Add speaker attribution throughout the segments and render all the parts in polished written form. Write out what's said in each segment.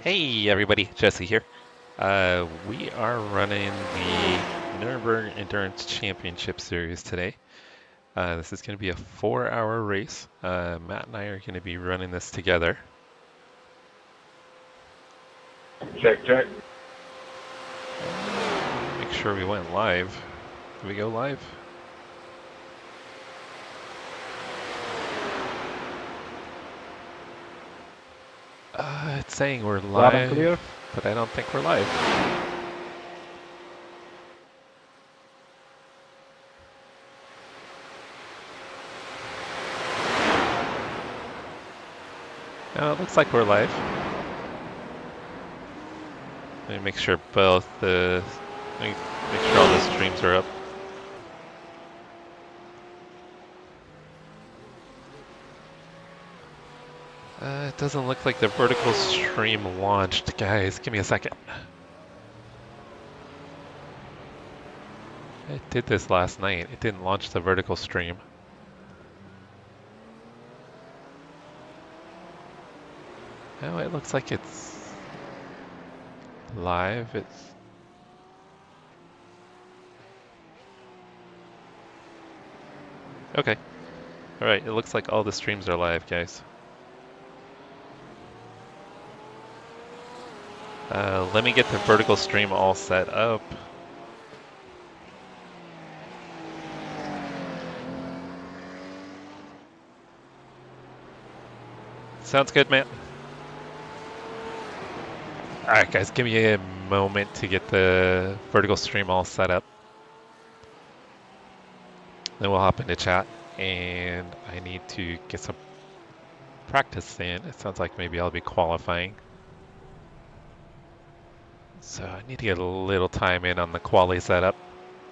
Speaker 1: Hey everybody, Jesse here. We are running the Nurburgring Endurance Championship Series today. This is going to be a 4-hour race. Matt and I are going to be running this together.
Speaker 2: Check, check.
Speaker 1: Make sure we went live. Did we go live? It's saying we're
Speaker 2: Loud and clear.
Speaker 1: live, but I don't think we're live. No, it looks like we're live. Let me make sure all the streams are up. It doesn't look like the vertical stream launched, guys. Give me a second. I did this last night. It didn't launch the vertical stream. Oh, it looks like it's live. Okay. Alright, it looks like all the streams are live, guys. Let me get the vertical stream all set up. Sounds good, man. Alright, guys, give me a moment to get the vertical stream all set up. Then we'll hop into chat, and I need to get some practice in. It sounds like maybe I'll be qualifying. So I need to get a little time in on the quali setup.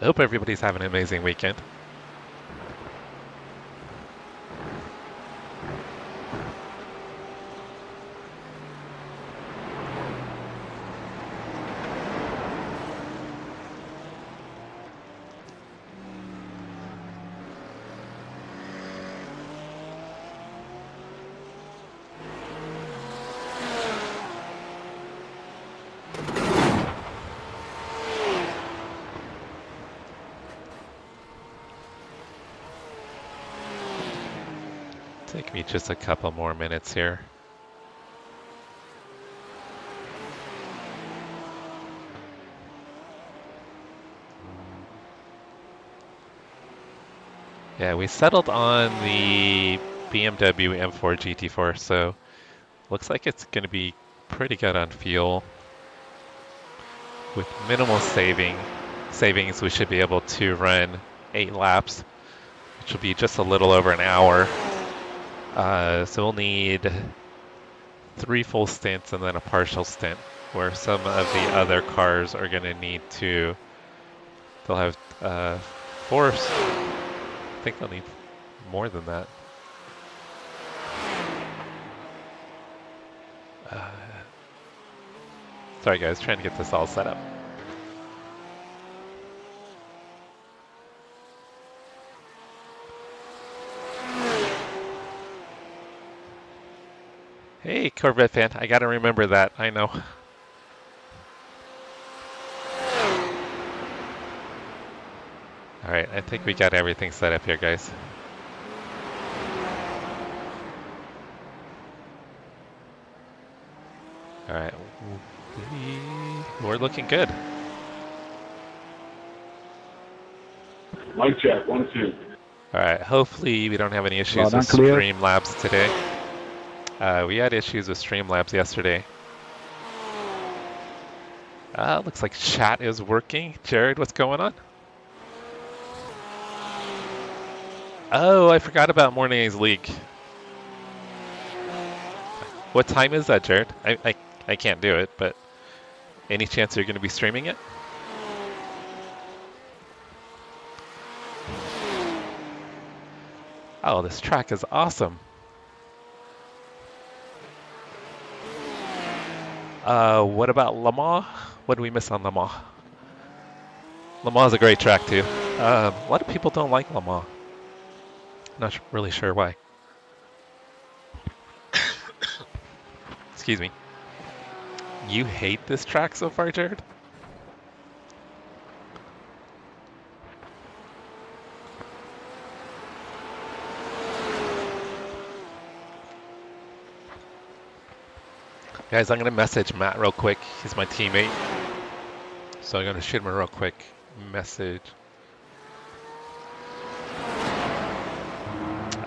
Speaker 1: I hope everybody's having an amazing weekend. Take me just a couple more minutes here. Yeah, we settled on the BMW M4 GT4, so looks like it's going to be pretty good on fuel. With minimal savings, we should be able to run 8 laps, which will be just a little over an hour. So we'll need 3 full stints and then a partial stint, where some of the other cars are going to need to, they'll have 4, I think they'll need more than that. Sorry guys, trying to get this all set up. Hey, Corvette fan, I gotta remember that, I know. Alright, I think we got everything set up here, guys. Alright, we're looking good.
Speaker 2: Mic check, 1, 2.
Speaker 1: Alright, hopefully we don't have any issues with Streamlabs today. We had issues with Streamlabs yesterday. Looks like chat is working. Jared, what's going on? Oh, I forgot about Mornay's League. What time is that, Jared? I can't do it, but any chance you're going to be streaming it? Oh, this track is awesome. What about Le Mans? What did we miss on Le Mans? Le Mans is a great track too. A lot of people don't like Le Mans. Not really sure why. Excuse me. You hate this track so far, Jared? Guys, I'm gonna message Matt real quick. He's my teammate. So I'm gonna shoot him a real quick message.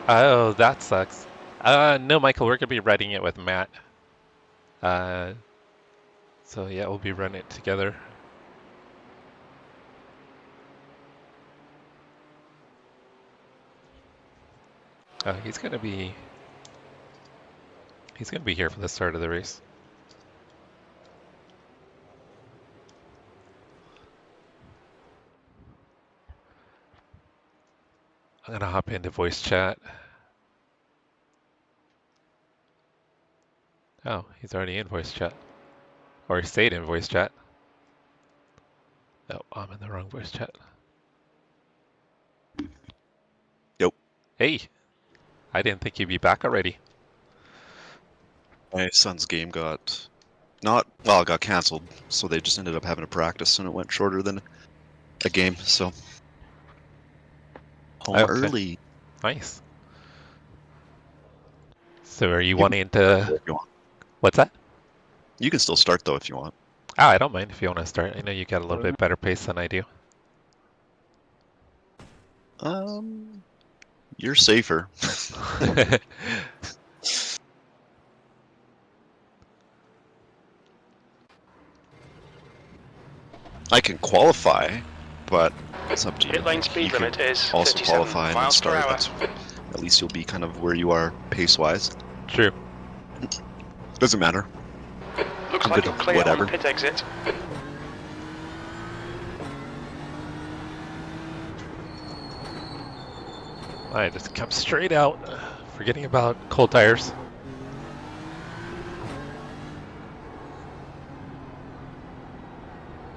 Speaker 1: Oh, that sucks. No, Michael, we're gonna be writing it with Matt. So yeah, we'll be running it together. He's gonna be here for the start of the race. I'm gonna hop into voice chat. Oh, he's already in voice chat. Or he stayed in voice chat. Oh, I'm in the wrong voice chat.
Speaker 3: Yep.
Speaker 1: Hey, I didn't think you'd be back already.
Speaker 3: My son's game got canceled, so they just ended up having a practice, and it went shorter than a game. So home
Speaker 1: Okay.
Speaker 3: early.
Speaker 1: Nice. So are you wanting to?
Speaker 3: If you want.
Speaker 1: What's that?
Speaker 3: You can still start though if you want.
Speaker 1: Oh, I don't mind if you want to start. I know you got a little bit better pace than I do.
Speaker 3: You're safer. I can qualify, but it's up to you.
Speaker 4: Pit lane speed
Speaker 3: You
Speaker 4: limit
Speaker 3: can
Speaker 4: is
Speaker 3: also
Speaker 4: 37
Speaker 3: qualify and then
Speaker 4: miles per
Speaker 3: start.
Speaker 4: hour.
Speaker 3: That's, at least you'll be kind of where you are pace-wise.
Speaker 1: True.
Speaker 3: Doesn't matter.
Speaker 4: Looks
Speaker 3: I'm
Speaker 4: like
Speaker 3: good
Speaker 4: you're
Speaker 3: at
Speaker 4: clear
Speaker 3: whatever.
Speaker 4: on pit exit.
Speaker 1: I just come straight out, forgetting about cold tires.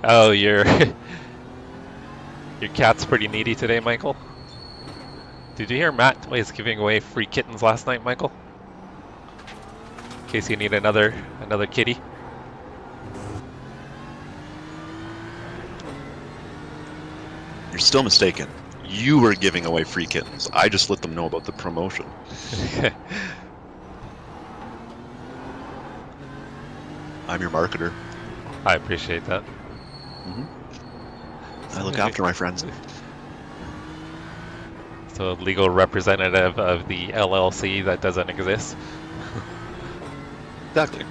Speaker 1: Oh, your cat's pretty needy today, Michael. Did you hear Matt was giving away free kittens last night, Michael? In case you need another kitty.
Speaker 3: You're still mistaken. You were giving away free kittens. I just let them know about the promotion. I'm your marketer.
Speaker 1: I appreciate that.
Speaker 3: I look after my friends.
Speaker 1: So legal representative of the LLC that doesn't exist.
Speaker 3: Exactly.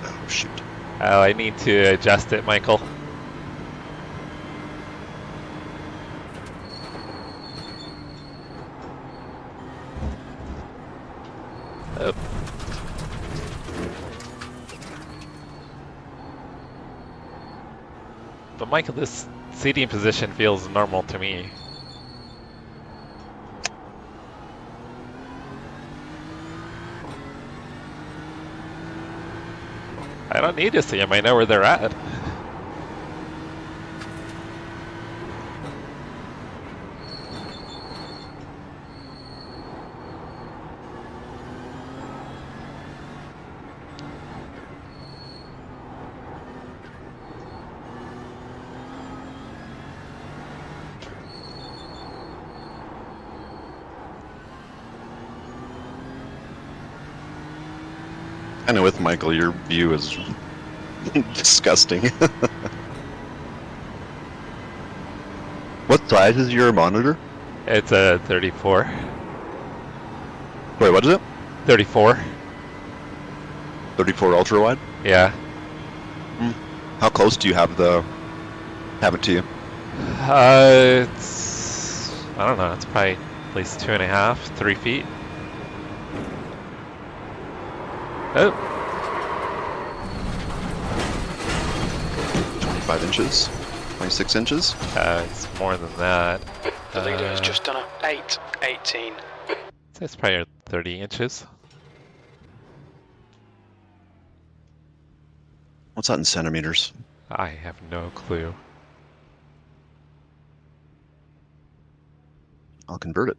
Speaker 3: Oh, shoot.
Speaker 1: Oh, I need to adjust it, Michael. Oh. But Michael, this seating position feels normal to me. I don't need to see them, I know where they're at.
Speaker 3: I know with Michael, your view is disgusting. What size is your monitor?
Speaker 1: It's a 34.
Speaker 3: Wait, what is it?
Speaker 1: 34?
Speaker 3: 34 ultra wide?
Speaker 1: Yeah.
Speaker 3: How close do you have it to you?
Speaker 1: It's, I don't know, it's probably at least 2.5, 3 feet. Oh.
Speaker 3: 25 inches? 26 inches?
Speaker 1: It's more than that.
Speaker 4: The leader has just done a 8.18.
Speaker 1: It's probably 30 inches.
Speaker 3: What's that in centimeters?
Speaker 1: I have no clue.
Speaker 3: I'll convert it.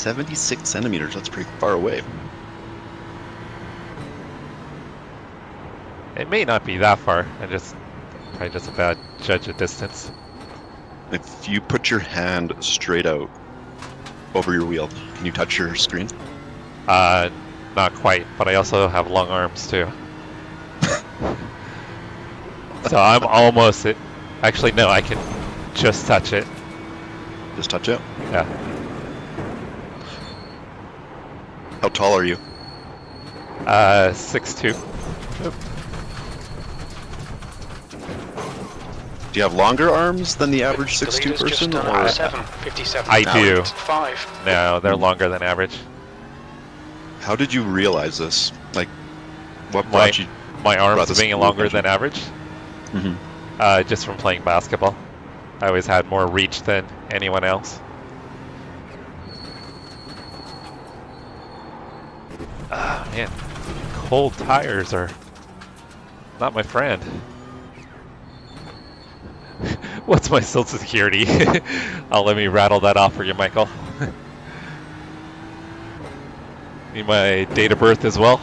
Speaker 3: 76 centimeters, that's pretty far away.
Speaker 1: It may not be that far. Probably just a bad judge of distance.
Speaker 3: If you put your hand straight out over your wheel, can you touch your screen?
Speaker 1: Not quite, but I also have long arms too. So I'm almost it. Actually, no, I can just touch it.
Speaker 3: Just touch it?
Speaker 1: Yeah.
Speaker 3: How tall are you?
Speaker 1: 6'2".
Speaker 3: Do you have longer arms than the average 6'2" person?
Speaker 4: Just
Speaker 3: Or...
Speaker 4: 7:57.
Speaker 1: I do.
Speaker 4: 5.
Speaker 1: No, they're longer than average.
Speaker 3: How did you realize this? Like, what brought you...
Speaker 1: My
Speaker 3: brought
Speaker 1: arms
Speaker 3: this
Speaker 1: being
Speaker 3: to your
Speaker 1: longer
Speaker 3: attention?
Speaker 1: than average?
Speaker 3: Mm-hmm.
Speaker 1: Just from playing basketball. I always had more reach than anyone else. Ah, man. Cold tires are not my friend. What's my social security? Let me rattle that off for you, Michael. Need my date of birth as well?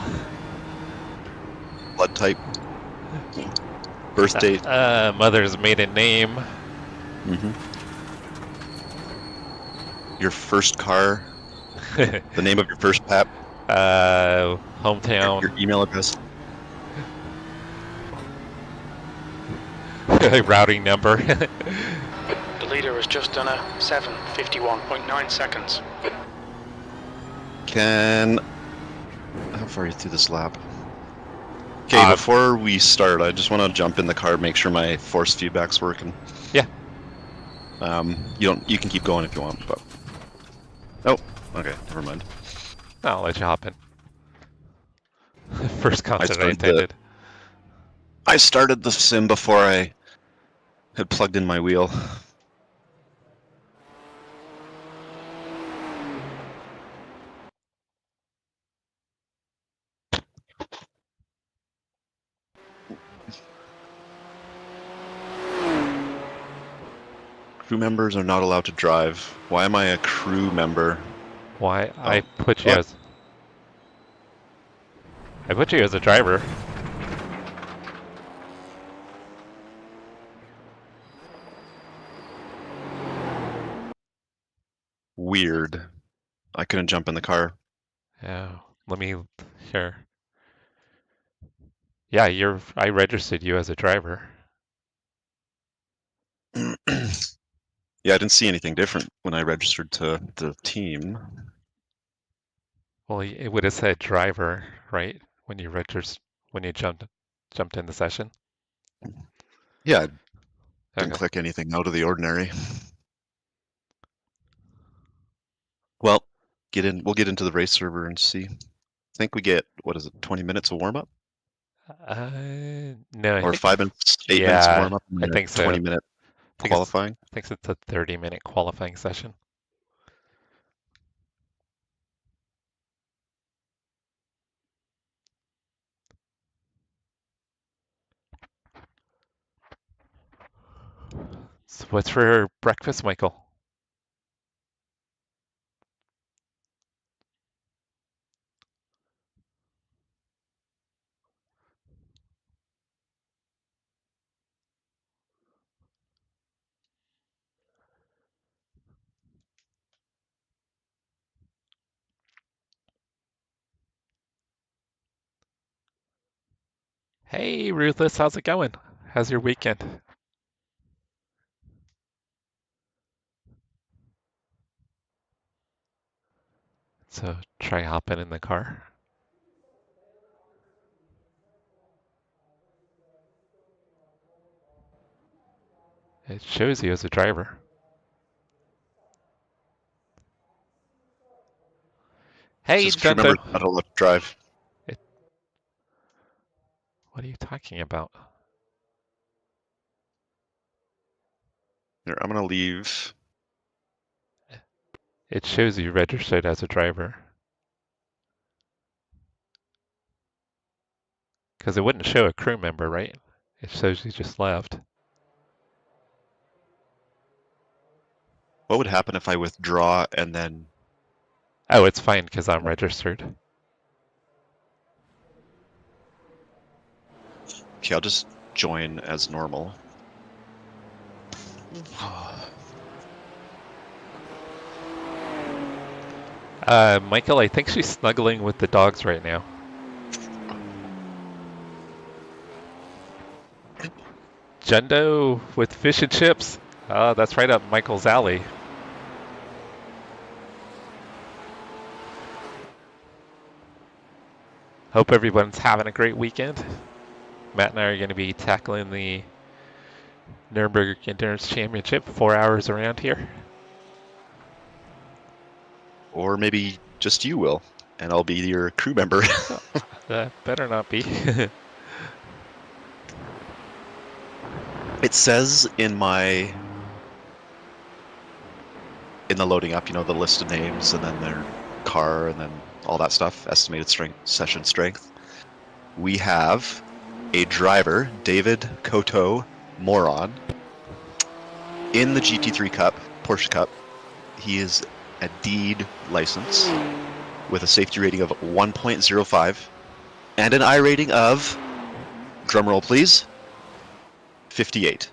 Speaker 3: Blood type? Birth date?
Speaker 1: Mother's maiden name.
Speaker 3: Mm-hmm. Your first car? The name of your first pap?
Speaker 1: Hometown.
Speaker 3: Your email address?
Speaker 1: Routing number.
Speaker 4: The leader has just done a 7:51.9 seconds.
Speaker 3: How far are you through this lap? Okay, before we start, I just want to jump in the car, make sure my force feedback's working.
Speaker 1: Yeah.
Speaker 3: You can keep going if you want, but... Oh, okay, never mind.
Speaker 1: I'll let you hop in. First concert I attended.
Speaker 3: I started the sim before I had plugged in my wheel. Crew members are not allowed to drive. Why am I a crew member?
Speaker 1: Why? I put you as a driver.
Speaker 3: Weird. I couldn't jump in the car.
Speaker 1: Yeah. Let me here. Yeah, I registered you as a driver.
Speaker 3: Yeah, I didn't see anything different when I registered to the team.
Speaker 1: Well, it would have said driver, right? When you jumped in the session.
Speaker 3: Yeah, I didn't
Speaker 1: Okay.
Speaker 3: click anything out of the ordinary. Well, we'll get into the race server and see. I think we get, what is it, 20 minutes of warm-up?
Speaker 1: No, I
Speaker 3: Or
Speaker 1: think
Speaker 3: 5 minutes, 8 minutes of warm-up, and
Speaker 1: I
Speaker 3: then
Speaker 1: think
Speaker 3: a
Speaker 1: so.
Speaker 3: 20-minute qualifying?
Speaker 1: I think it's a 30-minute qualifying session. So what's for breakfast, Michael? Hey, Ruthless, how's it going? How's your weekend? So try hopping in the car. It shows you as a driver. Hey,
Speaker 3: Just crew
Speaker 1: Gento.
Speaker 3: members not allowed to drive.
Speaker 1: What are you talking about?
Speaker 3: Here, I'm gonna leave.
Speaker 1: It shows you registered as a driver. Because it wouldn't show a crew member, right? It shows you just left.
Speaker 3: What would happen if I withdraw and then
Speaker 1: Oh, it's fine because I'm registered.
Speaker 3: Okay, I'll just join as normal.
Speaker 1: Michael, I think she's snuggling with the dogs right now. Jendo with fish and chips. That's right up Michael's alley. Hope everyone's having a great weekend. Matt and I are going to be tackling the Nurburgring Endurance Championship, 4 hours around here.
Speaker 3: Or maybe just you will, and I'll be your crew member.
Speaker 1: Better not be.
Speaker 3: It says in the loading up, you know, the list of names and then their car and then all that stuff, estimated strength, session strength. We have a driver, David Koto Moron, in the GT3 Cup, Porsche Cup. He is a deed license with a safety rating of 1.05 and an I rating of, drumroll please, 58.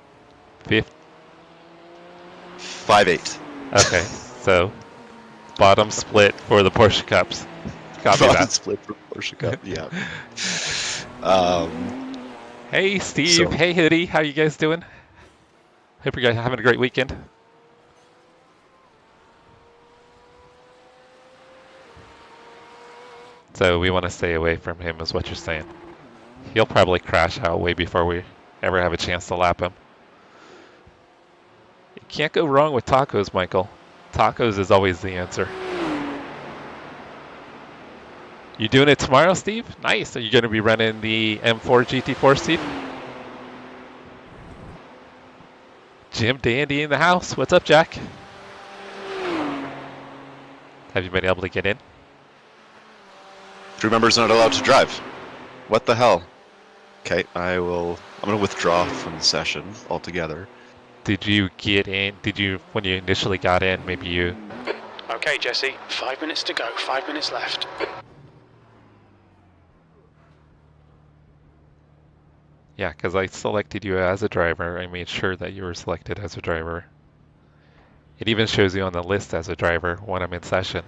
Speaker 3: 58.
Speaker 1: Okay, so bottom split for the Porsche Cups. Copy
Speaker 3: Bottom
Speaker 1: that.
Speaker 3: split for Porsche Cup, yeah.
Speaker 1: Hey Steve,
Speaker 3: So-
Speaker 1: hey Hoodie, how you guys doing? Hope you guys are having a great weekend. So we want to stay away from him is what you're saying. He'll probably crash out way before we ever have a chance to lap him. You can't go wrong with tacos, Michael. Tacos is always the answer. You doing it tomorrow, Steve? Nice. Are you going to be running the M4 GT4, Steve? Jim Dandy in the house. What's up, Jack? Have you been able to get in?
Speaker 3: Crew members not allowed to drive. What the hell? Okay, I'm going to withdraw from the session altogether.
Speaker 1: Did you get in? When you initially got in, maybe you...
Speaker 4: Okay, Jesse, 5 minutes to go, 5 minutes left.
Speaker 1: Yeah, because I selected you as a driver. I made sure that you were selected as a driver. It even shows you on the list as a driver when I'm in session.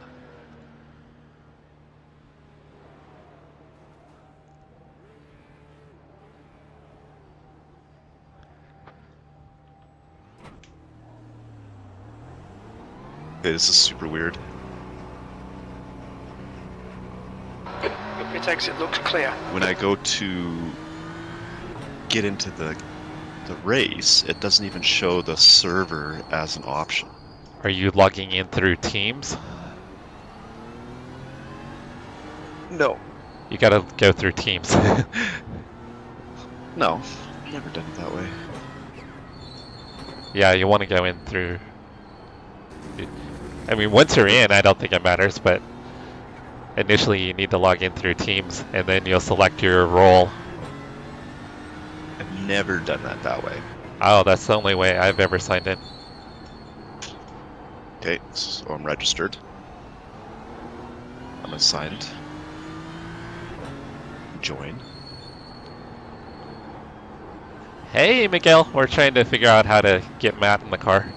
Speaker 3: Okay, this is super weird.
Speaker 4: Your pit exit looks clear.
Speaker 3: When I go to get into the race, it doesn't even show the server as an option.
Speaker 1: Are you logging in through Teams?
Speaker 3: No.
Speaker 1: You gotta go through Teams.
Speaker 3: No. I've never done it that way.
Speaker 1: Yeah, you want to go in through... I mean, once you're in, I don't think it matters, but initially you need to log in through Teams, and then you'll select your role.
Speaker 3: I've never done that way.
Speaker 1: Oh, that's the only way I've ever signed in.
Speaker 3: Okay, so I'm registered. I'm assigned. Join.
Speaker 1: Hey, Miguel, we're trying to figure out how to get Matt in the car.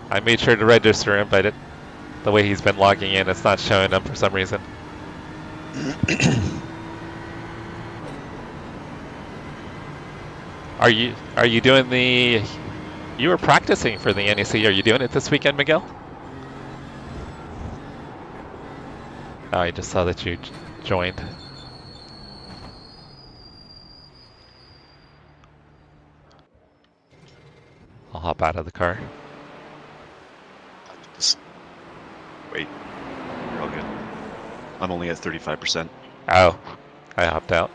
Speaker 1: I made sure to register him, but the way he's been logging in, it's not showing him for some reason. Are you doing the... You were practicing for the NEC. Are you doing it this weekend, Miguel? Oh, I just saw that you joined. I'll hop out of the car.
Speaker 3: Wait. You're all good. I'm only at 35%.
Speaker 1: Oh, I hopped out.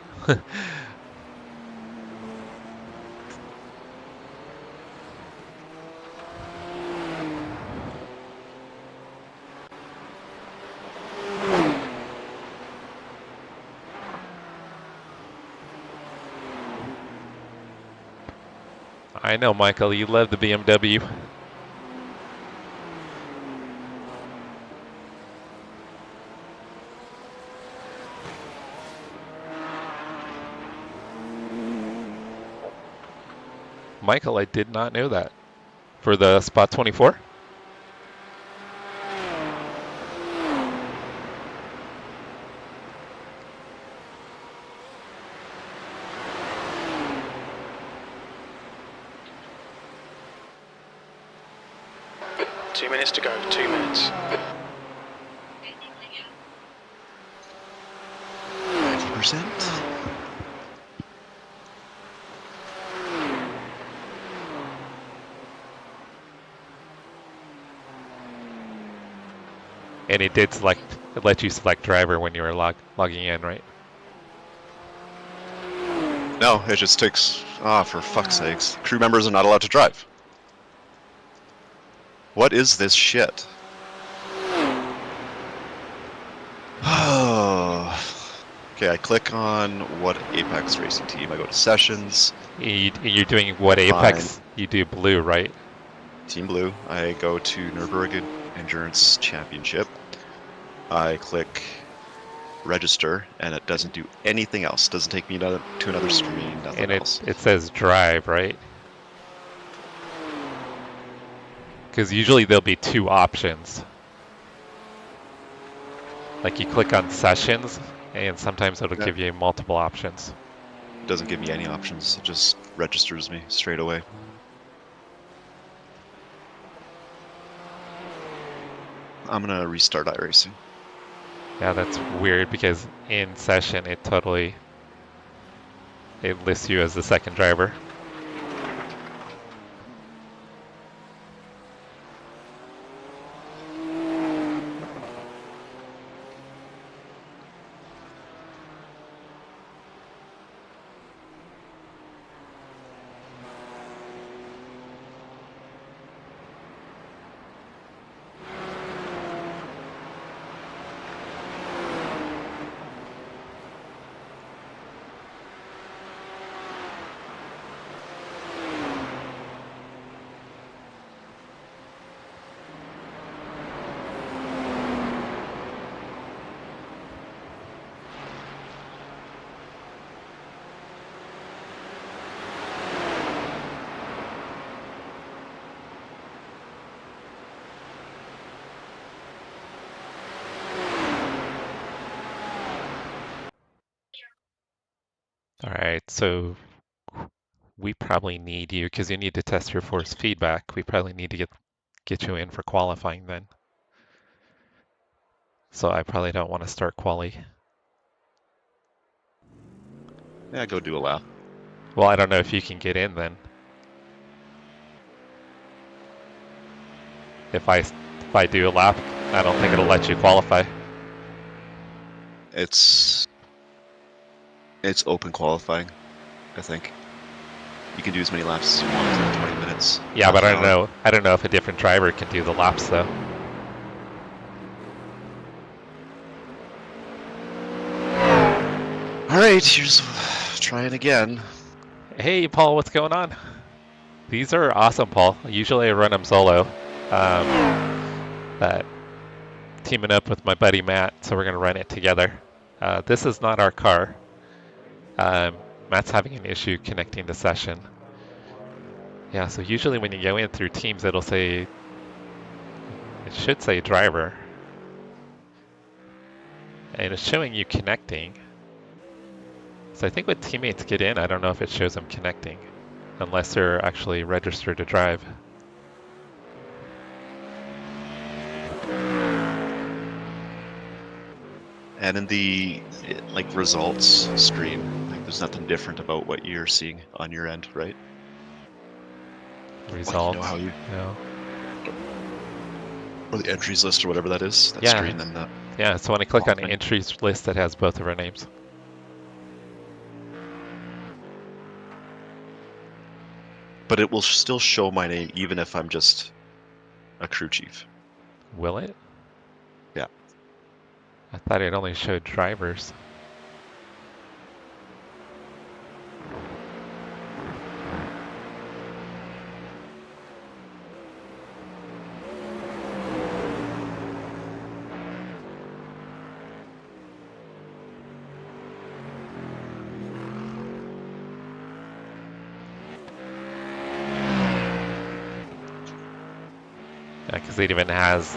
Speaker 1: I know, Michael, you love the BMW. Michael, I did not know that. For the spot 24?
Speaker 4: Two minutes to go, 2 minutes.
Speaker 3: 50%.
Speaker 1: And it did let you select driver when you were logging in, right?
Speaker 3: No, it just takes. Ah, for fuck's sakes. Crew members are not allowed to drive. What is this shit? Oh. Okay, I click on what Apex racing team. I go to sessions.
Speaker 1: You're doing what Apex?
Speaker 3: Fine.
Speaker 1: You do blue, right?
Speaker 3: Team Blue. I go to Nurburgring Endurance Championship. I click register, and it doesn't do anything else. It doesn't take me to another screen, nothing
Speaker 1: And
Speaker 3: else.
Speaker 1: it says drive, right? Because usually there'll be two options. Like you click on sessions, and sometimes it'll give you multiple options.
Speaker 3: It doesn't give me any options. It just registers me straight away. I'm gonna restart iRacing.
Speaker 1: Yeah, that's weird because in session it lists you as the second driver. All right, so we probably need you because you need to test your force feedback. We probably need to get you in for qualifying then. So I probably don't want to start quali.
Speaker 3: Yeah, go do a lap.
Speaker 1: Well, I don't know if you can get in then. If I do a lap, I don't think it'll let you qualify.
Speaker 3: It's open qualifying, I think. You can do as many laps as you want in 20 minutes.
Speaker 1: Yeah, but I
Speaker 3: Half
Speaker 1: don't
Speaker 3: an hour.
Speaker 1: know. I don't know if a different driver can do the laps though.
Speaker 3: All right, here's trying again.
Speaker 1: Hey, Paul, what's going on? These are awesome, Paul. Usually I run them solo. But teaming up with my buddy Matt, so we're gonna run it together. This is not our car. Matt's having an issue connecting the session. Yeah, so usually when you go in through teams, it should say driver. And it's showing you connecting. So I think when teammates get in, I don't know if it shows them connecting, unless they're actually registered to drive.
Speaker 3: And in the results screen, there's nothing different about what you're seeing on your end, right?
Speaker 1: Results.
Speaker 3: You know how you
Speaker 1: No.
Speaker 3: or the entries list or whatever that is. That
Speaker 1: Yeah.
Speaker 3: screen and the
Speaker 1: Yeah, so when I click on the
Speaker 3: thing.
Speaker 1: entries list, that has both of our names.
Speaker 3: But it will still show my name even if I'm just a crew chief.
Speaker 1: Will it?
Speaker 3: Yeah.
Speaker 1: I thought it only showed drivers. Because it even has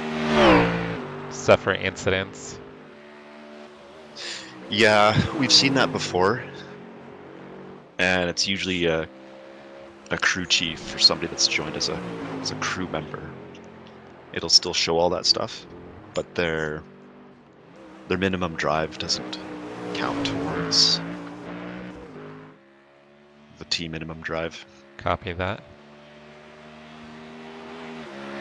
Speaker 1: stuff for incidents.
Speaker 3: Yeah, we've seen that before, and it's usually a crew chief or somebody that's joined as a crew member. It'll still show all that stuff, but their minimum drive doesn't count towards the team minimum drive.
Speaker 1: Copy that.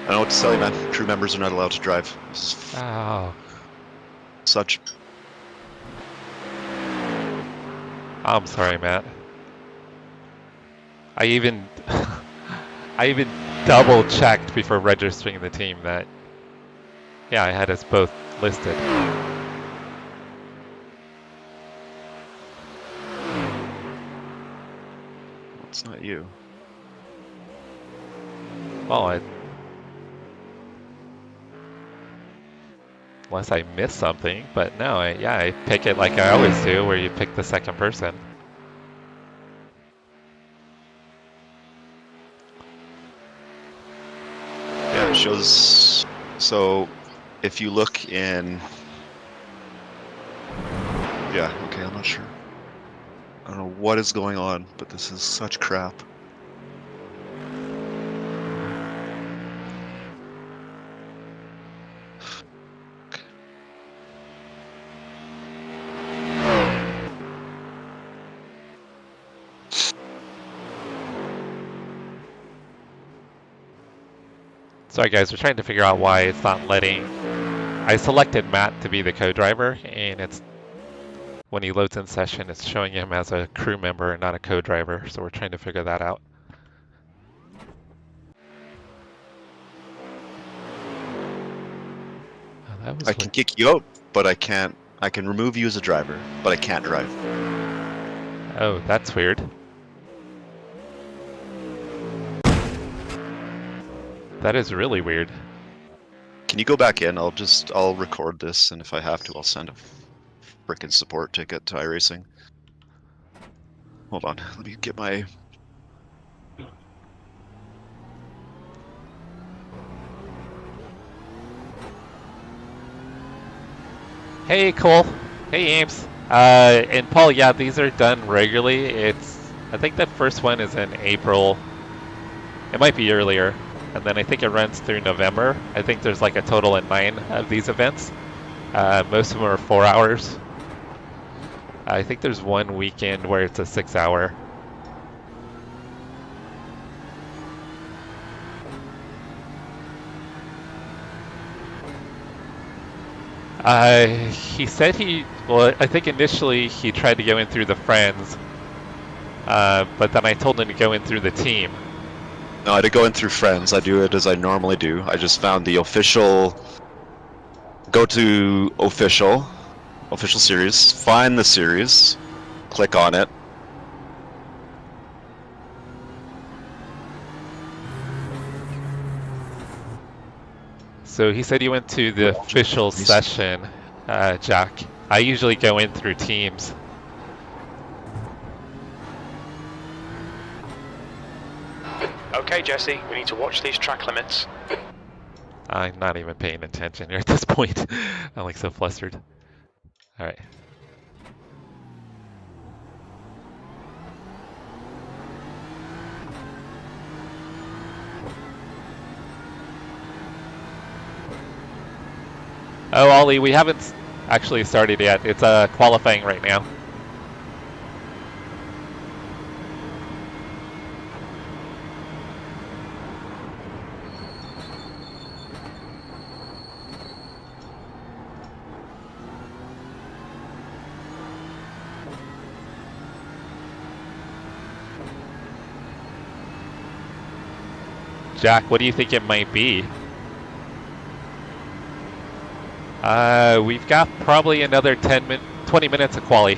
Speaker 3: I don't know what to tell you, man. Crew members are not allowed to drive. This is
Speaker 1: Oh,
Speaker 3: such.
Speaker 1: I'm sorry, Matt. I even double checked before registering the team that, yeah, I had us both listed.
Speaker 3: It's not you.
Speaker 1: Well, unless I missed something, but no, I pick it like I always do, where you pick the second person.
Speaker 3: Yeah, it shows. So, if you look in. Yeah, okay, I'm not sure. I don't know what is going on, but this is such crap.
Speaker 1: Sorry guys, we're trying to figure out why it's not letting... I selected Matt to be the co-driver, and it's when he loads in session, it's showing him as a crew member and not a co-driver, so we're trying to figure that out. Oh, that was
Speaker 3: I can kick you out, but I can't. I can remove you as a driver, but I can't drive.
Speaker 1: Oh, that's weird. That is really weird.
Speaker 3: Can you go back in? I'll record this, and if I have to, I'll send a frickin' support ticket to iRacing. Hold on, let me get my...
Speaker 1: Hey Cole. Hey Ames. And Paul, yeah, these are done regularly. I think the first one is in April. It might be earlier. And then I think it runs through November. I think there's like a total of 9 of these events. Most of them are 4 hours. I think there's one weekend where it's a 6-hour. He said well, I think initially he tried to go in through the friends, but then I told him to go in through the team.
Speaker 3: No, I had to go in through friends. I do it as I normally do. I just found the official... Go to official series, find the series, click on it.
Speaker 1: So he said he went to the official session, Jack. I usually go in through teams.
Speaker 4: Okay, Jesse, we need to watch these track limits.
Speaker 1: I'm not even paying attention here at this point. I'm like so flustered. All right. Oh, Ollie, we haven't actually started yet. It's qualifying right now. Jack, what do you think it might be? We've got probably another 20 minutes of quali.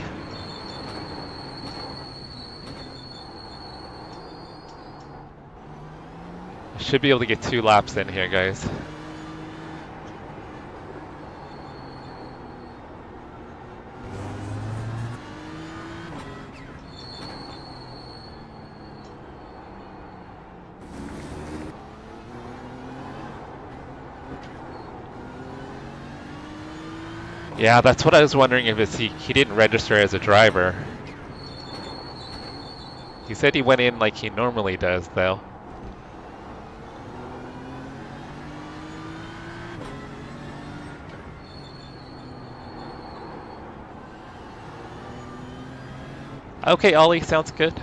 Speaker 1: Should be able to get 2 laps in here, guys. Yeah, that's what I was wondering if he didn't register as a driver. He said he went in like he normally does, though. Okay, Ollie, sounds good.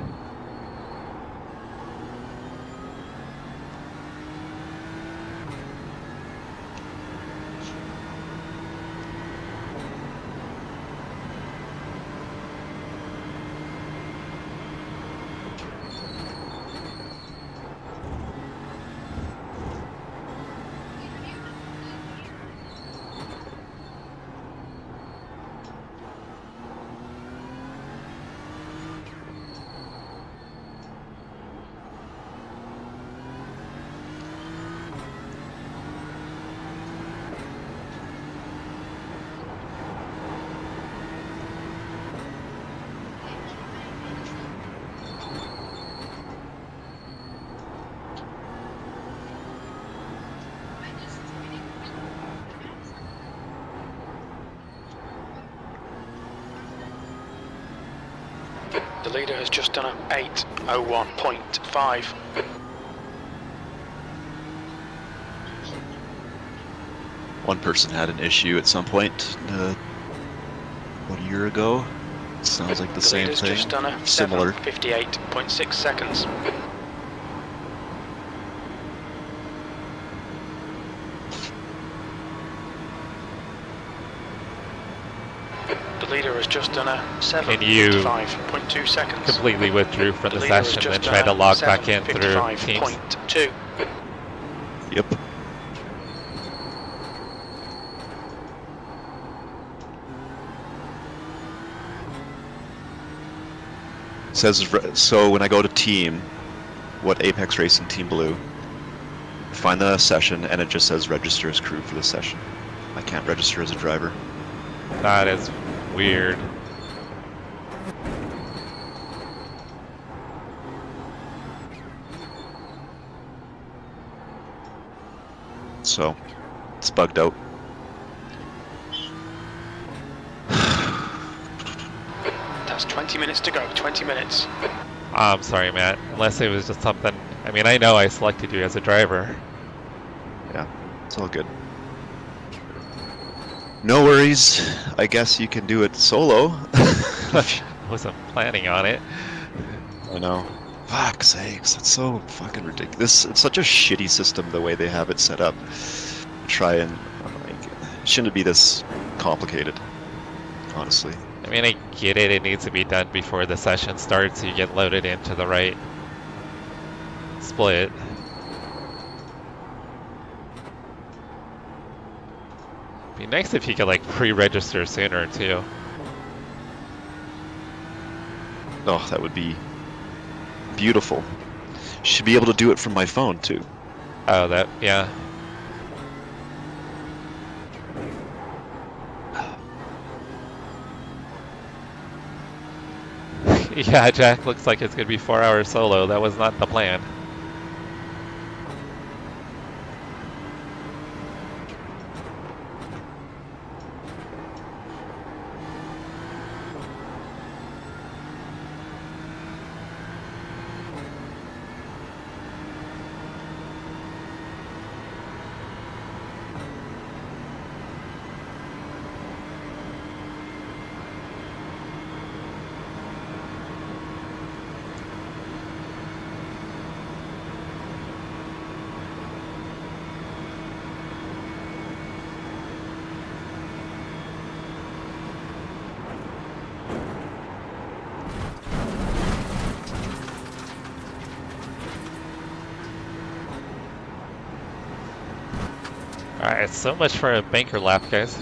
Speaker 4: The leader has just done a 8:01.5.
Speaker 3: One person had an issue at some point, about a year ago. Sounds like the same
Speaker 4: leader's
Speaker 3: thing.
Speaker 4: just done a
Speaker 3: Similar.
Speaker 4: 7:58.6 seconds. The leader has just done a
Speaker 1: And you
Speaker 4: 7:55.2 seconds.
Speaker 1: completely withdrew from the
Speaker 4: leader has
Speaker 1: session and
Speaker 4: just
Speaker 1: then tried to
Speaker 4: done a
Speaker 1: log back in through Teams.
Speaker 4: 7:55.2.
Speaker 3: Yep. Says so when I go to team, what Apex Racing Team Blue, find the session and it just says register as crew for the session. I can't register as a driver.
Speaker 1: That is weird.
Speaker 3: So it's bugged out.
Speaker 4: That's 20 minutes to go, 20 minutes.
Speaker 1: I'm sorry, Matt. Unless it was just something. I mean, I know I selected you as a driver.
Speaker 3: Yeah, it's all good. No worries. I guess you can do it solo.
Speaker 1: I wasn't planning on it.
Speaker 3: I know. Fuck sakes, that's so fucking ridiculous. It's such a shitty system the way they have it set up. Try and like, it shouldn't be this complicated, honestly.
Speaker 1: I mean, I get it. It needs to be done before the session starts so you get loaded into the right split. Be nice if you could like pre-register sooner too.
Speaker 3: Oh, that would be beautiful. Should be able to do it from my phone too.
Speaker 1: Oh, that, yeah. Yeah, Jack, looks like it's gonna be 4 hours solo. That was not the plan. Alright, so much for a banker lap, guys.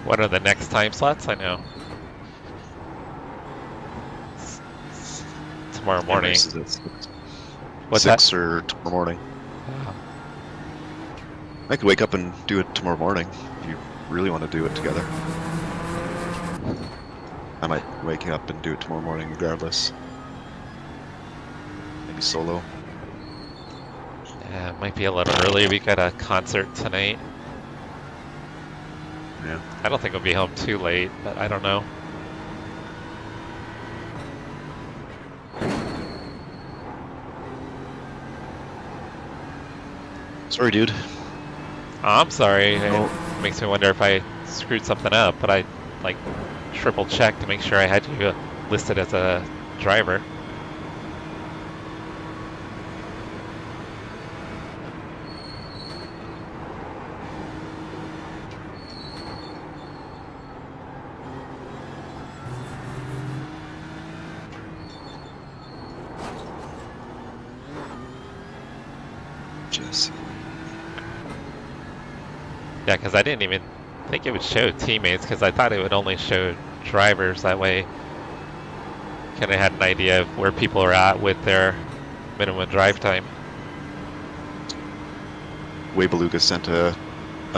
Speaker 1: What are the next time slots? I know. Tomorrow
Speaker 3: And
Speaker 1: morning.
Speaker 3: races at 6.
Speaker 1: What's
Speaker 3: 6
Speaker 1: that?
Speaker 3: or tomorrow morning.
Speaker 1: Oh.
Speaker 3: I could wake up and do it tomorrow morning if you really want to do it together. I might wake up and do it tomorrow morning regardless. Maybe solo.
Speaker 1: Yeah, it might be a little early. We got a concert tonight.
Speaker 3: Yeah.
Speaker 1: I don't think we'll be home too late, but I don't know.
Speaker 3: Sorry, dude.
Speaker 1: Oh, I'm sorry.
Speaker 3: No.
Speaker 1: It makes me wonder if I screwed something up, but I like triple checked to make sure I had you listed as a driver.
Speaker 3: Jesse.
Speaker 1: Yeah, because I didn't even think it would show teammates, because I thought it would only show drivers. That way, kind of had an idea of where people are at with their minimum drive time.
Speaker 3: Beluga sent a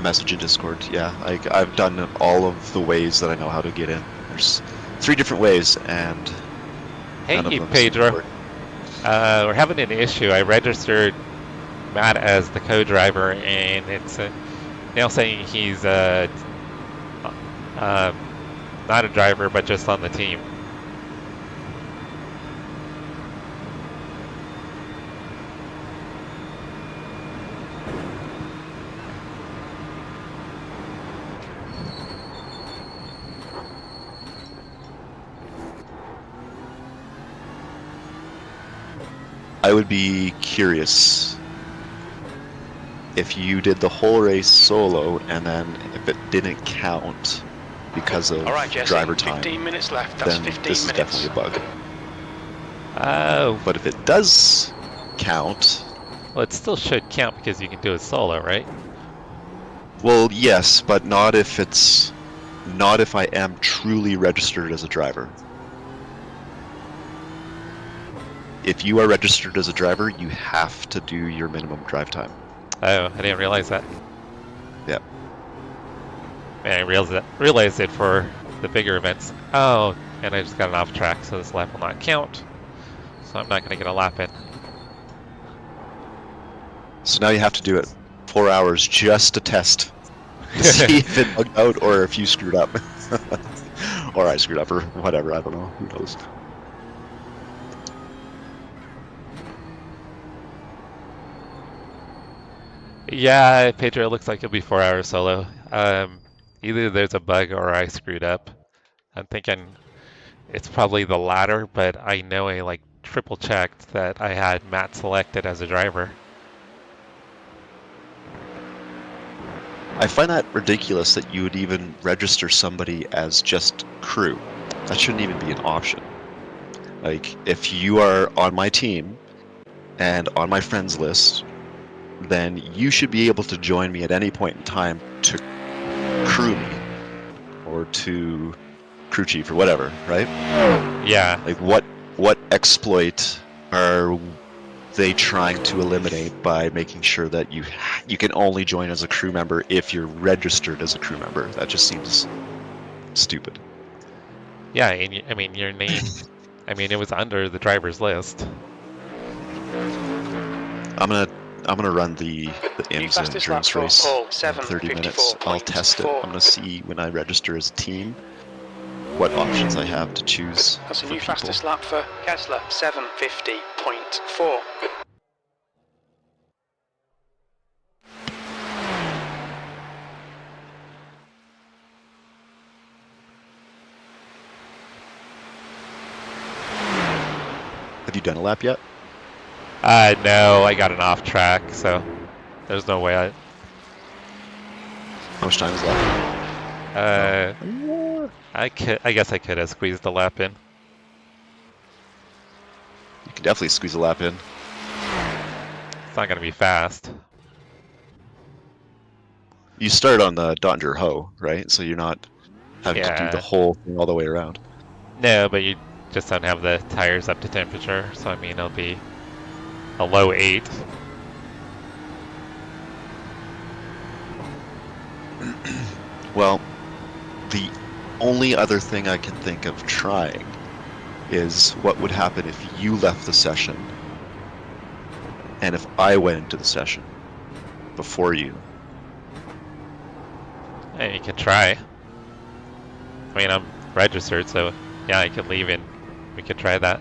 Speaker 3: message in Discord. Yeah, I've done all of the ways that I know how to get in. There's 3 different ways, and
Speaker 1: Hey,
Speaker 3: none of them seem to
Speaker 1: Pedro.
Speaker 3: work.
Speaker 1: We're having an issue. I registered Matt as the co-driver, and it's now saying he's not a driver, but just on the team.
Speaker 3: I would be curious if you did the whole race solo, and then if it didn't count because of
Speaker 4: All right, Jesse.
Speaker 3: driver time,
Speaker 4: 15 minutes left. That's
Speaker 3: then
Speaker 4: 15
Speaker 3: this is
Speaker 4: minutes.
Speaker 3: definitely a bug.
Speaker 1: Oh,
Speaker 3: But if it does count,
Speaker 1: well, it still should count because you can do it solo, right?
Speaker 3: well, yes, but not if I am truly registered as a driver. If you are registered as a driver, you have to do your minimum drive time.
Speaker 1: Oh, I didn't realize that.
Speaker 3: Yeah.
Speaker 1: Man, I realized it for the bigger events. Oh, and I just got an off track, so this lap will not count. So I'm not going to get a lap in.
Speaker 3: So now you have to do it 4 hours just to test to see if it bugged out or if you screwed up. Or I screwed up or whatever, I don't know. Who knows?
Speaker 1: Yeah, Pedro, it looks like it'll be 4 hours solo. Either there's a bug or I screwed up. I'm thinking it's probably the latter, but I know I like triple checked that I had Matt selected as a driver.
Speaker 3: I find that ridiculous that you would even register somebody as just crew. That shouldn't even be an option. Like, if you are on my team and on my friends list, then you should be able to join me at any point in time to crew me or to crew chief or whatever, right?
Speaker 1: Yeah.
Speaker 3: Like, what exploit are they trying to eliminate by making sure that you can only join as a crew member if you're registered as a crew member? That just seems stupid.
Speaker 1: Yeah, and I mean, your name, I mean, it was under the driver's list.
Speaker 3: I'm gonna run the IMSA
Speaker 4: fastest lap
Speaker 3: endurance
Speaker 4: for
Speaker 3: race
Speaker 4: Paul,
Speaker 3: in 30 minutes. I'll test it.
Speaker 4: 7:54.4.
Speaker 3: I'm gonna see when I register as a team what options I have to choose.
Speaker 4: That's a
Speaker 3: for
Speaker 4: new
Speaker 3: people.
Speaker 4: fastest lap for Kessler, 7:50.4.
Speaker 3: Have you done a lap yet?
Speaker 1: No, I got an off track, so there's no way
Speaker 3: How much time is left?
Speaker 1: I guess I could have squeezed the lap in.
Speaker 3: You can definitely squeeze a lap in.
Speaker 1: It's not going to be fast.
Speaker 3: You start on the Dodger Ho, right? So you're not having to do the
Speaker 1: Yeah.
Speaker 3: whole thing all the way around.
Speaker 1: No, but you just don't have the tires up to temperature, so I mean it'll be a low 8.
Speaker 3: Well, the only other thing I can think of trying is what would happen if you left the session and if I went into the session before you.
Speaker 1: And you can try. I mean, I'm registered, so yeah, I could leave and we could try that.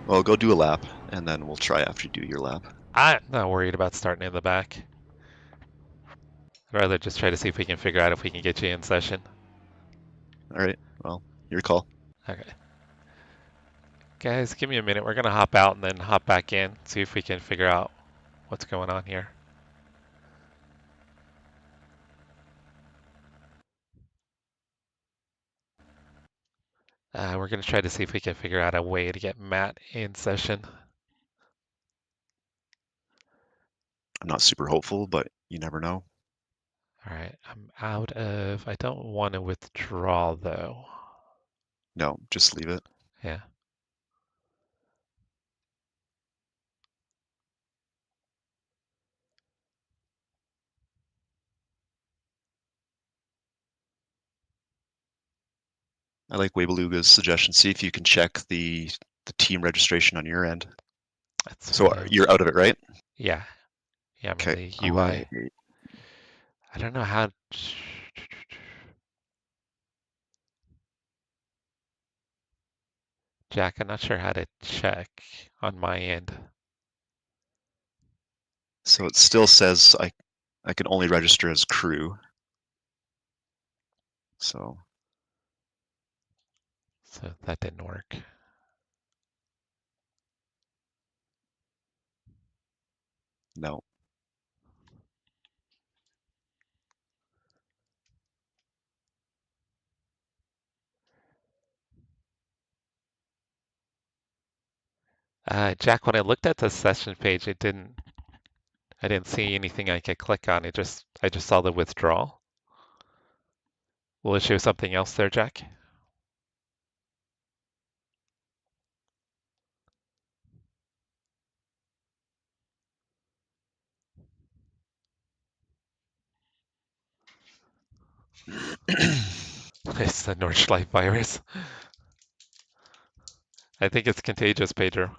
Speaker 3: Well, go do a lap, and then we'll try after you do your lap.
Speaker 1: I'm not worried about starting in the back. I'd rather just try to see if we can figure out if we can get you in session.
Speaker 3: All right, well, your call.
Speaker 1: Okay. Guys, give me a minute. We're going to hop out and then hop back in, see if we can figure out what's going on here. We're going to try to see if we can figure out a way to get Matt in session.
Speaker 3: I'm not super hopeful, but you never know.
Speaker 1: All right, I'm out of, I don't want to withdraw though.
Speaker 3: No, just leave it.
Speaker 1: Yeah.
Speaker 3: I like Webeluga's suggestion. See if you can check the team registration on your end.
Speaker 1: That's
Speaker 3: So
Speaker 1: what
Speaker 3: you're out of it, right?
Speaker 1: yeah. Yeah, I'm in
Speaker 3: Okay.
Speaker 1: the UI. I don't know how. Jack, I'm not sure how to check on my end.
Speaker 3: So it still says I can only register as crew. So
Speaker 1: So that didn't work.
Speaker 3: no.
Speaker 1: Jack, when I looked at the session page, I didn't see anything I could click on. I just saw the withdrawal. Will it show something else there, Jack? It's the Nordschleife virus. I think it's contagious, Pedro.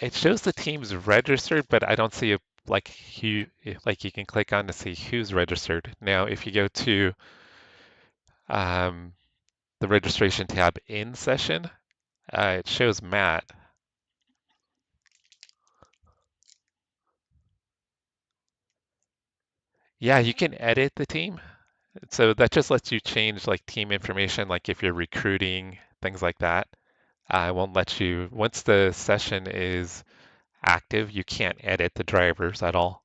Speaker 1: It shows the teams registered, but I don't see like you can click on to see who's registered. Now, if you go to the registration tab in session, it shows Matt. Yeah, you can edit the team. So that just lets you change like team information, like if you're recruiting, things like that. It won't let you, once the session is active, you can't edit the drivers at all.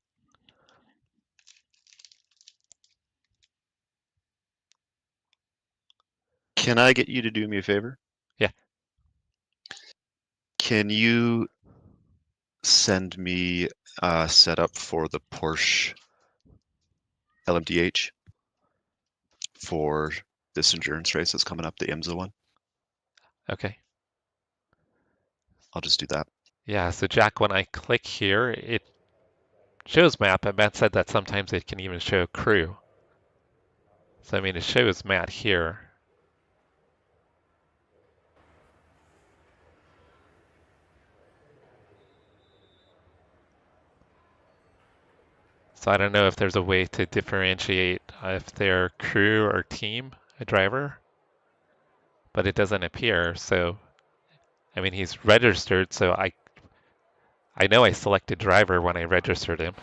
Speaker 3: Can I get you to do me a favor?
Speaker 1: Yeah.
Speaker 3: Can you send me a setup for the Porsche LMDH for this endurance race that's coming up, the IMSA one?
Speaker 1: Okay.
Speaker 3: I'll just do that.
Speaker 1: Yeah, so Jack, when I click here, it shows Matt, but Matt said that sometimes it can even show crew. So I mean, it shows Matt here. So I don't know if there's a way to differentiate if they're crew or team, a driver, but it doesn't appear. So, I mean, he's registered, so I know I selected driver when I registered him.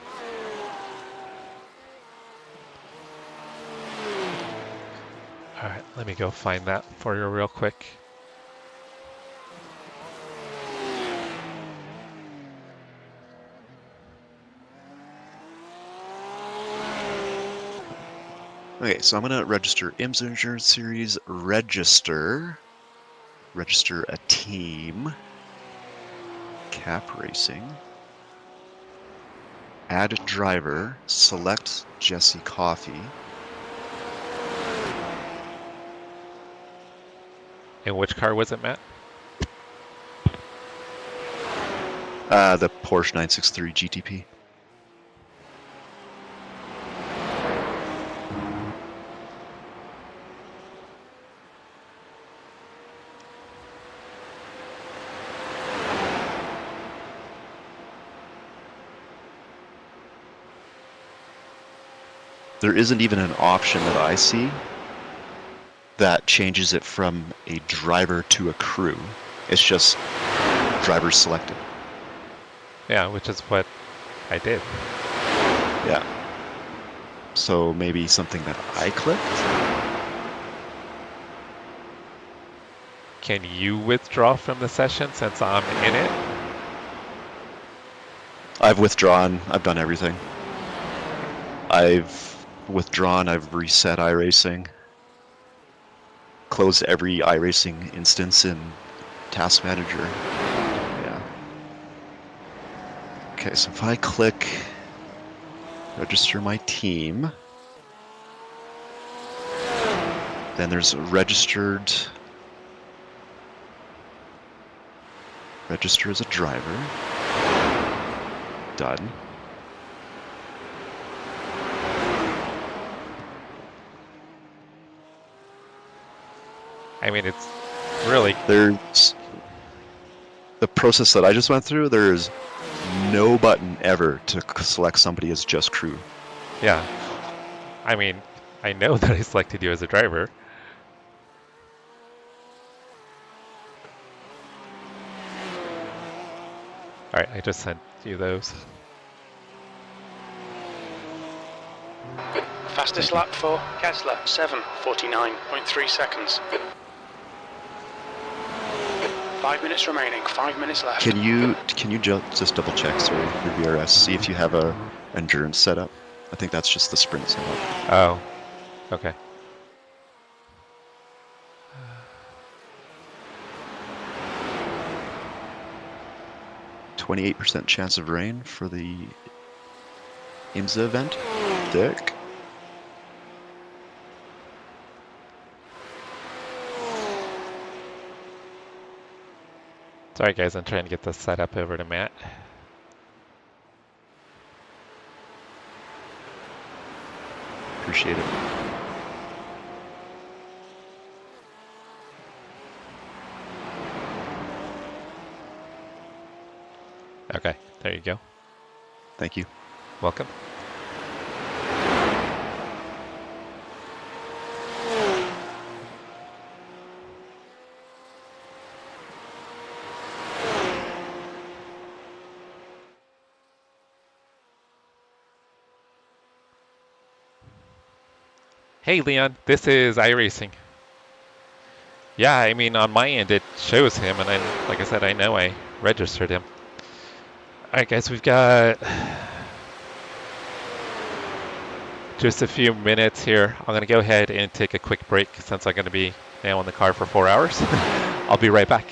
Speaker 1: All right, let me go find that for you real quick.
Speaker 3: Okay, so I'm going to register IMSA Endurance Series, register. Register a team. Cap Racing. Add driver. Select Jesse Coffee.
Speaker 1: And which car was it, Matt?
Speaker 3: The Porsche 963 GTP. There isn't even an option that I see that changes it from a driver to a crew. It's just drivers selected.
Speaker 1: Yeah, which is what I did.
Speaker 3: Yeah. So maybe something that I clicked?
Speaker 1: Can you withdraw from the session since I'm in it?
Speaker 3: I've withdrawn. I've done everything. I've withdrawn. I've reset iRacing. Closed every iRacing instance in Task Manager. Yeah. Okay, so if I click register my team, then there's register as a driver. Done.
Speaker 1: I mean, it's really...
Speaker 3: There's the process that I just went through. There's no button ever to select somebody as just crew.
Speaker 1: Yeah. I mean, I know that I selected you as a driver. Alright, I just sent you those.
Speaker 4: Fastest lap for Kessler, 7:49.3 seconds. 5 minutes remaining, 5 minutes left.
Speaker 3: Can you just double check, sorry, your VRS, see if you have a endurance setup? I think that's just the sprint setup.
Speaker 1: Oh, okay.
Speaker 3: 28% chance of rain for the IMSA event. Dick.
Speaker 1: Sorry guys, I'm trying to get this set up over to Matt.
Speaker 3: Appreciate it.
Speaker 1: Okay, there you go.
Speaker 3: Thank you.
Speaker 1: Welcome. Hey Leon, this is iRacing. Yeah, I mean on my end it shows him, and then, like I said, I know I registered him. Alright guys, we've got just a few minutes here. I'm going to go ahead and take a quick break since I'm going to be now in the car for 4 hours. I'll be right back.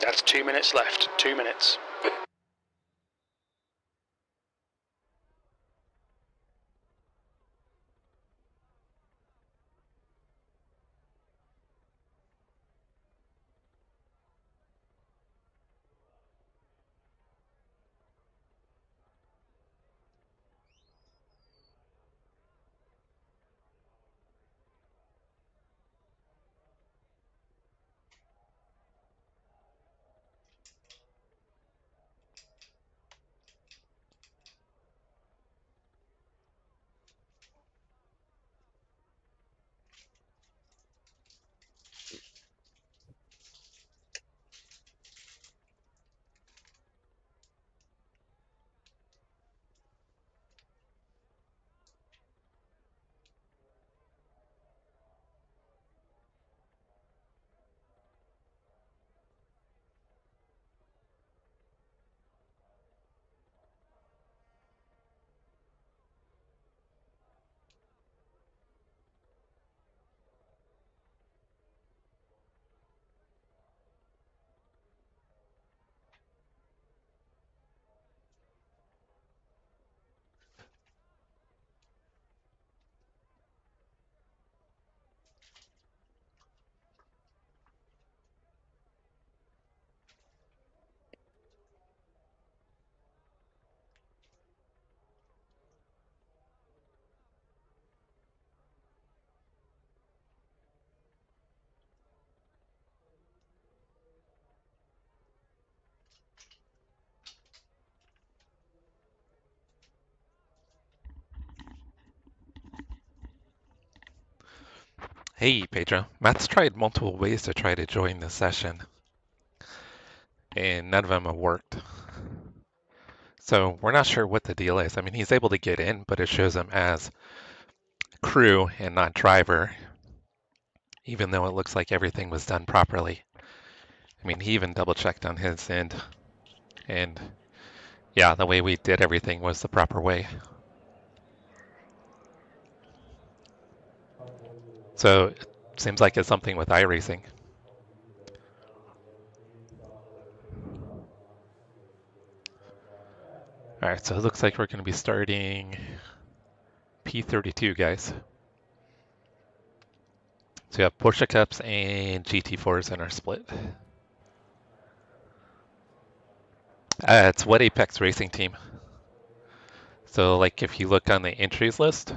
Speaker 4: That's 2 minutes left. 2 minutes.
Speaker 1: Hey, Pedro. Matt's tried multiple ways to try to join the session, and none of them have worked. So we're not sure what the deal is. I mean, he's able to get in, but it shows him as crew and not driver, even though it looks like everything was done properly. I mean, he even double-checked on his end, and yeah, the way we did everything was the proper way. So it seems like it's something with iRacing. All right, so it looks like we're going to be starting P32, guys. So we have Porsche Cups and GT4s in our split. It's what Apex Racing team. So like if you look on the entries list,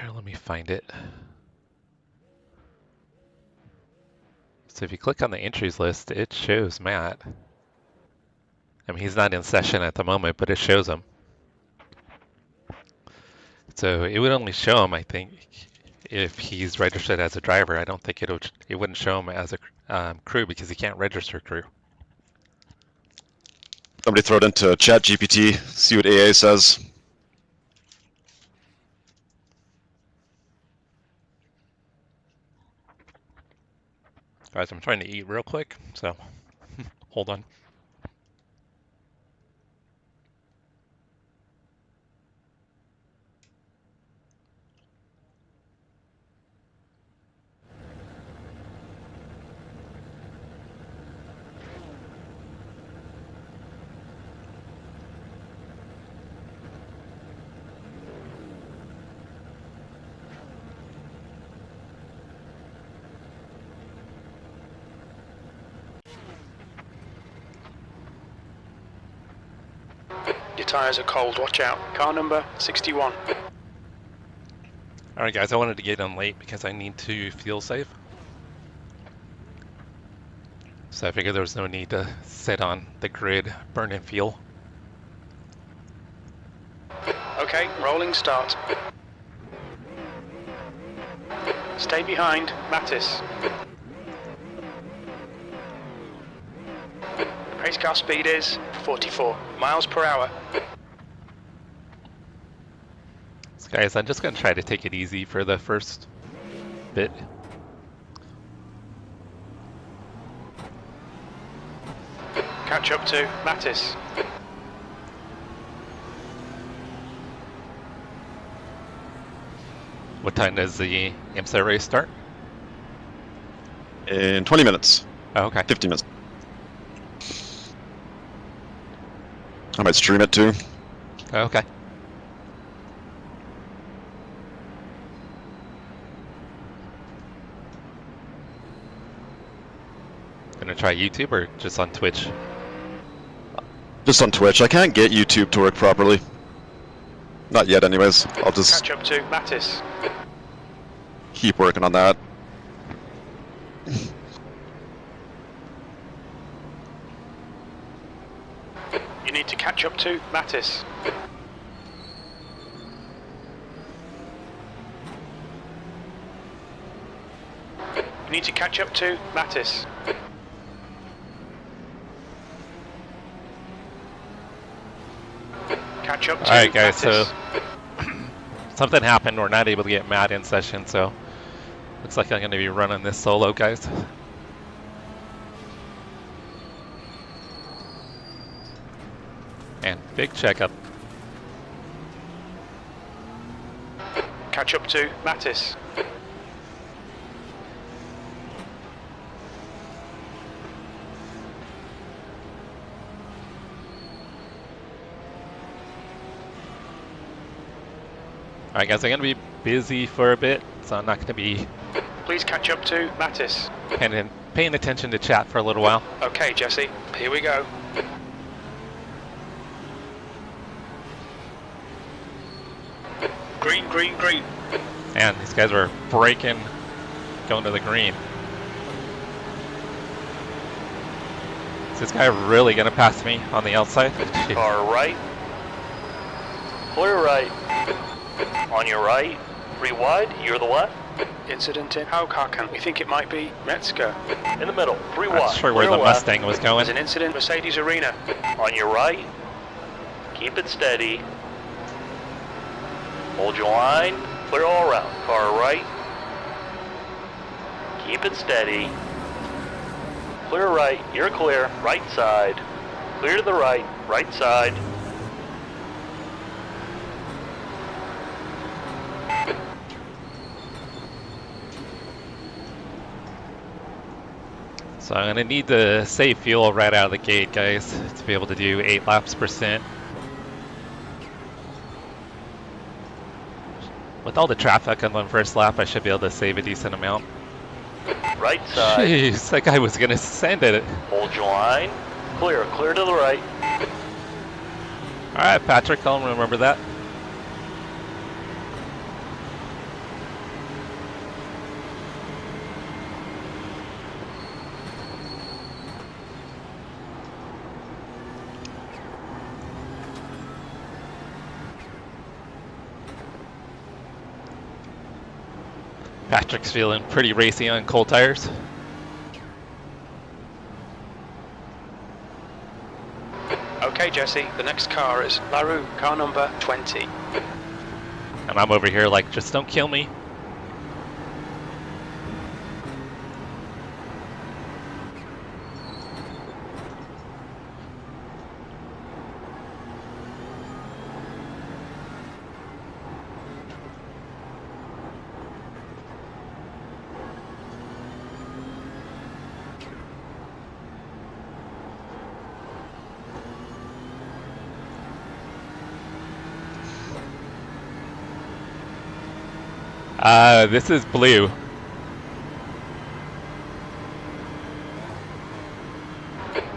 Speaker 1: here, let me find it. So if you click on the entries list, it shows Matt. I mean, he's not in session at the moment, but it shows him. So it would only show him, I think, if he's registered as a driver. I don't think it wouldn't show him as a crew because he can't register crew.
Speaker 3: Somebody throw it into Chat GPT, see what AA says.
Speaker 1: Guys, I'm trying to eat real quick, so hold on.
Speaker 4: Your tyres are cold, watch out. Car number 61.
Speaker 1: All right, guys, I wanted to get in late because I need to fuel save. So I figured there was no need to sit on the grid, burning fuel.
Speaker 4: Okay, rolling start. Stay behind, Mattis. Race car speed is 44 miles per hour.
Speaker 1: So guys, I'm just going to try to take it easy for the first bit.
Speaker 4: Catch up to Mattis.
Speaker 1: What time does the IMSA race start?
Speaker 3: In 20 minutes.
Speaker 1: Oh, okay.
Speaker 3: 50 minutes. I might stream it too.
Speaker 1: Oh, okay. Gonna try YouTube or just on Twitch?
Speaker 3: Just on Twitch. I can't get YouTube to work properly. Not yet, anyways. I'll just
Speaker 4: Catch up to Mattis.
Speaker 3: keep working on that.
Speaker 4: You need to catch up to Mattis. You need to catch up to Mattis. Catch up to
Speaker 1: Alright guys,
Speaker 4: Mattis.
Speaker 1: so something happened. We're not able to get Matt in session, so looks like I'm going to be running this solo, guys. And big checkup.
Speaker 4: Catch up to Mattis.
Speaker 1: Alright guys, I'm going to be busy for a bit, so I'm not going to be
Speaker 4: Please catch up to Mattis.
Speaker 1: paying attention to chat for a little while.
Speaker 4: Okay, Jesse, here we go. Green, green, green.
Speaker 1: And these guys were braking, going to the green. Is this guy really going to pass me on the outside? Jeez.
Speaker 5: Car right. Clear right. On your right. 3 wide. You're the left.
Speaker 4: Incident in Haukaken. We think it might be Metzger.
Speaker 5: In the middle. 3
Speaker 1: Not
Speaker 5: wide.
Speaker 1: sure where
Speaker 5: Clear
Speaker 1: the
Speaker 5: left.
Speaker 1: Mustang was going.
Speaker 4: There's an incident Mercedes Arena.
Speaker 5: On your right. Keep it steady. Hold your line. Clear all around. Car right. Keep it steady. Clear right. You're clear. Right side. Clear to the right. Right side.
Speaker 1: So I'm going to need to save fuel right out of the gate, guys, to be able to do 8 laps %. With all the traffic on the first lap, I should be able to save a decent amount.
Speaker 5: Right side.
Speaker 1: Jeez, that guy was going to send it.
Speaker 5: Hold your line. Clear. Clear to the right.
Speaker 1: Alright, Patrick, I'll remember that. Patrick's feeling pretty racy on cold tires.
Speaker 4: Okay, Jesse, the next car is LaRue, car number 20.
Speaker 1: And I'm over here like, just don't kill me. This is blue.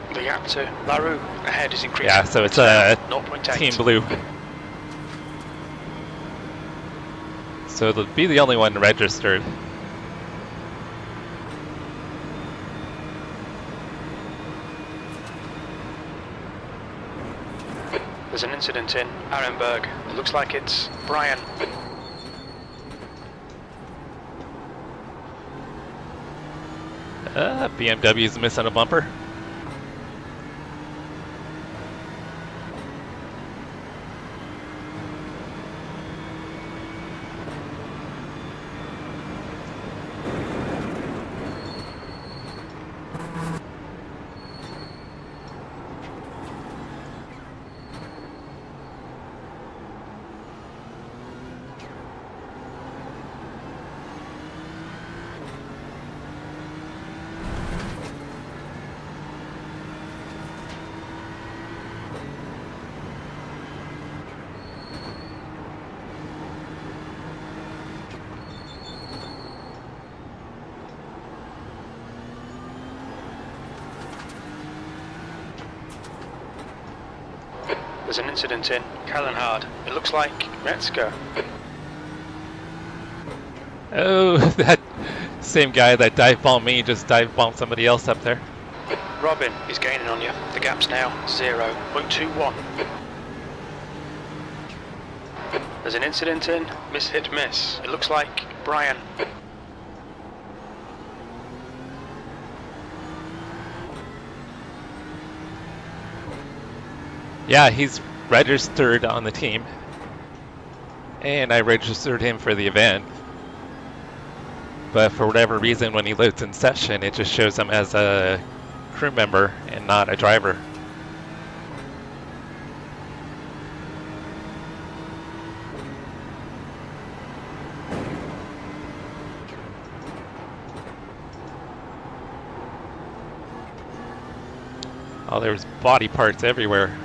Speaker 4: The gap to LaRue ahead is increasing.
Speaker 1: Yeah, so it's a
Speaker 4: 0.8.
Speaker 1: team blue. So they'll be the only one registered.
Speaker 4: There's an incident in Arenberg. It looks like it's Brian.
Speaker 1: BMW's missing a bumper.
Speaker 4: There's an incident in Kallenhard. It looks like Metzger.
Speaker 1: Oh, that same guy that dive bombed me just dive bombed somebody else up there.
Speaker 4: Robin is gaining on you. The gap's now 0.21. There's an incident in Miss Hit Miss. It looks like Brian.
Speaker 1: Yeah, he's registered on the team. And I registered him for the event. But for whatever reason, when he loads in session, it just shows him as a crew member and not a driver. Oh, there was body parts everywhere.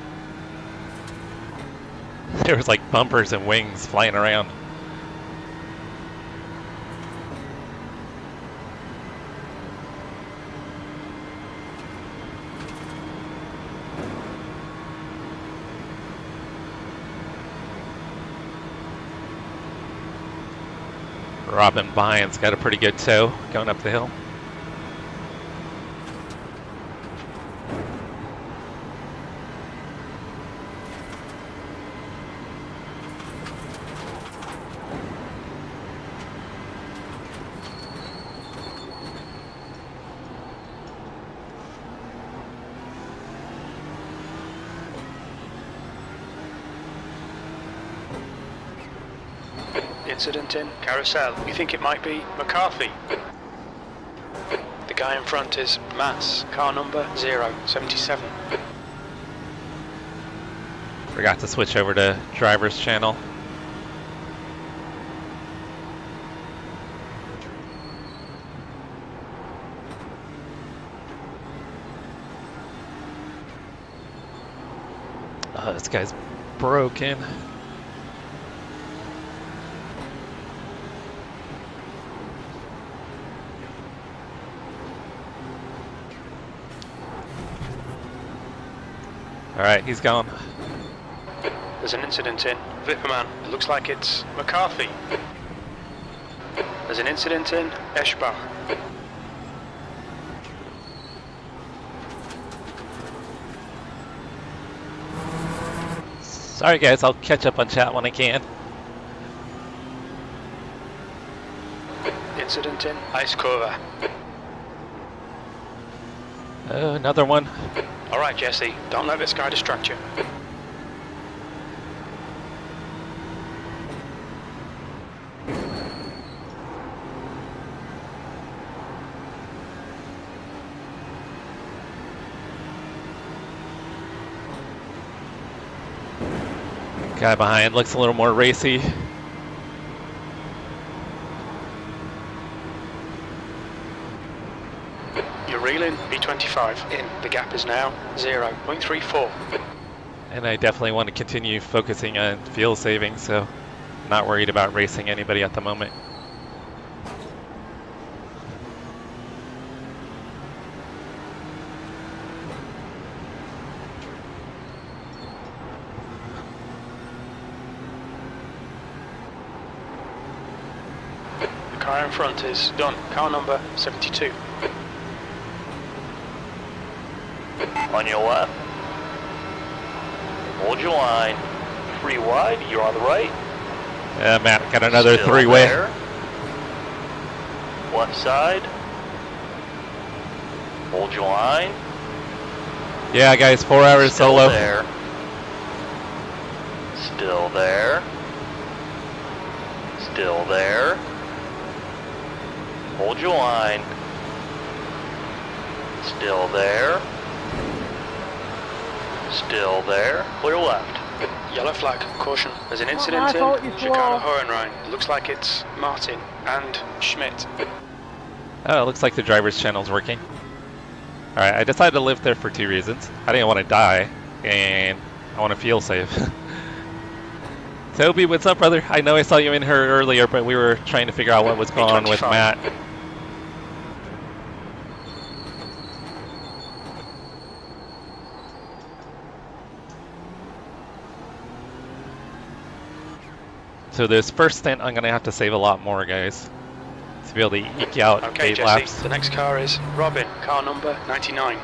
Speaker 1: There was like bumpers and wings flying around. Robin Bynes got a pretty good tow going up the hill.
Speaker 4: Incident in Carousel. We think it might be McCarthy. The guy in front is Mass, car number 077.
Speaker 1: Forgot to switch over to driver's channel. Oh, this guy's broken. Alright, he's gone.
Speaker 4: There's an incident in Vipperman. It looks like it's McCarthy. There's an incident in Eschbach.
Speaker 1: Sorry guys, I'll catch up on chat when I can.
Speaker 4: Incident in Eiskova.
Speaker 1: Oh, another one.
Speaker 4: Alright Jesse, don't let this guy distract you.
Speaker 1: Guy behind looks a little more racy.
Speaker 4: You're reeling, B25 in. The gap is now 0.34.
Speaker 1: And I definitely want to continue focusing on fuel saving, so not worried about racing anybody at the moment.
Speaker 4: The car in front is done. Car number 72.
Speaker 5: On your left. Hold your line. Free wide, you're on the right.
Speaker 1: Yeah, Matt, got another
Speaker 5: Still
Speaker 1: three-way.
Speaker 5: there. Left side. Hold your line.
Speaker 1: Yeah, guys, 4 hours
Speaker 5: Still
Speaker 1: solo.
Speaker 5: there. Still there. Still there. Hold your line. Still there. Still there. Clear left.
Speaker 4: Yellow flag, caution. There's an incident in Chicago Hohenrhein. It looks like it's Martin and Schmidt.
Speaker 1: Oh, it looks like the driver's channel's working. Alright, I decided to live there for 2 reasons. I didn't want to die, and I want to feel safe. Toby, what's up, brother? I know I saw you in here earlier, but we were trying to figure out what was going on with Matt. So this first stint, I'm gonna have to save a lot more, guys, to be able to eke out
Speaker 4: Okay,
Speaker 1: 8
Speaker 4: Jesse,
Speaker 1: laps.
Speaker 4: the next car is Robin, car number 99.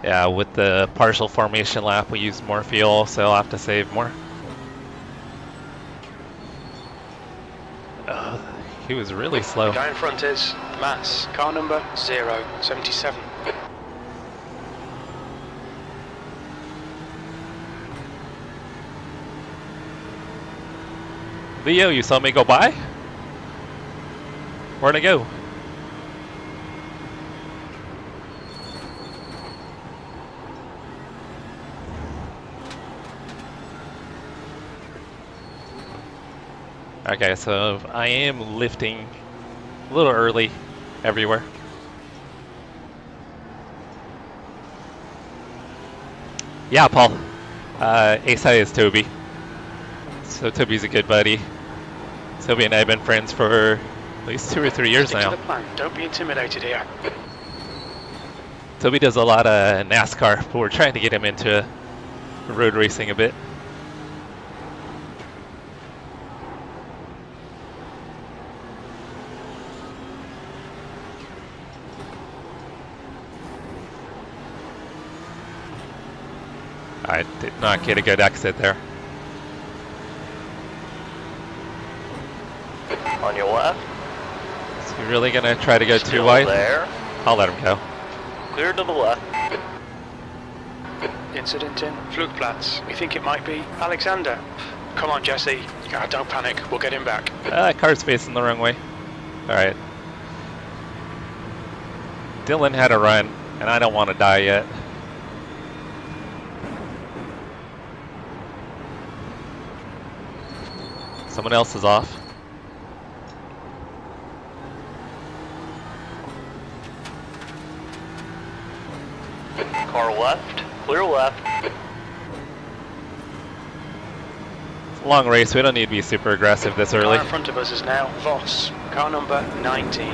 Speaker 1: Yeah, with the partial formation lap, we used more fuel, so I'll have to save more. He was really slow.
Speaker 4: The guy in front is Mass, car number 077.
Speaker 1: Leo, you saw me go by? Where'd I go? Okay, so I am lifting a little early everywhere. Yeah, Paul. Asa is Toby. So Toby's a good buddy. Toby and I have been friends for at least 2 or 3 years
Speaker 4: Stick
Speaker 1: now.
Speaker 4: to the plan. Don't be intimidated here.
Speaker 1: Toby does a lot of NASCAR, but we're trying to get him into road racing a bit. I did not get a good exit there.
Speaker 5: On your left.
Speaker 1: Is he really gonna try to go too
Speaker 5: Still
Speaker 1: wide?
Speaker 5: there.
Speaker 1: I'll let him go.
Speaker 5: Clear to the left.
Speaker 4: Incident in Flugplatz. We think it might be Alexander. Come on, Jesse. Don't panic. We'll get him back.
Speaker 1: Car's facing the wrong way. Alright. Dylan had a run, and I don't want to die yet. Someone else is off.
Speaker 5: Car left. Clear left.
Speaker 1: It's a long race. We don't need to be super aggressive this
Speaker 4: The
Speaker 1: early.
Speaker 4: car in front of us is now Voss, car number 19.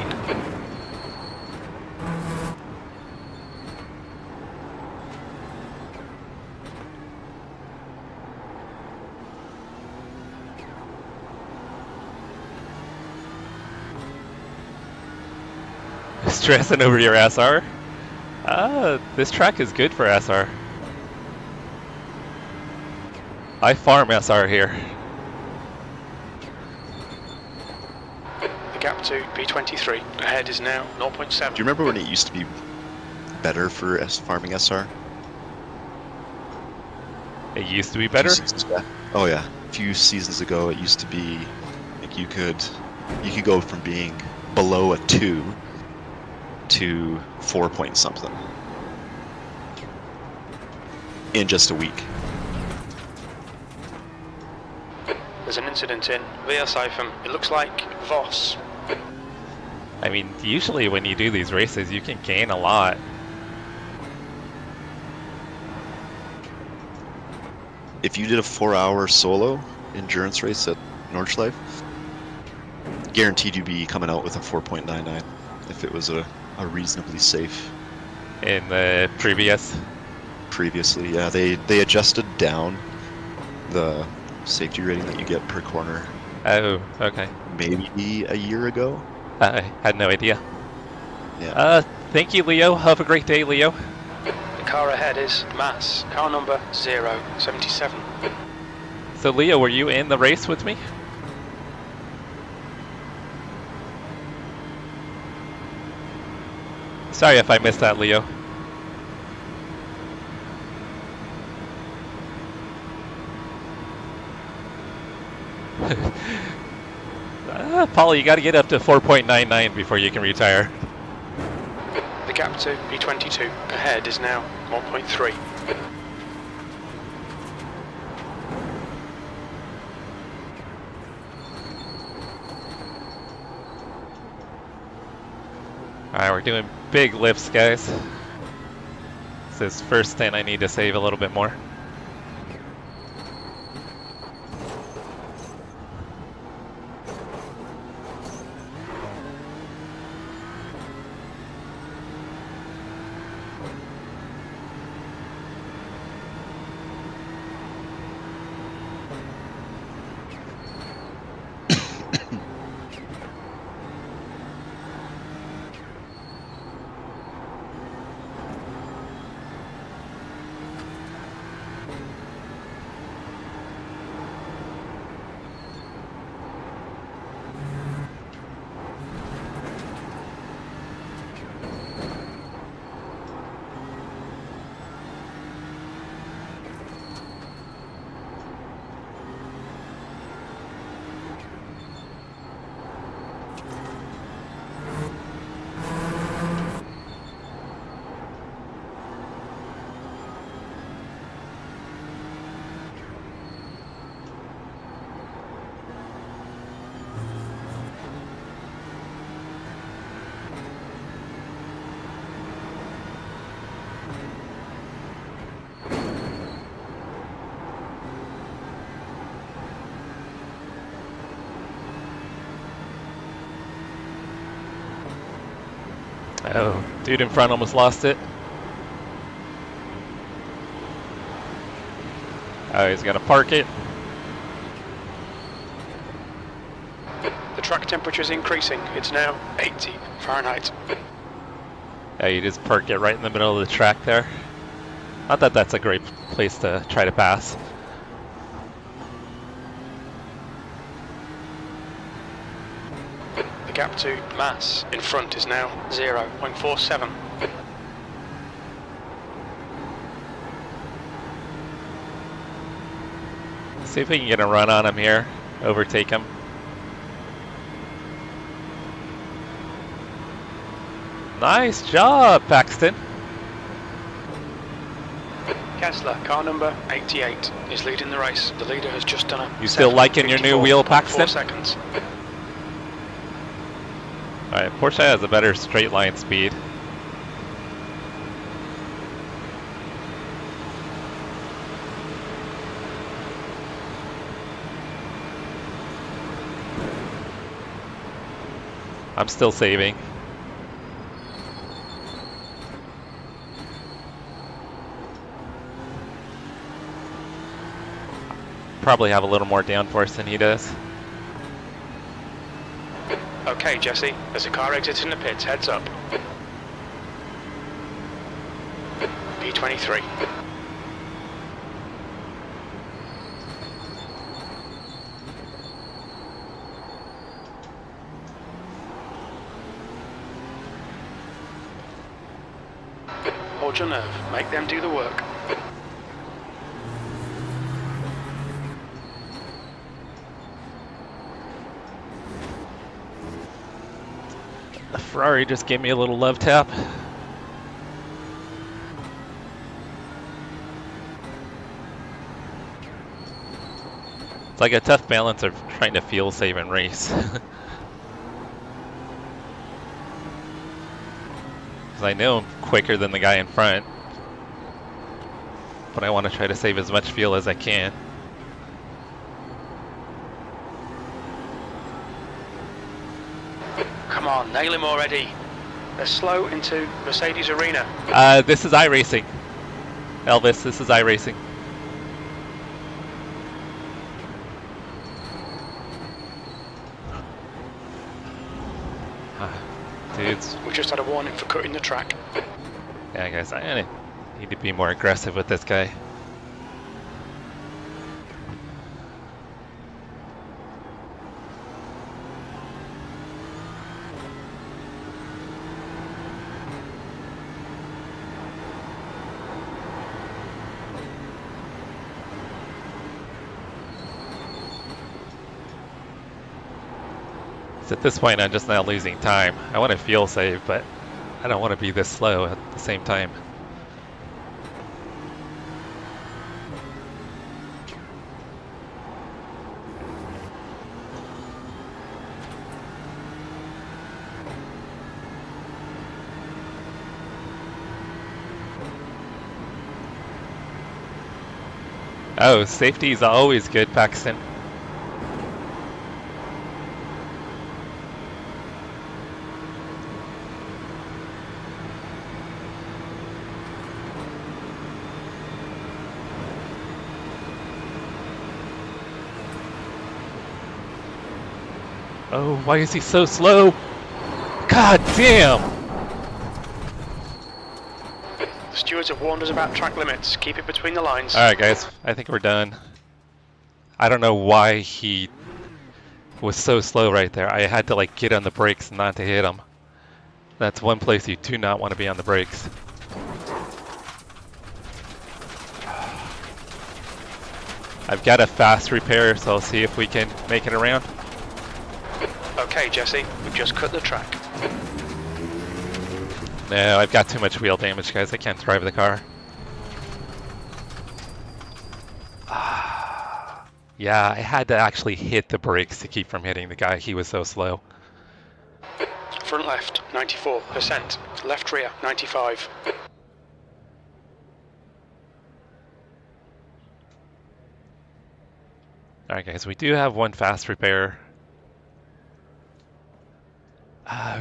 Speaker 1: Stressing over your SR? This track is good for SR. I farm SR here.
Speaker 4: The gap to B23. Ahead is now 0.7.
Speaker 3: Do you remember when it used to be better for farming SR?
Speaker 1: It used to be better.
Speaker 3: Oh yeah, a few seasons ago it used to be like you could go from being below a 2 to 4 point something in just a week.
Speaker 4: There's an incident in Weerseifen. It looks like Voss.
Speaker 1: I mean, usually when you do these races, you can gain a lot.
Speaker 3: If you did a 4-hour solo endurance race at Nordschleife, guaranteed you'd be coming out with a 4.99 if it was a reasonably safe.
Speaker 1: In the
Speaker 3: Previously, yeah, they adjusted down the safety rating that you get per corner
Speaker 1: Oh, okay.
Speaker 3: maybe a year ago.
Speaker 1: I had no idea.
Speaker 3: Yeah.
Speaker 1: Thank you, Leo. Have a great day, Leo.
Speaker 4: The car ahead is Mass, car number 077.
Speaker 1: So, Leo, were you in the race with me? Sorry if I missed that, Leo. Paul, you got to get up to 4.99 before you can retire.
Speaker 4: The gap to B22. Ahead is now 1.3.
Speaker 1: Alright, we're doing big lifts, guys. This is first stint I need to save a little bit more. Oh, dude in front almost lost it. Oh, he's gonna park it.
Speaker 4: The track temperature is increasing. It's now 80 Fahrenheit.
Speaker 1: Yeah, you just park it right in the middle of the track there. Not that that's a great place to try to pass.
Speaker 4: The gap to mass in front is now 0.47.
Speaker 1: See if we can get a run on him here. Overtake him. Nice job, Paxton.
Speaker 4: Kessler, car number 88, is leading the race. The leader has just done a
Speaker 1: You still liking your new wheel, Paxton?
Speaker 4: 4 seconds.
Speaker 1: Alright, Porsche has a better straight line speed. I'm still saving. Probably have a little more downforce than he does.
Speaker 4: Okay, Jesse, there's a car exiting the pits, heads up. P23. Hold your nerve, make them do the work.
Speaker 1: The Ferrari just gave me a little love tap. It's like a tough balance of trying to fuel save and race. Because I know I'm quicker than the guy in front, but I want to try to save as much fuel as I can.
Speaker 4: Come on, nail him already. They're slow into Mercedes arena.
Speaker 1: This is iRacing. Elvis, this is iRacing. Dudes.
Speaker 4: We just had a warning for cutting the track.
Speaker 1: Yeah, guys, I need to be more aggressive with this guy. At this point, I'm just not losing time. I want to fuel save, but I don't want to be this slow at the same time. Oh, safety is always good, Paxton. Oh, why is he so slow? God damn!
Speaker 4: The stewards have warned us about track limits. Keep it between the lines.
Speaker 1: Alright guys, I think we're done. I don't know why he was so slow right there. I had to like get on the brakes not to hit him. That's one place you do not want to be on the brakes. I've got a fast repair, so I'll see if we can make it around.
Speaker 4: Okay, Jesse, we've just cut the track.
Speaker 1: No, I've got too much wheel damage, guys. I can't drive the car. Yeah, I had to actually hit the brakes to keep from hitting the guy. He was so slow.
Speaker 4: Front left, 94%. Left rear, 95.
Speaker 1: Alright guys, we do have one fast repair.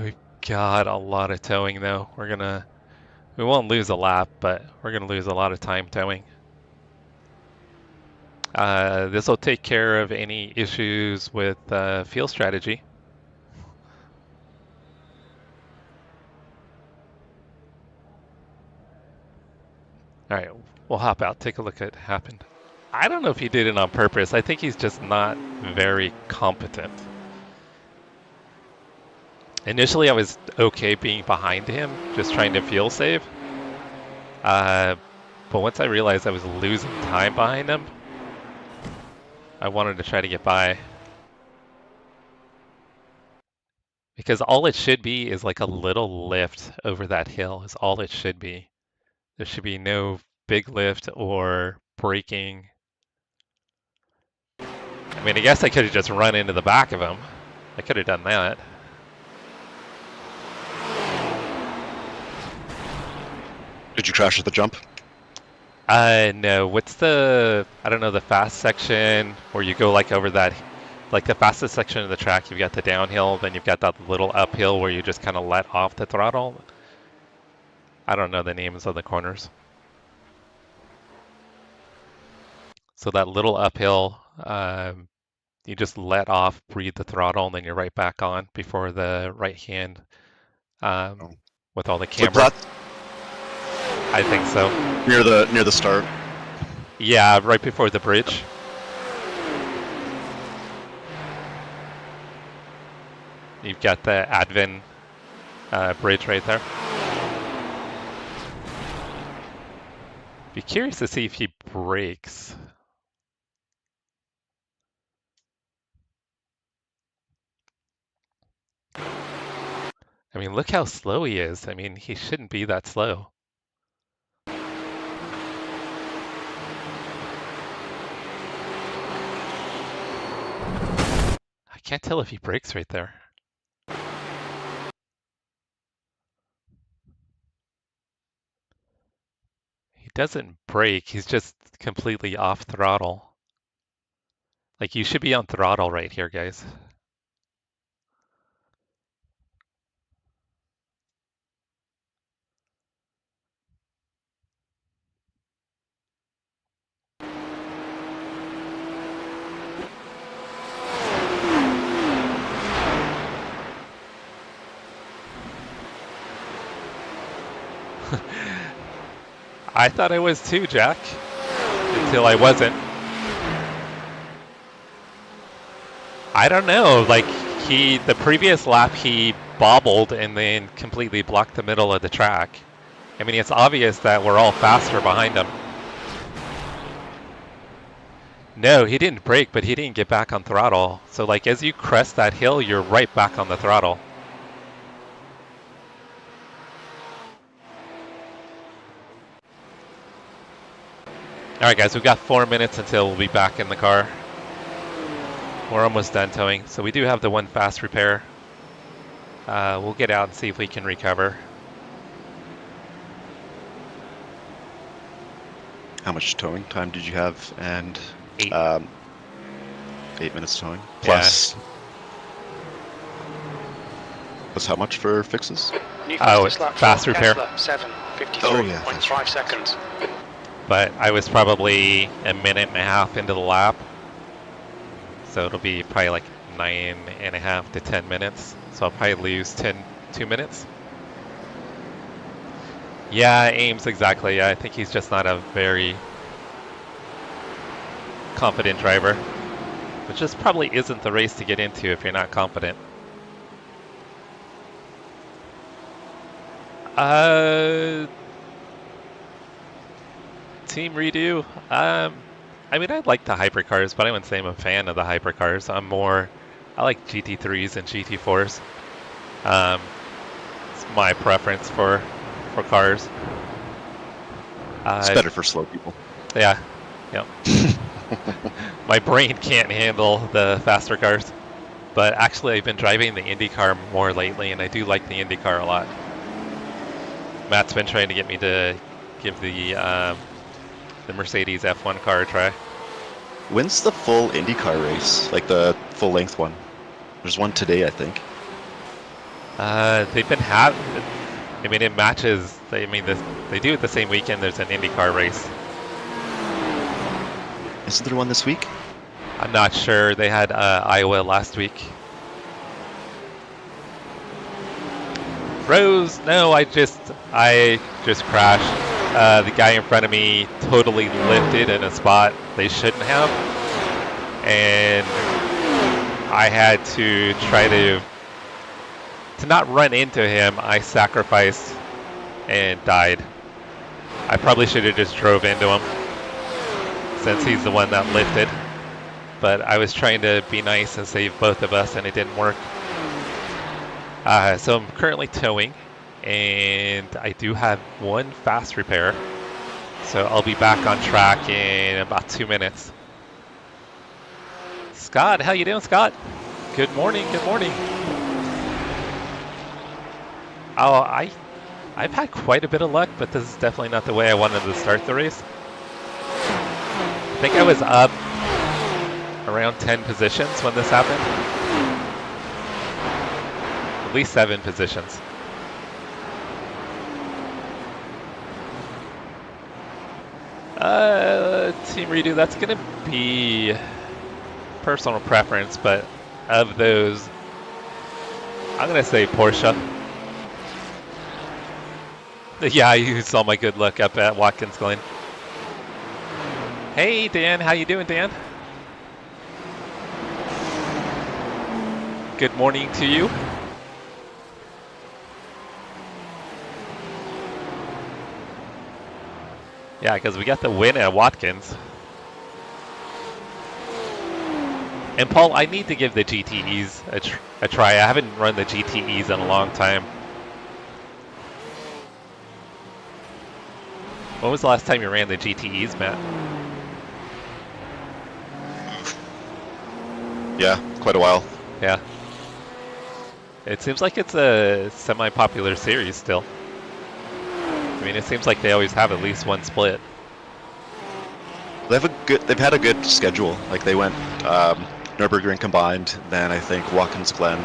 Speaker 1: We've God, a lot of towing though. We won't lose a lap, but we're gonna lose a lot of time towing. This will take care of any issues with fuel strategy. All right, we'll hop out, take a look at what happened. I don't know if he did it on purpose. I think he's just not very competent. Initially, I was okay being behind him, just trying to fuel save. But once I realized I was losing time behind him, I wanted to try to get by. Because all it should be is like a little lift over that hill is all it should be. There should be no big lift or braking. I mean, I guess I could have just run into the back of him. I could have done that.
Speaker 3: Did you crash at the jump?
Speaker 1: No. What's the, I don't know, the fast section where you go like over that, like the fastest section of the track, you've got the downhill, then you've got that little uphill where you just kind of let off the throttle. I don't know the names of the corners. So that little uphill, you just let off, breathe the throttle, and then you're right back on before the right hand with all the camera. I think so.
Speaker 3: Near the start.
Speaker 1: Yeah, right before the bridge. You've got the Advent bridge right there. Be curious to see if he brakes. I mean, look how slow he is. I mean, he shouldn't be that slow. I can't tell if he brakes right there. He doesn't brake, he's just completely off throttle. Like, you should be on throttle right here, guys. I thought I was too, Jack, until I wasn't. I don't know, like the previous lap he bobbled and then completely blocked the middle of the track. I mean, it's obvious that we're all faster behind him. No, he didn't brake, but he didn't get back on throttle. So like as you crest that hill, you're right back on the throttle. All right, guys, we've got 4 minutes until we'll be back in the car. We're almost done towing, so we do have the one fast repair. We'll get out and see if we can recover.
Speaker 3: How much towing time did you have? And
Speaker 1: 8.
Speaker 3: 8 minutes towing. Plus, plus how much for fixes?
Speaker 4: New
Speaker 1: it's
Speaker 4: lap
Speaker 1: fast repair.
Speaker 4: 7:53.5 seconds.
Speaker 1: But I was probably a minute and a half into the lap. So it'll be probably like 9.5 to 10 minutes. So I'll probably lose 2 minutes. Yeah, Ames, exactly. I think he's just not a very confident driver. Which just probably isn't the race to get into if you're not confident. Team redo. I mean, I like the hypercars, but I wouldn't say I'm a fan of the hypercars. I like GT3s and GT4s. It's my preference for cars.
Speaker 3: It's better for slow people.
Speaker 1: Yeah. Yep. My brain can't handle the faster cars. But actually, I've been driving the IndyCar more lately, and I do like the IndyCar a lot. Matt's been trying to get me to give the Mercedes F1 car a try.
Speaker 3: When's the full IndyCar race? Like the full length one? There's one today, I think.
Speaker 1: They've been I mean, in matches. They do it the same weekend. There's an IndyCar race.
Speaker 3: Isn't there one this week?
Speaker 1: I'm not sure. They had Iowa last week. Rose, no, I just crashed. The guy in front of me totally lifted in a spot they shouldn't have, and I had to try to not run into him. I sacrificed and died. I probably should have just drove into him since he's the one that lifted, but I was trying to be nice and save both of us, and it didn't work. So I'm currently towing, and I do have one fast repair, so I'll be back on track in about 2 minutes. Scott, how you doing, Scott? Good morning, good morning. Oh, I've had quite a bit of luck, but this is definitely not the way I wanted to start the race. I think I was up around 10 positions when this happened. At least 7 positions. Team Redo, that's gonna be personal preference, but of those, I'm gonna say Porsche. Yeah, you saw my good luck up at Watkins Glen. Hey Dan, how you doing, Dan? Good morning to you. Yeah, because we got the win at Watkins. And Paul, I need to give the GTEs a try. I haven't run the GTEs in a long time. When was the last time you ran the GTEs, Matt?
Speaker 3: Yeah, quite a while.
Speaker 1: Yeah. It seems like it's a semi-popular series still. I mean, it seems like they always have at least one split.
Speaker 3: They've had a good schedule. Like they went Nurburgring Combined, then I think Watkins Glen,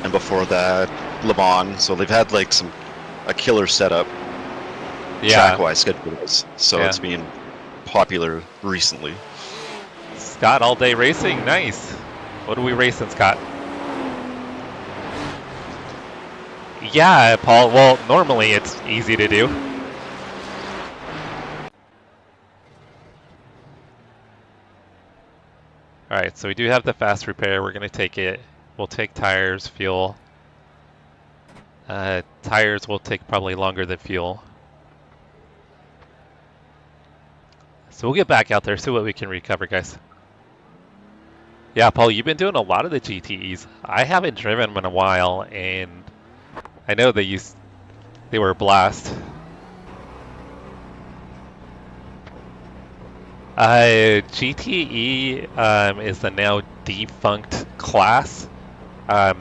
Speaker 3: and before that Le Mans. So they've had like a killer setup.
Speaker 1: Yeah.
Speaker 3: Track-wise schedule-wise. So
Speaker 1: Yeah.
Speaker 3: it's been popular recently.
Speaker 1: Scott, all day racing, nice. What are we racing, Scott? Yeah, Paul. Well, normally it's easy to do. All right, so we do have the fast repair. We're gonna take it. We'll take tires, fuel. Tires will take probably longer than fuel. So we'll get back out there, see what we can recover, guys. Yeah, Paul, you've been doing a lot of the GTEs. I haven't driven them in a while, and I know they were a blast. GTE is the now defunct class.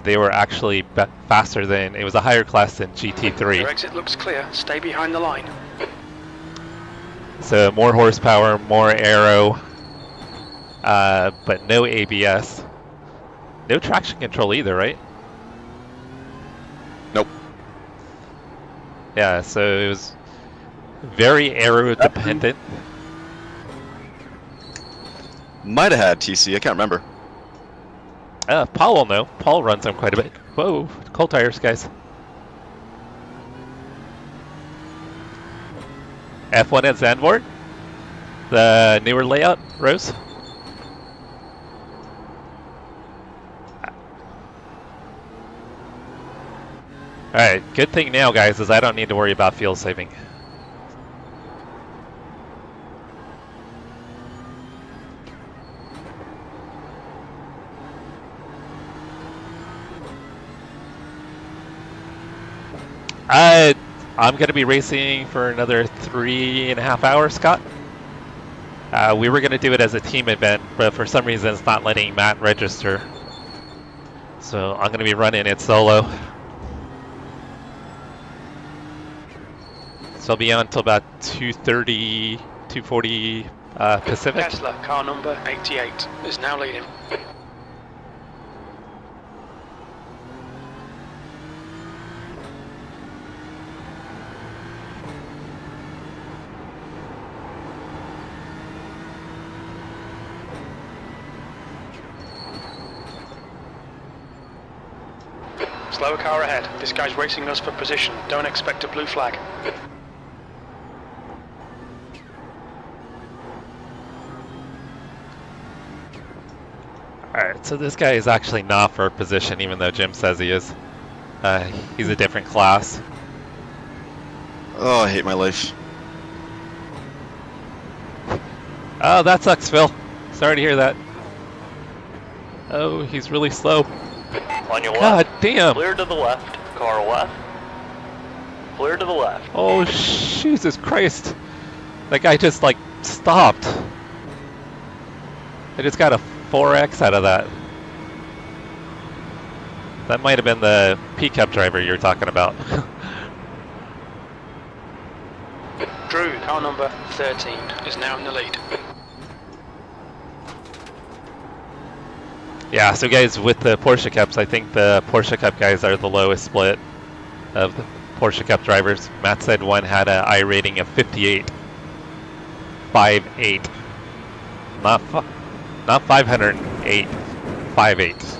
Speaker 1: They were actually faster than, it was a higher class than GT3.
Speaker 4: Your exit looks clear. Stay behind the line.
Speaker 1: So more horsepower, more aero, but no ABS. No traction control either, right?
Speaker 3: Nope.
Speaker 1: Yeah, so it was very aero dependent.
Speaker 3: Might have had TC, I can't remember.
Speaker 1: Paul will know. Paul runs them quite a bit. Whoa, cold tires, guys. F1 at Zandvoort. The newer layout, Rose. Alright, good thing now, guys, is I don't need to worry about fuel saving. I'm going to be racing for another 3.5 hours, Scott. We were going to do it as a team event, but for some reason it's not letting Matt register. So I'm going to be running it solo. So I'll be on until about 2:30, 2:40 Pacific.
Speaker 4: Tesla, car number 88, is now leading. Slower car ahead. This guy's racing us for position. Don't expect a blue flag.
Speaker 1: Alright, so this guy is actually not for position, even though Jim says he is. He's a different class.
Speaker 3: Oh, I hate my life.
Speaker 1: Oh, that sucks, Phil. Sorry to hear that. Oh, he's really slow.
Speaker 5: On your
Speaker 1: God
Speaker 5: left.
Speaker 1: damn.
Speaker 5: Clear to the left. Car left. Clear to the left.
Speaker 1: Oh, Jesus Christ. That guy just, like, stopped. I just got a 4X out of that. That might have been the P-Cup driver you're talking about.
Speaker 4: Drew, car number 13, is now in the lead.
Speaker 1: Yeah, so guys, with the Porsche Cups, I think the Porsche Cup guys are the lowest split of the Porsche Cup drivers. Matt said one had an I rating of 58. 5.8. Not 508. 5.8.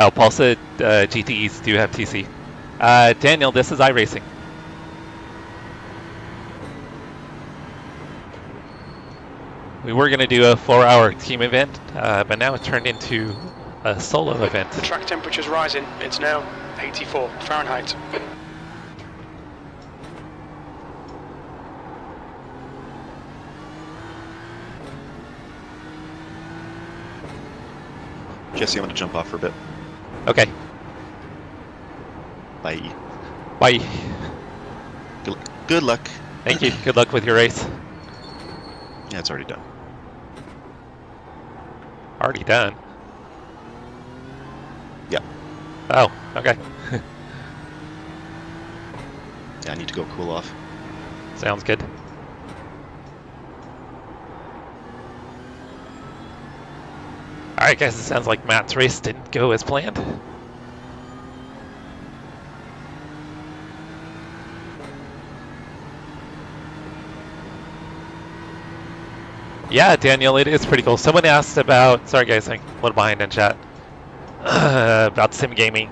Speaker 1: Oh, Paul said GTEs do have TC. Daniel, this is iRacing. We were going to do a 4-hour team event, but now it turned into a solo event.
Speaker 4: The track temperature's rising. It's now 84 Fahrenheit.
Speaker 3: Jesse, I'm going to jump off for a bit.
Speaker 1: Okay,
Speaker 3: Bye.
Speaker 1: bye.
Speaker 3: Good luck.
Speaker 1: Thank you. Good luck with your race.
Speaker 3: Yeah, it's already done.
Speaker 1: Already done.
Speaker 3: Yeah.
Speaker 1: Oh, okay.
Speaker 3: Yeah, I need to go cool off.
Speaker 1: Sounds good. Alright guys, it sounds like Matt's race didn't go as planned. Yeah, Daniel, it is pretty cool. Someone asked about, sorry guys, I'm a little behind in chat, about sim gaming.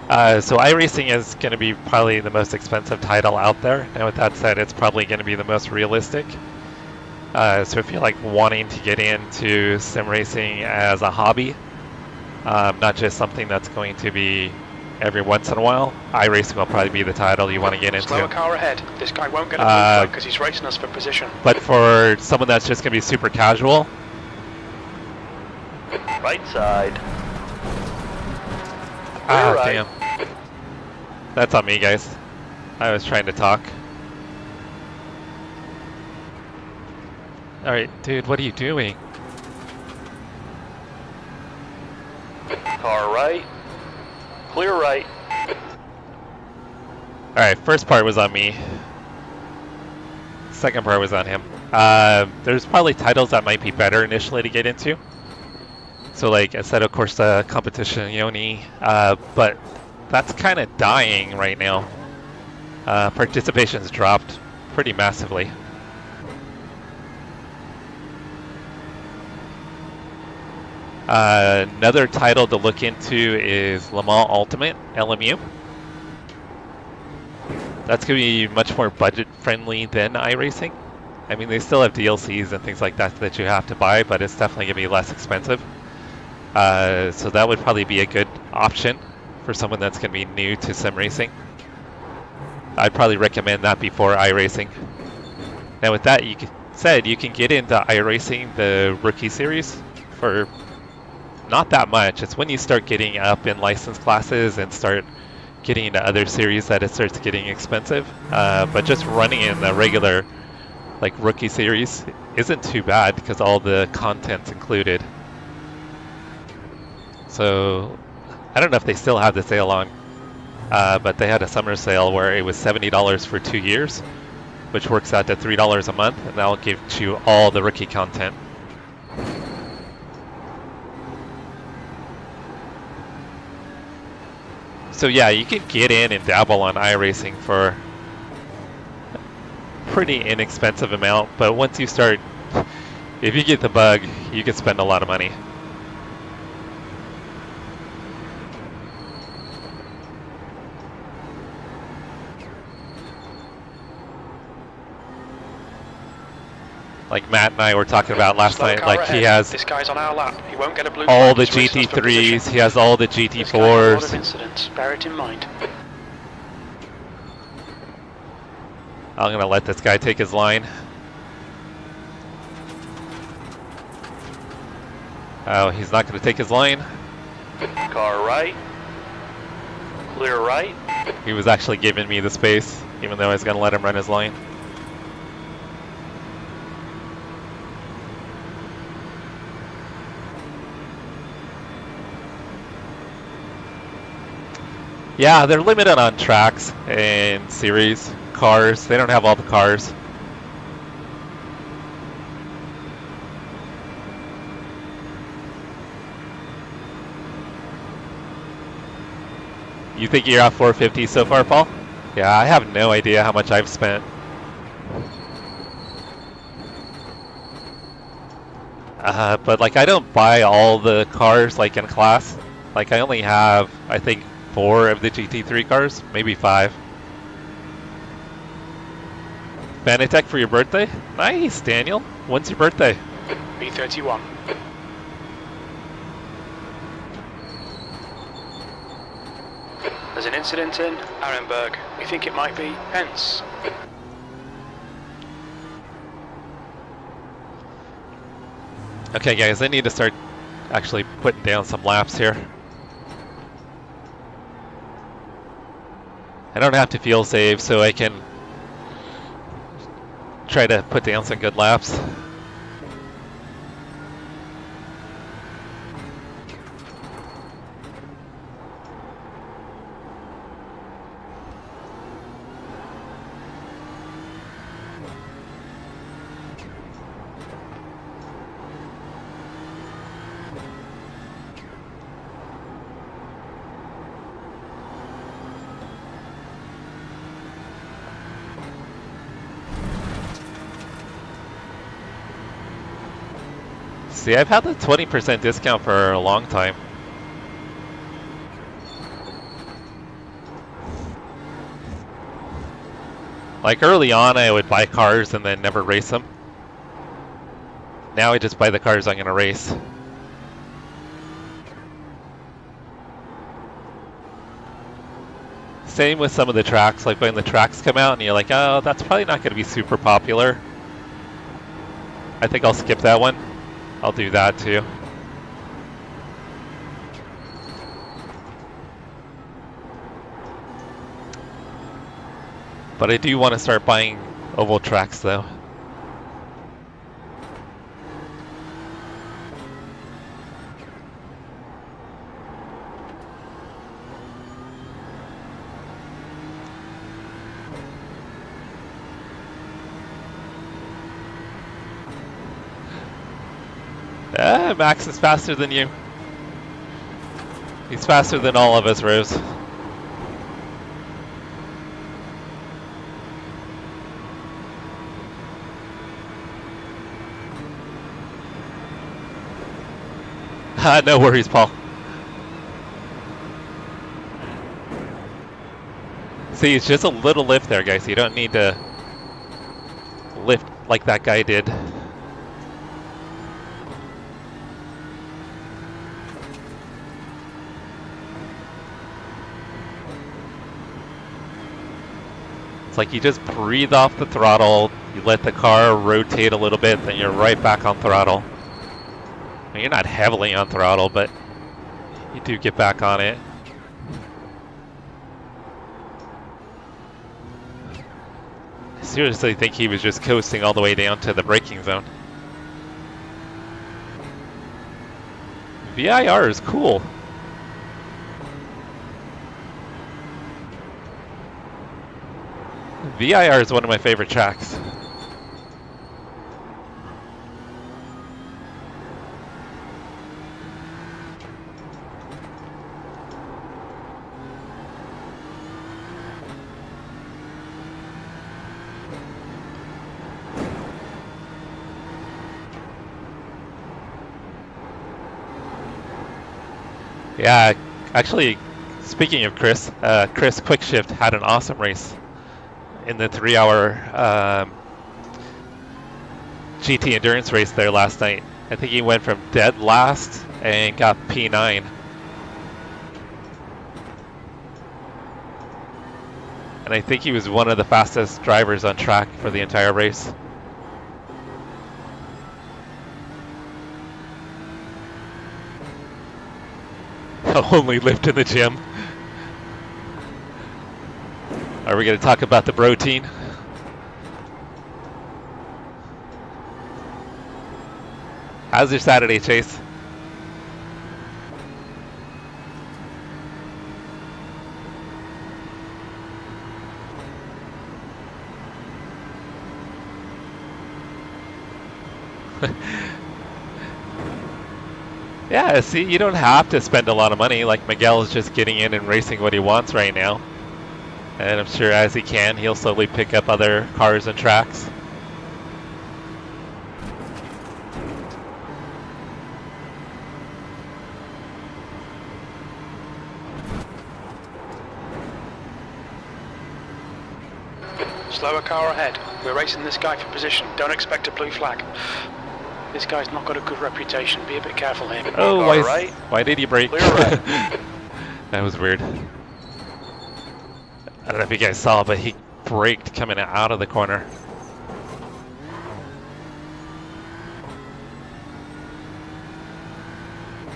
Speaker 1: So iRacing is going to be probably the most expensive title out there. Now with that said, it's probably going to be the most realistic. So if you're like wanting to get into sim racing as a hobby, not just something that's going to be every once in a while, iRacing will probably be the title you want to get into.
Speaker 4: Slower car ahead. This guy won't get a blue flag because he's racing us for position.
Speaker 1: But for someone that's just going to be super casual,
Speaker 5: Right side.
Speaker 1: ah,
Speaker 5: right.
Speaker 1: damn. That's on me, guys. I was trying to talk. Alright, dude, what are you doing?
Speaker 5: Car right. Clear right.
Speaker 1: Alright, first part was on me. Second part was on him. There's probably titles that might be better initially to get into. So like Assetto Corsa, Competizione, but that's kind of dying right now. Participation's dropped pretty massively. Another title to look into is Le Mans Ultimate, LMU. That's going to be much more budget friendly than iRacing. I mean, they still have DLCs and things like that that you have to buy, but it's definitely going to be less expensive. So that would probably be a good option for someone that's going to be new to sim racing. I'd probably recommend that before iRacing. Now with that said, you can get into iRacing, the Rookie Series, for not that much. It's when you start getting up in license classes and start getting into other series that it starts getting expensive. But just running in the regular like Rookie Series isn't too bad because all the content's included. So I don't know if they still have the sale on, but they had a summer sale where it was $70 for 2 years, which works out to $3 a month, and that'll give you all the rookie content. So yeah, you can get in and dabble on iRacing for a pretty inexpensive amount, but once you start, if you get the bug, you can spend a lot of money. Like Matt and I were talking about last
Speaker 4: Slow
Speaker 1: night,
Speaker 4: car
Speaker 1: like
Speaker 4: ahead.
Speaker 1: he has
Speaker 4: This guy's on our lap. He won't get a blue
Speaker 1: all
Speaker 4: flag.
Speaker 1: the
Speaker 4: He's racing us for
Speaker 1: GT3s,
Speaker 4: position.
Speaker 1: he has all the
Speaker 4: This guy has a lot of
Speaker 1: GT4s.
Speaker 4: incidents. Bear it in mind.
Speaker 1: I'm gonna let this guy take his line. Oh, he's not gonna take his line.
Speaker 5: Car right. Clear right.
Speaker 1: He was actually giving me the space, even though I was gonna let him run his line. Yeah, they're limited on tracks and series cars. They don't have all the cars. You think you're at 450 so far, Paul? Yeah, I have no idea how much I've spent. But like, I don't buy all the cars like in class. Like, I only have, I think, 4 of the GT3 cars, maybe 5. Fanatec for your birthday? Nice, Daniel. When's your birthday?
Speaker 4: B31. There's an incident in Arenberg. We think it might be Pence.
Speaker 1: Okay, guys, I need to start actually putting down some laps here. I don't have to fuel save, so I can try to put down some good laps. See, I've had the 20% discount for a long time. Like early on, I would buy cars and then never race them. Now I just buy the cars I'm going to race. Same with some of the tracks, like when the tracks come out and you're like, oh, that's probably not going to be super popular. I think I'll skip that one. I'll do that too. But I do want to start buying oval tracks though. Max is faster than you. He's faster than all of us, Rose. No worries, Paul. See, it's just a little lift there, guys. You don't need to lift like that guy did. It's like you just breathe off the throttle, you let the car rotate a little bit, then you're right back on throttle. I mean, you're not heavily on throttle, but you do get back on it. I seriously think he was just coasting all the way down to the braking zone. VIR is cool. VIR is one of my favorite tracks. Yeah, actually, speaking of Chris, Chris Quickshift had an awesome race in the 3-hour GT endurance race there last night. I think he went from dead last and got P9. And I think he was one of the fastest drivers on track for the entire race. Only lift in the gym. Are we going to talk about the protein? How's your Saturday, Chase? Yeah, see, you don't have to spend a lot of money. Like Miguel is just getting in and racing what he wants right now. And I'm sure as he can, he'll slowly pick up other cars and tracks.
Speaker 4: Slower car ahead. We're racing this guy for position. Don't expect a blue flag. This guy's not got a good reputation. Be a bit careful here.
Speaker 1: Oh,
Speaker 5: Right.
Speaker 1: why did he brake?
Speaker 5: Clear right.
Speaker 1: That was weird. I don't know if you guys saw, but he braked coming out of the corner.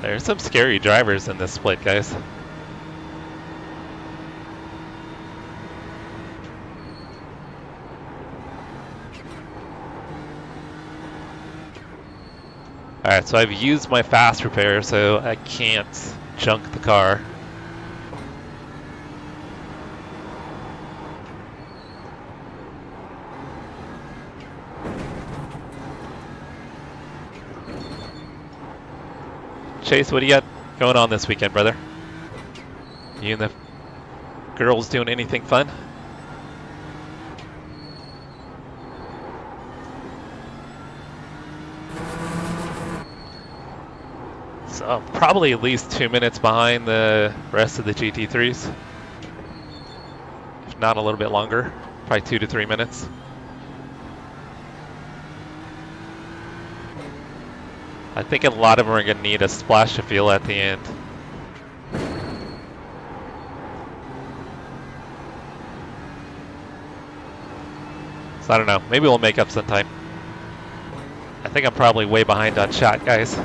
Speaker 1: There's some scary drivers in this split, guys. Alright, so I've used my fast repair, so I can't junk the car. Chase, what do you got going on this weekend, brother? You and the girls doing anything fun? So probably at least 2 minutes behind the rest of the GT3s. If not a little bit longer, probably 2 to 3 minutes. I think a lot of them are going to need a splash of fuel at the end. So I don't know, maybe we'll make up sometime. I think I'm probably way behind on chat, guys.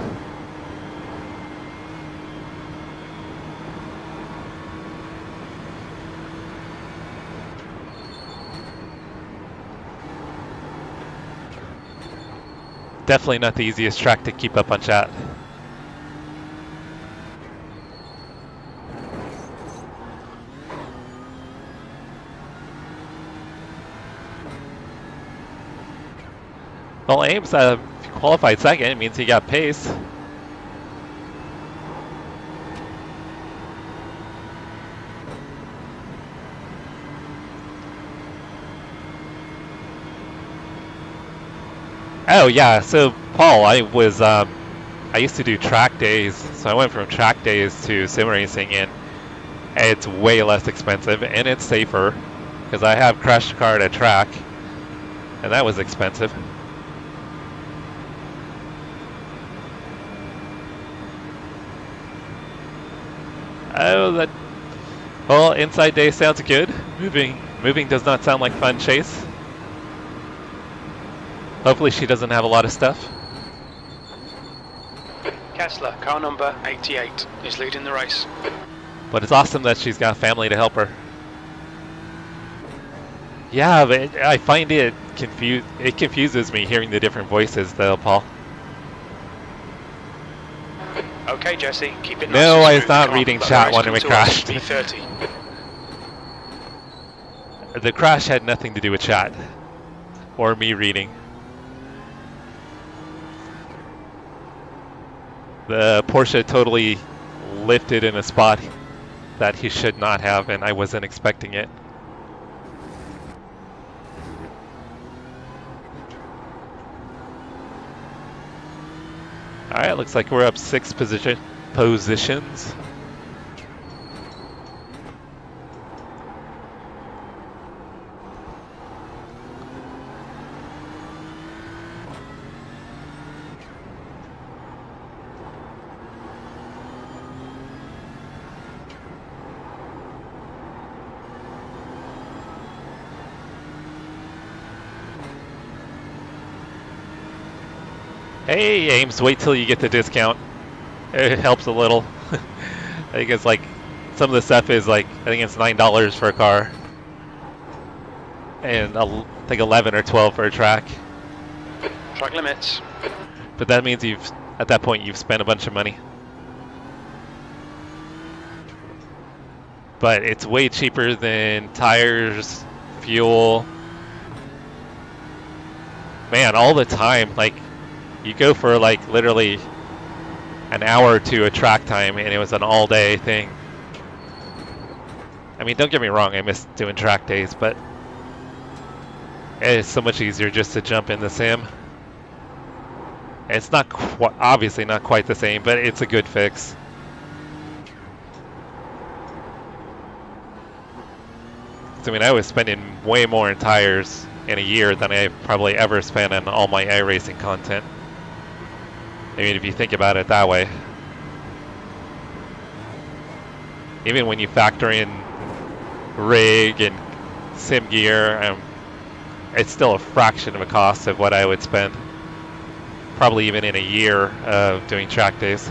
Speaker 1: Definitely not the easiest track to keep up on chat. Well, Ames qualified second. It means he got pace. Oh yeah, so Paul, I used to do track days, so I went from track days to sim racing, and it's way less expensive and it's safer because I have crashed a car at a track, and that was expensive. Oh, well, inside day sounds good. Moving does not sound like fun, Chase. Hopefully she doesn't have a lot of stuff.
Speaker 4: Kessler, car number 88, is leading the race.
Speaker 1: But it's awesome that she's got family to help her. Yeah, but I find it confuses me hearing the different voices though, Paul.
Speaker 4: Okay, Jesse, keep it nice.
Speaker 1: No,
Speaker 4: and
Speaker 1: I was
Speaker 4: smooth.
Speaker 1: not
Speaker 4: Come on,
Speaker 1: reading
Speaker 4: let the
Speaker 1: chat
Speaker 4: race
Speaker 1: when
Speaker 4: come
Speaker 1: we
Speaker 4: to us.
Speaker 1: crashed.
Speaker 4: B30.
Speaker 1: The crash had nothing to do with chat or me reading. The Porsche totally lifted in a spot that he should not have, and I wasn't expecting it. Alright, looks like we're up 6 positions. Hey, Ames, wait till you get the discount. It helps a little. I think it's like, some of the stuff is like, I think it's $9 for a car. And I think 11 or 12 for a track.
Speaker 4: Track limits.
Speaker 1: But that means at that point, you've spent a bunch of money. But it's way cheaper than tires, fuel. Man, all the time, like, you go for like literally an hour or two of track time and it was an all day thing. I mean, don't get me wrong, I miss doing track days, but it's so much easier just to jump in the sim. It's not obviously not quite the same, but it's a good fix. I mean, I was spending way more in tires in a year than I probably ever spent on all my iRacing content. I mean, if you think about it that way. Even when you factor in rig and sim gear, it's still a fraction of a cost of what I would spend. Probably even in a year of doing track days.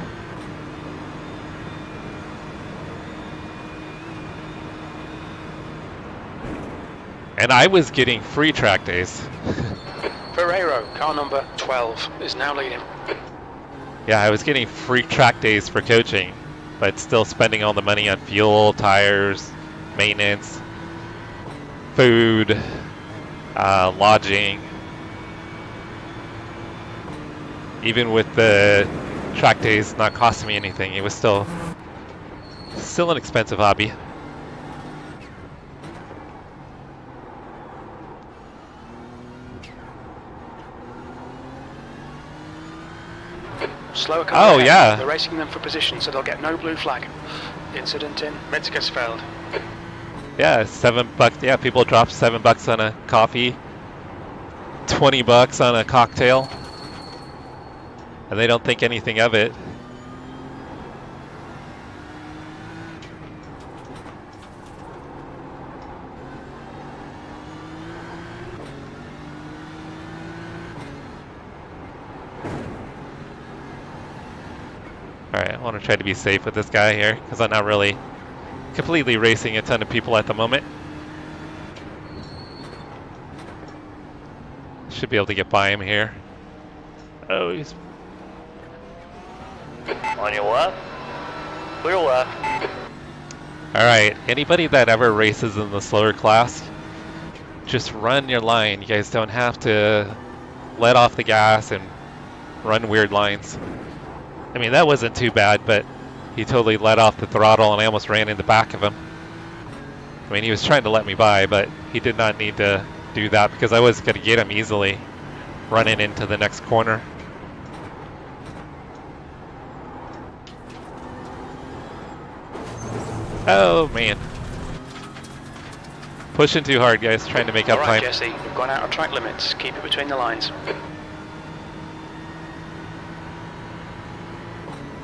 Speaker 1: And I was getting free track days.
Speaker 4: Ferrero, car number 12, is now leading.
Speaker 1: Yeah, I was getting free track days for coaching, but still spending all the money on fuel, tires, maintenance, food, lodging. Even with the track days not costing me anything, it was still an expensive hobby.
Speaker 4: Slower car.
Speaker 1: Oh,
Speaker 4: ahead.
Speaker 1: yeah.
Speaker 4: They're racing them for position, so they'll get no blue flag. Incident in Metzgersfeld.
Speaker 1: Yeah, $7. Yeah, people drop $7 on a coffee, $20 on a cocktail, and they don't think anything of it. Alright, I want to try to be safe with this guy here, because I'm not really completely racing a ton of people at the moment. Should be able to get by him here. Oh, he's...
Speaker 5: On your left. Clear left.
Speaker 1: Alright, anybody that ever races in the slower class, just run your line. You guys don't have to let off the gas and run weird lines. I mean, that wasn't too bad, but he totally let off the throttle and I almost ran in the back of him. I mean, he was trying to let me by, but he did not need to do that because I was going to get him easily running into the next corner. Oh, man. Pushing too hard, guys, trying to make up
Speaker 4: Alright,
Speaker 1: time.
Speaker 4: Jesse, we've gone out of track limits. Keep it between the lines.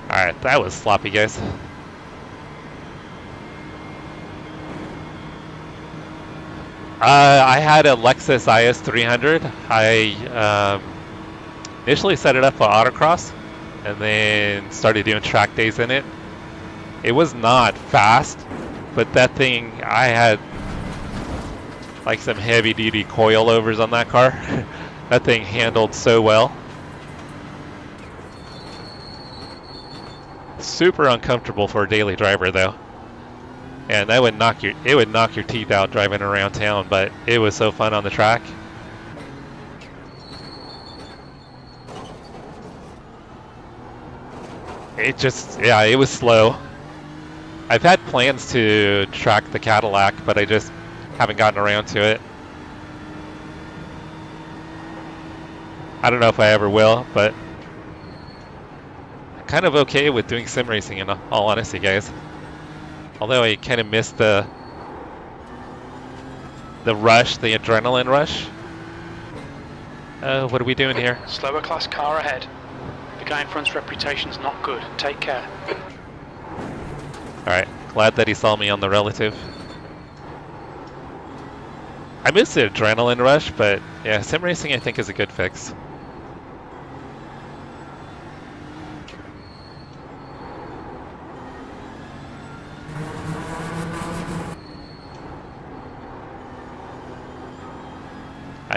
Speaker 1: Alright, that was sloppy, guys. I had a Lexus IS 300. I initially set it up for autocross and then started doing track days in it. It was not fast, but that thing, I had like some heavy duty coilovers on that car. That thing handled so well. Super uncomfortable for a daily driver though. And that would knock your teeth out driving around town, but it was so fun on the track. It was slow. I've had plans to track the Cadillac, but I just haven't gotten around to it. I don't know if I ever will, but I'm kind of okay with doing sim racing in all honesty, guys. Although I kind of missed the rush, the adrenaline rush. What are we doing here?
Speaker 4: Slower class car ahead. The guy in front's reputation's not good. Take care.
Speaker 1: Alright, glad that he saw me on the relative. I miss the adrenaline rush, but yeah, sim racing I think is a good fix.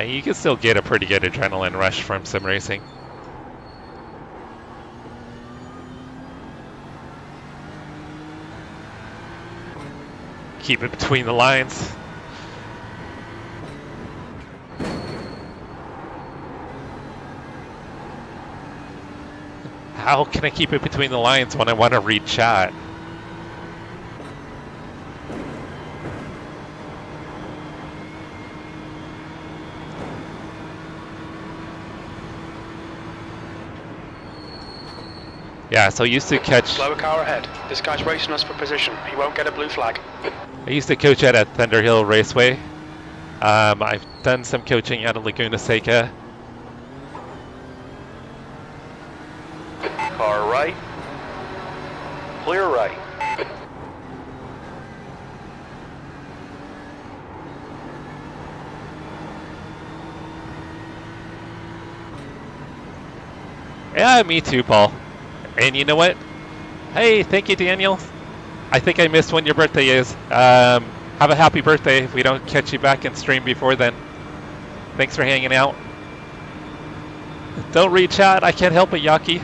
Speaker 1: You can still get a pretty good adrenaline rush from sim racing. Keep it between the lines. How can I keep it between the lines when I want to read chat? Yeah, so I used to catch...
Speaker 4: Slower car ahead. This guy's racing us for position. He won't get a blue flag.
Speaker 1: I used to coach at Thunder Hill Raceway. I've done some coaching at Laguna Seca.
Speaker 5: Car right. Clear right.
Speaker 1: Yeah, me too, Paul. And you know what? Hey, thank you, Daniel. I think I missed when your birthday is. Have a happy birthday if we don't catch you back in stream before then. Thanks for hanging out. Don't read chat. I can't help it, Yaki.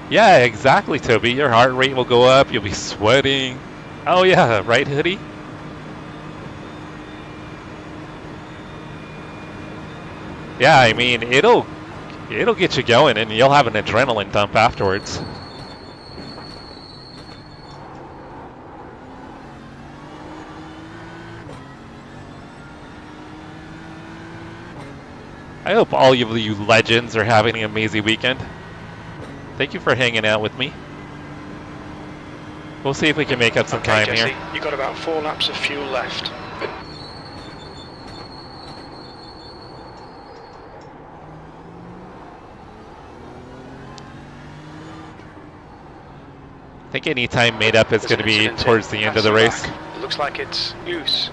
Speaker 1: Yeah, exactly, Toby. Your heart rate will go up. You'll be sweating. Oh, yeah. Right, Hoodie? Yeah, I mean, it'll get you going, and you'll have an adrenaline dump afterwards. I hope all of you legends are having an amazing weekend. Thank you for hanging out with me. We'll see if we can make up some time
Speaker 4: Jesse,
Speaker 1: here.
Speaker 4: You've got about 4 laps of fuel left.
Speaker 1: I think any time made up is going to be towards the end of the race.
Speaker 4: It looks like it's use.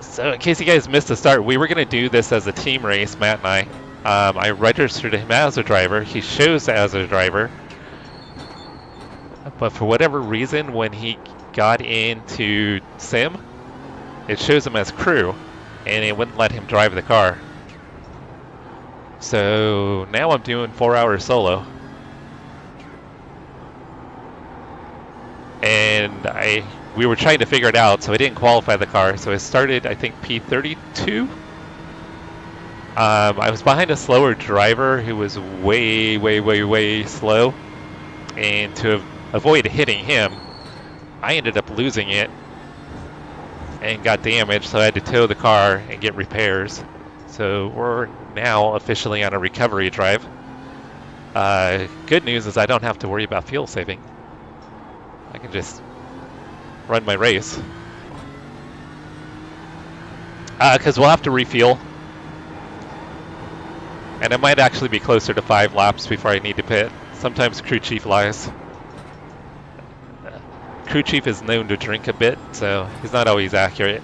Speaker 1: So in case you guys missed the start, we were going to do this as a team race, Matt and I. I registered him as a driver. He shows as a driver. But for whatever reason, when he got into sim, it shows him as crew, and it wouldn't let him drive the car. So now I'm doing 4 hours solo. And we were trying to figure it out, so I didn't qualify the car. So I started, I think, P32. I was behind a slower driver who was way slow. And to avoid hitting him, I ended up losing it and got damaged, so I had to tow the car and get repairs. So we're now officially on a recovery drive. Good news is I don't have to worry about fuel saving. I can just run my race. Because we'll have to refuel. And it might actually be closer to 5 laps before I need to pit. Sometimes crew chief lies. Crew chief is known to drink a bit, so he's not always accurate.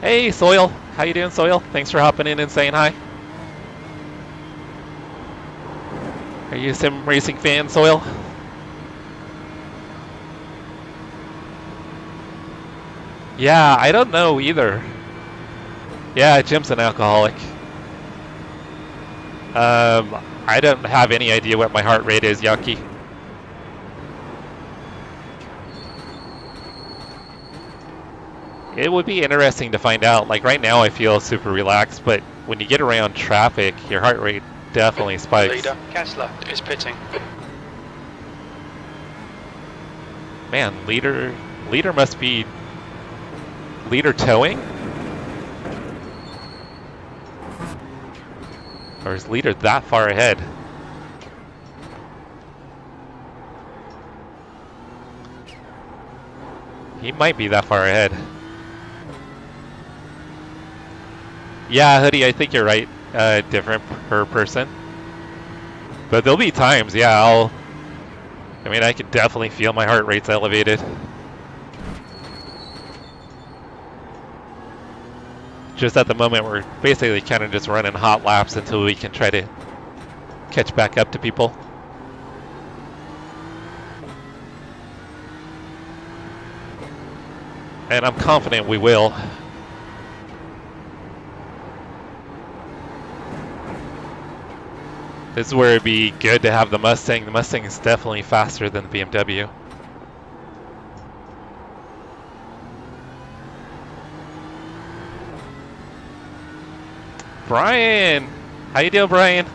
Speaker 1: Hey, Soil. How you doing, Soil? Thanks for hopping in and saying hi. Are you a sim racing fan, Soil? Yeah, I don't know either. Yeah, Jim's an alcoholic. I don't have any idea what my heart rate is, Yucky. It would be interesting to find out. Like right now I feel super relaxed, but when you get around traffic, your heart rate definitely spikes.
Speaker 4: Leader, Kessler is pitting.
Speaker 1: Man, leader must be leader towing? Or is leader that far ahead? He might be that far ahead. Yeah, Hoodie, I think you're right. different per person. But there'll be times, yeah, I mean, I can definitely feel my heart rate's elevated. Just at the moment, we're basically kind of just running hot laps until we can try to catch back up to people. And I'm confident we will. This is where it'd be good to have the Mustang. The Mustang is definitely faster than the BMW. Brian! How you doing, Brian?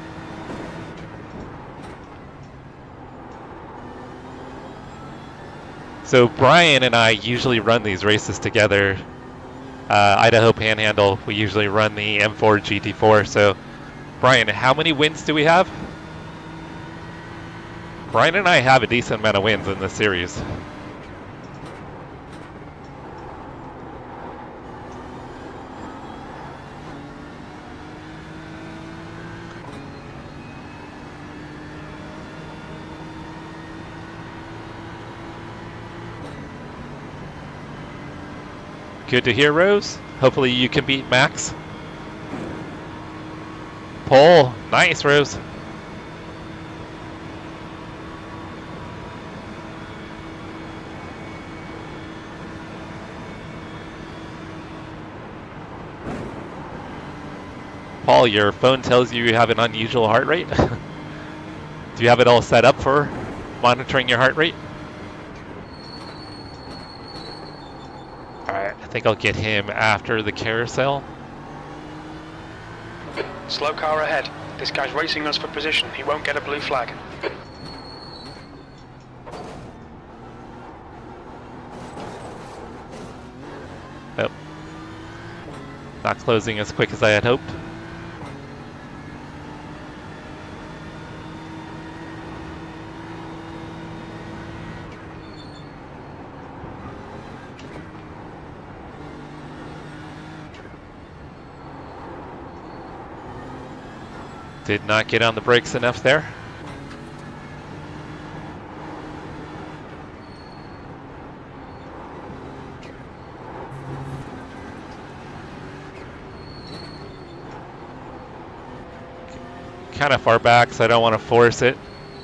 Speaker 1: So Brian and I usually run these races together. Idaho Panhandle, we usually run the M4 GT4. So Brian, how many wins do we have? Brian and I have a decent amount of wins in this series. Good to hear, Rose. Hopefully you can beat Max. Pole. Nice, Rose. Paul, your phone tells you have an unusual heart rate. Do you have it all set up for monitoring your heart rate? Alright, I think I'll get him after the carousel.
Speaker 4: Slow car ahead. This guy's racing us for position. He won't get a blue flag.
Speaker 1: Oh. Not closing as quick as I had hoped. Did not get on the brakes enough there. Kind of far back, so I don't want to force it,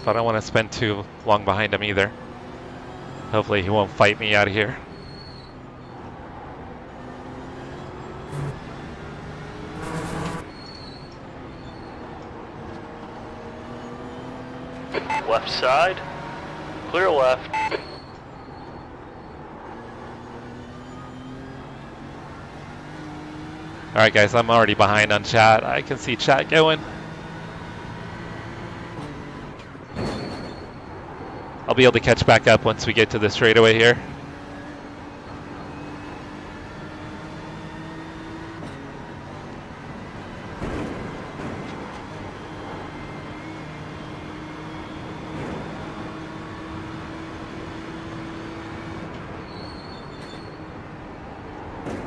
Speaker 1: but I don't want to spend too long behind him either. Hopefully he won't fight me out of here.
Speaker 5: Left side, clear left.
Speaker 1: Alright guys, I'm already behind on chat. I can see chat going. I'll be able to catch back up once we get to the straightaway here.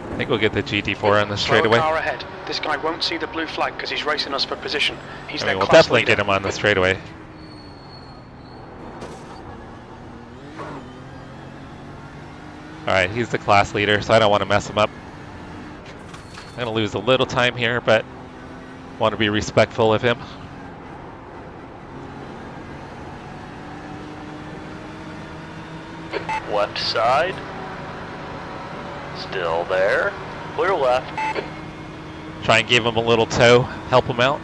Speaker 1: I think we'll get the GT4 on the straightaway.
Speaker 4: Slow car ahead. This guy won't see the blue flag because he's racing us for position. He's
Speaker 1: I
Speaker 4: their
Speaker 1: mean, we'll
Speaker 4: class
Speaker 1: definitely
Speaker 4: leader.
Speaker 1: get him on the straightaway. Alright, he's the class leader, so I don't want to mess him up. I'm going to lose a little time here, but want to be respectful of him.
Speaker 5: Left side, still there, clear left.
Speaker 1: Try and give him a little tow, help him out.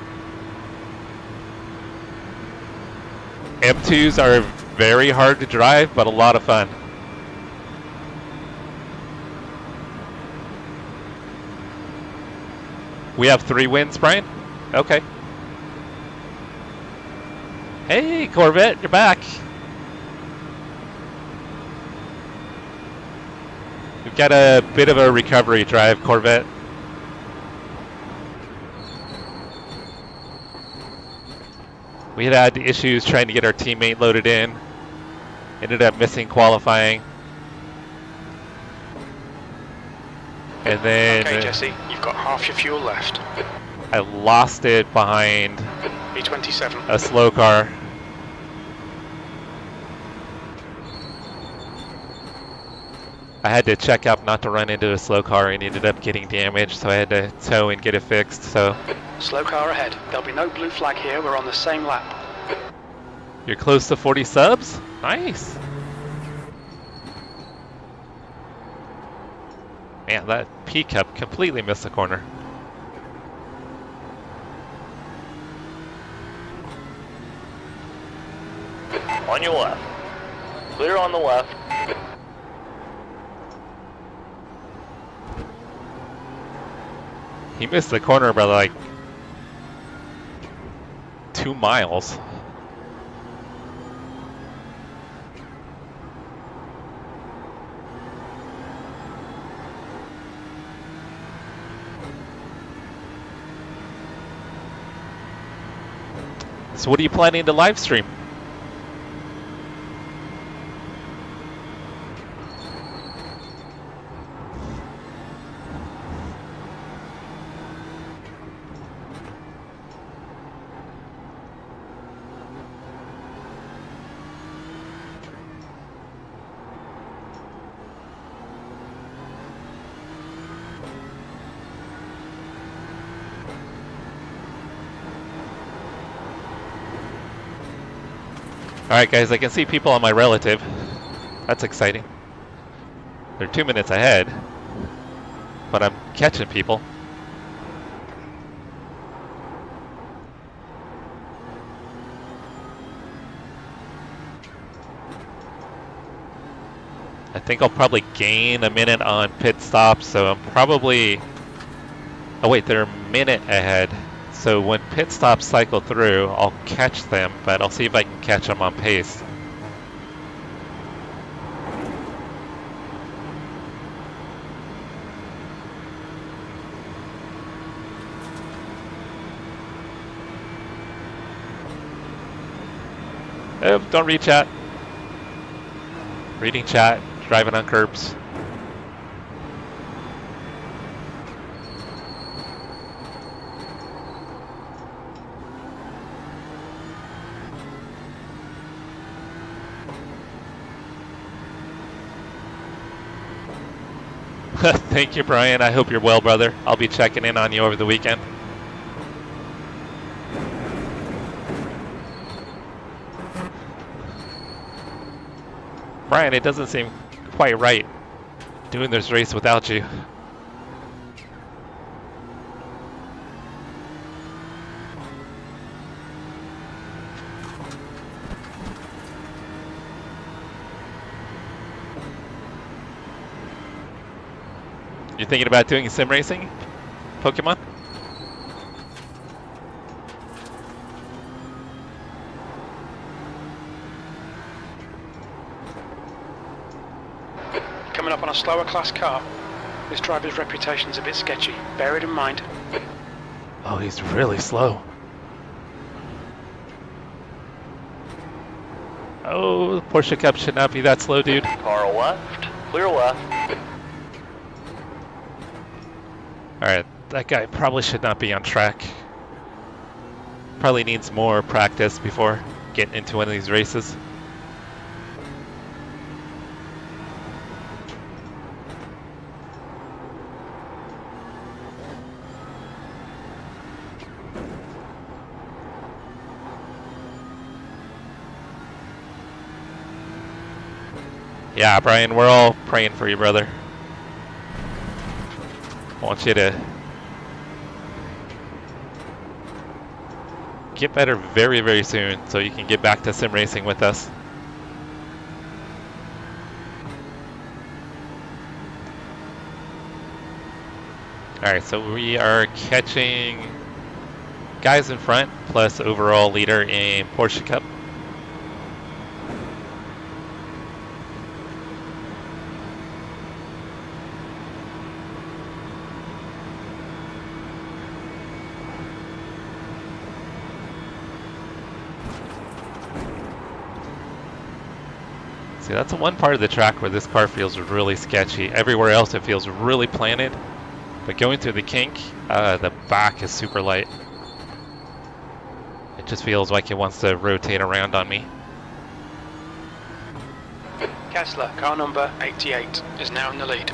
Speaker 1: M2s are very hard to drive, but a lot of fun. We have 3 wins, Brian? Okay. Hey, Corvette, you're back. We've got a bit of a recovery drive, Corvette. We had issues trying to get our teammate loaded in. Ended up missing qualifying. And then...
Speaker 4: Okay, Jesse, you've got half your fuel left.
Speaker 1: I lost it behind
Speaker 4: B27.
Speaker 1: a slow car. I had to check up not to run into a slow car and ended up getting damaged, so I had to tow and get it fixed. So
Speaker 4: Slow car ahead. There'll be no blue flag here. We're on the same lap.
Speaker 1: you're close to 40 subs? Nice. Man, that P-Cup completely missed the corner.
Speaker 5: On your left. Clear on the left.
Speaker 1: He missed the corner by like 2 miles. So what are you planning to live stream? Alright guys, I can see people on my relative. That's exciting. They're 2 minutes ahead, but I'm catching people. I think I'll probably gain a minute on pit stops, so I'm probably... Oh wait, they're a minute ahead. So when pit stops cycle through, I'll catch them, but I'll see if I can catch them on pace. Oh, don't read chat. Reading chat, driving on curbs. Thank you, Brian. I hope you're well, brother. I'll be checking in on you over the weekend. Brian, it doesn't seem quite right doing this race without you. You thinking about doing sim racing, Pokemon?
Speaker 4: Coming up on a slower class car. This driver's reputation's a bit sketchy. Bear it in mind.
Speaker 1: Oh, he's really slow. Oh, the Porsche Cup should not be that slow, dude.
Speaker 5: Car left. Clear left.
Speaker 1: Alright, that guy probably should not be on track. Probably needs more practice before getting into one of these races. Yeah, Brian, we're all praying for you, brother. I want you to get better very, very soon so you can get back to sim racing with us. Alright, so we are catching guys in front plus overall leader in Porsche Cup. See, that's the one part of the track where this car feels really sketchy. Everywhere else it feels really planted. But going through the kink, the back is super light. It just feels like it wants to rotate around on me.
Speaker 4: Kessler, car number 88, is now in the lead.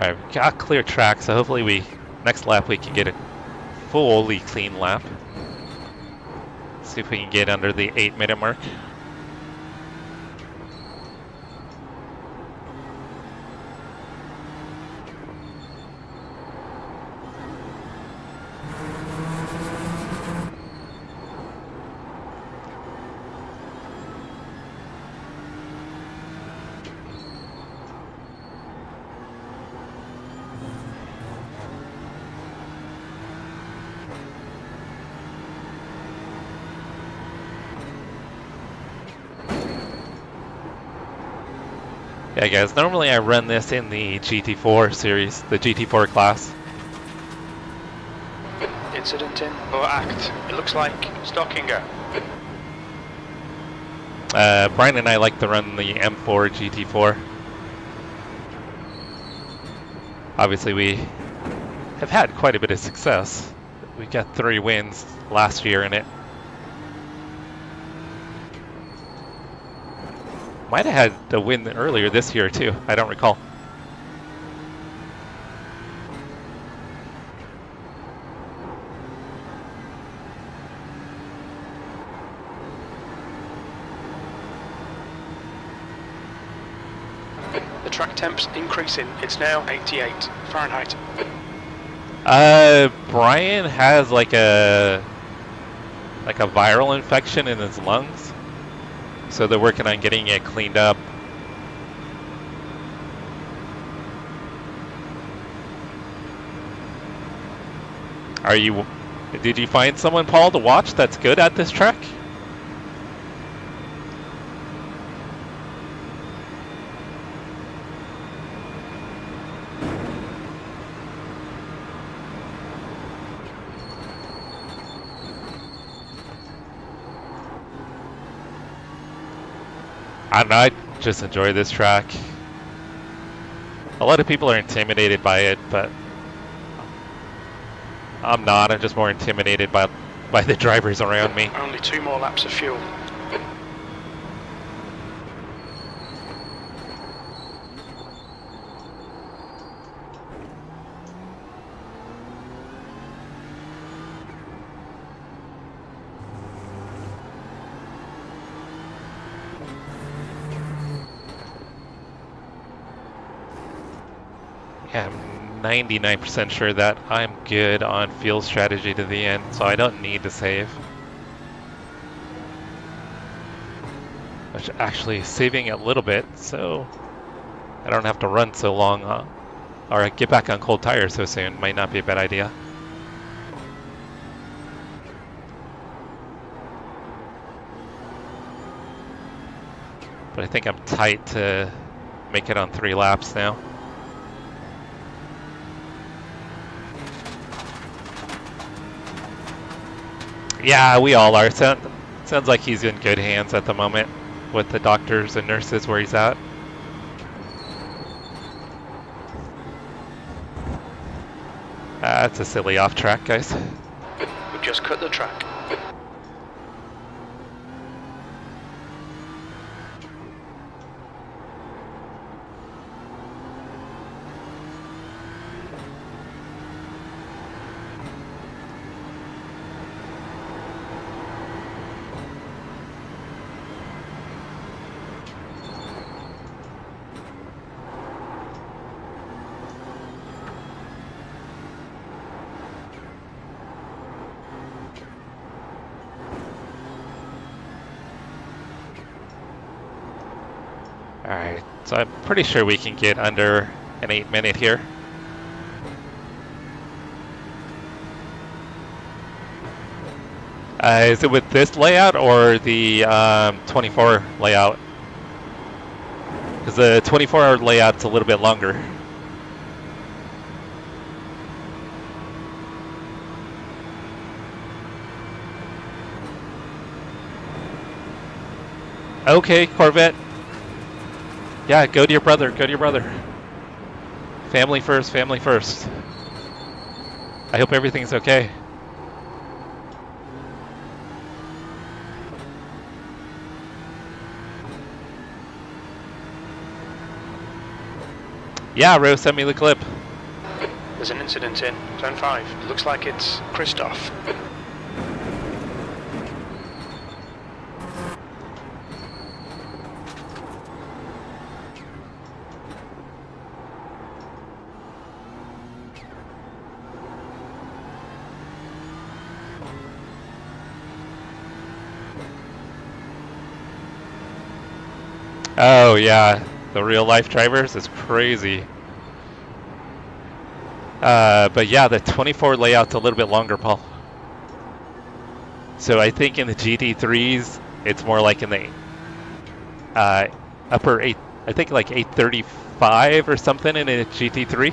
Speaker 1: Alright, we've got clear track, so hopefully next lap we can get a fully clean lap. See if we can get under the 8-minute mark. Yeah guys, normally I run this in the GT4 series, the GT4 class.
Speaker 4: Incident in or act. It looks like Stockinger.
Speaker 1: Brian and I like to run the M4 GT4. Obviously we have had quite a bit of success. We got 3 wins last year in it. Might have had a win earlier this year too, I don't recall.
Speaker 4: The track temp's increasing. It's now 88 Fahrenheit.
Speaker 1: Brian has like a viral infection in his lungs. So they're working on getting it cleaned up. Did you find someone, Paul, to watch that's good at this track? I don't know, I just enjoy this track. A lot of people are intimidated by it, but I'm not. I'm just more intimidated by the drivers around me.
Speaker 4: Only 2 more laps of fuel.
Speaker 1: Yeah, I'm 99% sure that I'm good on fuel strategy to the end, so I don't need to save. Which actually saving a little bit, so I don't have to run so long, or get back on cold tires so soon. Might not be a bad idea. But I think I'm tight to make it on 3 laps now. Yeah, we all are. Sounds like he's in good hands at the moment with the doctors and nurses where he's at. That's a silly off track, guys.
Speaker 4: We've just cut the track.
Speaker 1: Alright, So I'm pretty sure we can get under an 8-minute here. Is it with this layout or the 24 layout? Because the 24-hour layout's a little bit longer. Okay, Corvette. Yeah, go to your brother, go to your brother. Family first, family first. I hope everything's okay. Yeah, Rose, send me the clip.
Speaker 4: There's an incident in Zone 5. It looks like it's Christoph.
Speaker 1: Oh yeah, the real life drivers is crazy. But yeah, the 24 layout's a little bit longer, Paul. So I think in the GT3s, it's more like in the upper 8, I think like 835 or something in a GT3.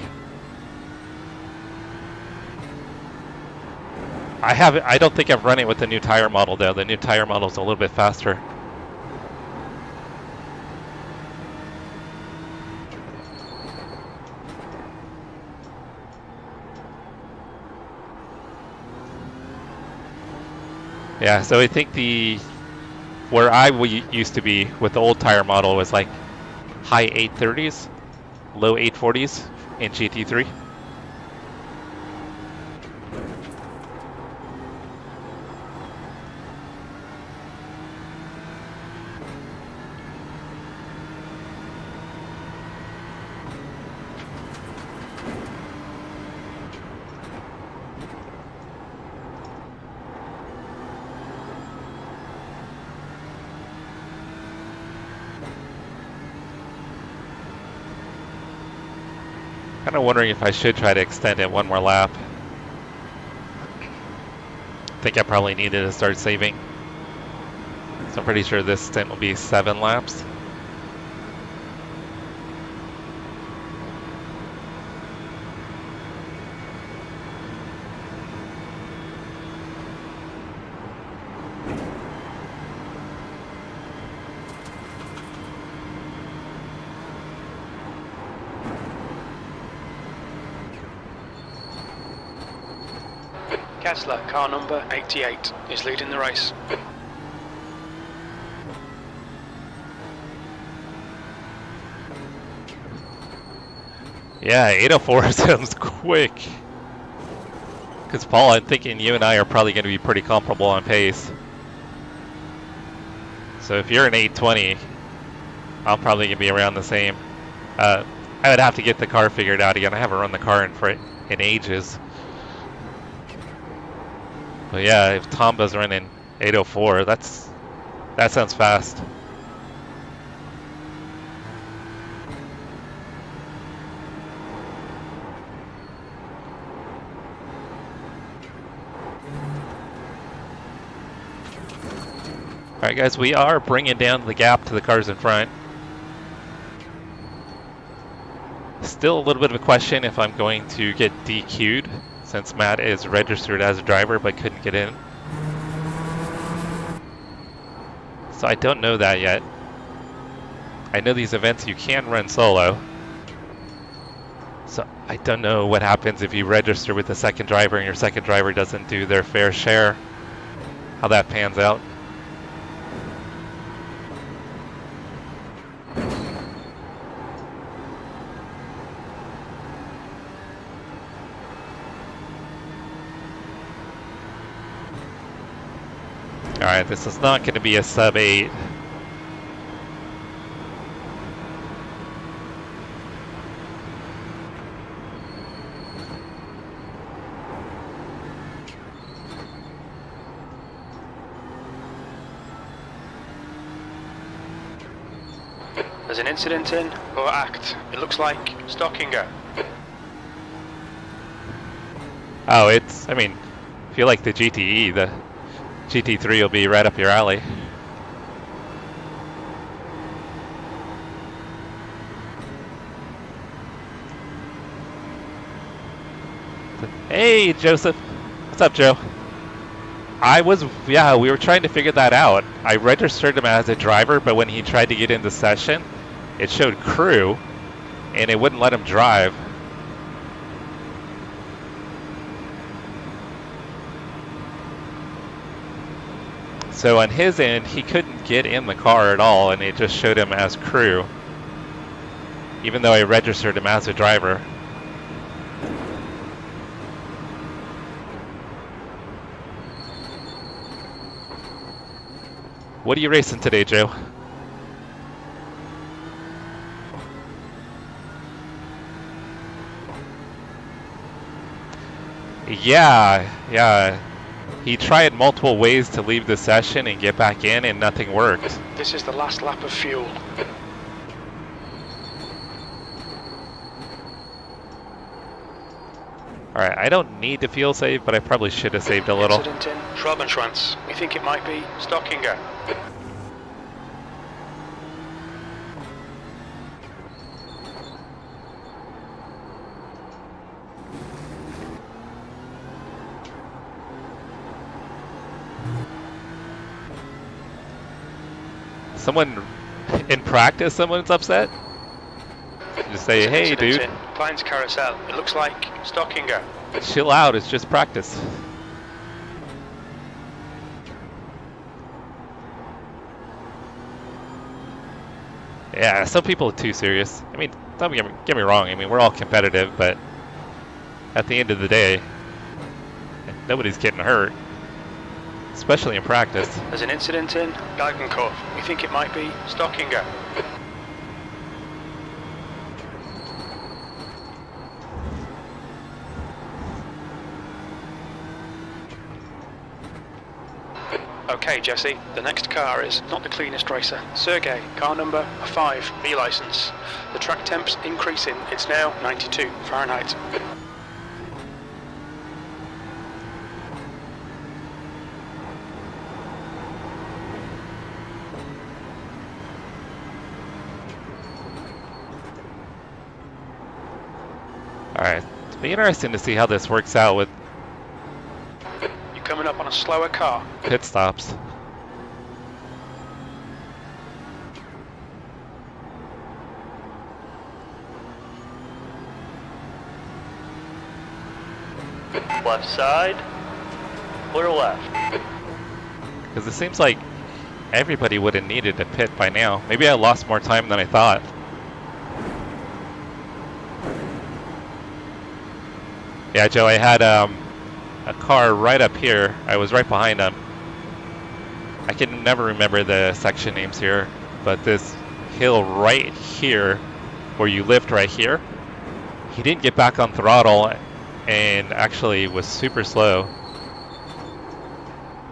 Speaker 1: I don't think I've run it with the new tire model though. The new tire model's a little bit faster. Yeah, so I think where I used to be with the old tire model was like high 830s, low 840s in GT3. Kind of wondering if I should try to extend it one more lap. I think I probably needed to start saving. So I'm pretty sure this stint will be 7 laps.
Speaker 4: Kessler, car number 88, is leading the race.
Speaker 1: Yeah, 804 sounds quick. Because Paul, I'm thinking you and I are probably going to be pretty comparable on pace. So if you're an 820, I'm probably going to be around the same. I would have to get the car figured out again. I haven't run the car in ages. But yeah, if Tomba's running 804, that sounds fast. All right, guys, we are bringing down the gap to the cars in front. Still a little bit of a question if I'm going to get DQ'd, since Matt is registered as a driver but couldn't get in. So I don't know that yet. I know these events you can run solo. So I don't know what happens if you register with the second driver and your second driver doesn't do their fair share, how that pans out. Alright, this is not going to be a sub 8.
Speaker 4: There's an incident in or act. It looks like stop and go.
Speaker 1: Oh, I mean, if you like the GTE, the GT3 will be right up your alley. Hey, Joseph. What's up, Joe? We were trying to figure that out. I registered him as a driver, but when he tried to get into session, it showed crew, and it wouldn't let him drive. So on his end, he couldn't get in the car at all, and it just showed him as crew, even though I registered him as a driver. What are you racing today, Joe? Yeah. He tried multiple ways to leave the session and get back in, and nothing worked.
Speaker 4: This is the last lap of fuel.
Speaker 1: Alright, I don't need to fuel save, but I probably should have saved a little.
Speaker 4: Incident in Schrabenschwanz. We think it might be stop and go.
Speaker 1: Someone in practice, someone's upset? Just say, hey, dude.
Speaker 4: Client's carousel. It looks like stop and go.
Speaker 1: Chill out, it's just practice. Yeah, some people are too serious. I mean, don't get me wrong, I mean, we're all competitive, but at the end of the day, nobody's getting hurt, especially in practice.
Speaker 4: There's an incident in Galgenkopf. We think it might be stop and go. Okay, Jesse, the next car is not the cleanest racer. Sergey, car number 5, B license. The track temp's increasing. It's now 92 Fahrenheit.
Speaker 1: Alright, it'll be interesting to see how this works out with
Speaker 4: You're coming up on a slower car.
Speaker 1: pit stops.
Speaker 5: Left side. Clear left.
Speaker 1: Because it seems like everybody would have needed to pit by now. Maybe I lost more time than I thought. Yeah, Joe, I had a car right up here. I was right behind him. I can never remember the section names here, but this hill right here, where you lift right here, he didn't get back on throttle and actually was super slow.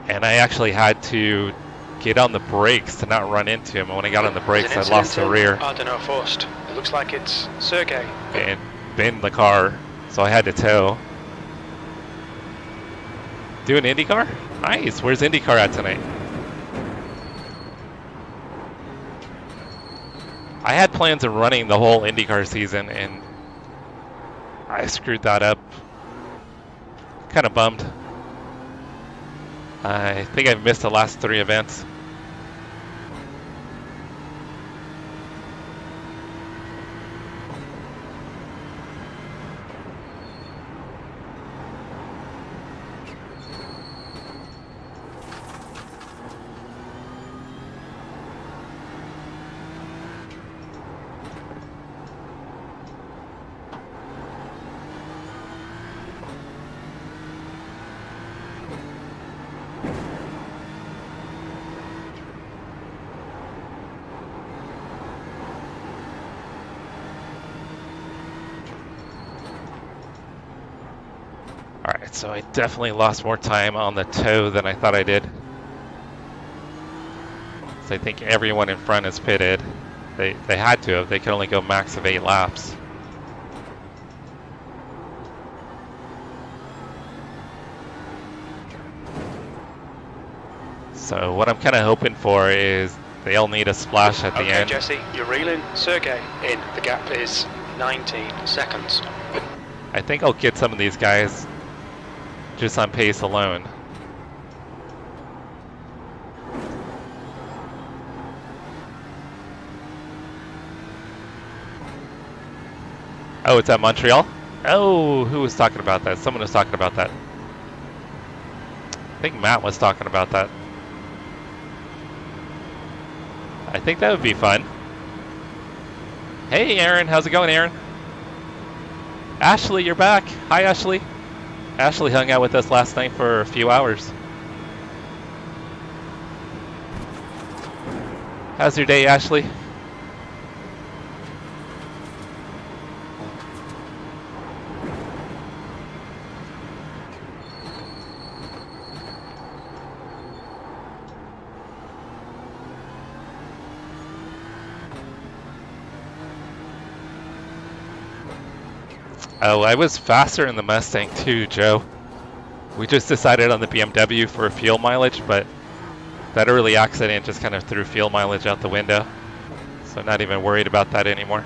Speaker 1: And I actually had to get on the brakes to not run into him. And when I got on the brakes, I lost the rear.
Speaker 4: I don't know, first. It looks like it's Sergey.
Speaker 1: And bend the car, so I had to tow. Doing IndyCar? Nice. Where's IndyCar at tonight? I had plans of running the whole IndyCar season, and I screwed that up. Kind of bummed. I think I've missed the last 3 events. Alright, so I definitely lost more time on the tow than I thought I did. So I think everyone in front is pitted. They had to have. They could only go max of 8 laps. So what I'm kind of hoping for is they'll need a splash at the
Speaker 4: Okay,
Speaker 1: end.
Speaker 4: Jesse, you're reeling. Sergey, in. The gap is 19 seconds.
Speaker 1: I think I'll get some of these guys just on pace alone. Oh, it's at Montreal? Oh, who was talking about that? Someone was talking about that. I think Matt was talking about that. I think that would be fun. Hey, Aaron. How's it going, Aaron? Ashley, you're back. Hi, Ashley. Ashley hung out with us last night for a few hours. How's your day, Ashley? Oh, I was faster in the Mustang too, Joe. We just decided on the BMW for fuel mileage, but that early accident just kind of threw fuel mileage out the window. So not even worried about that anymore.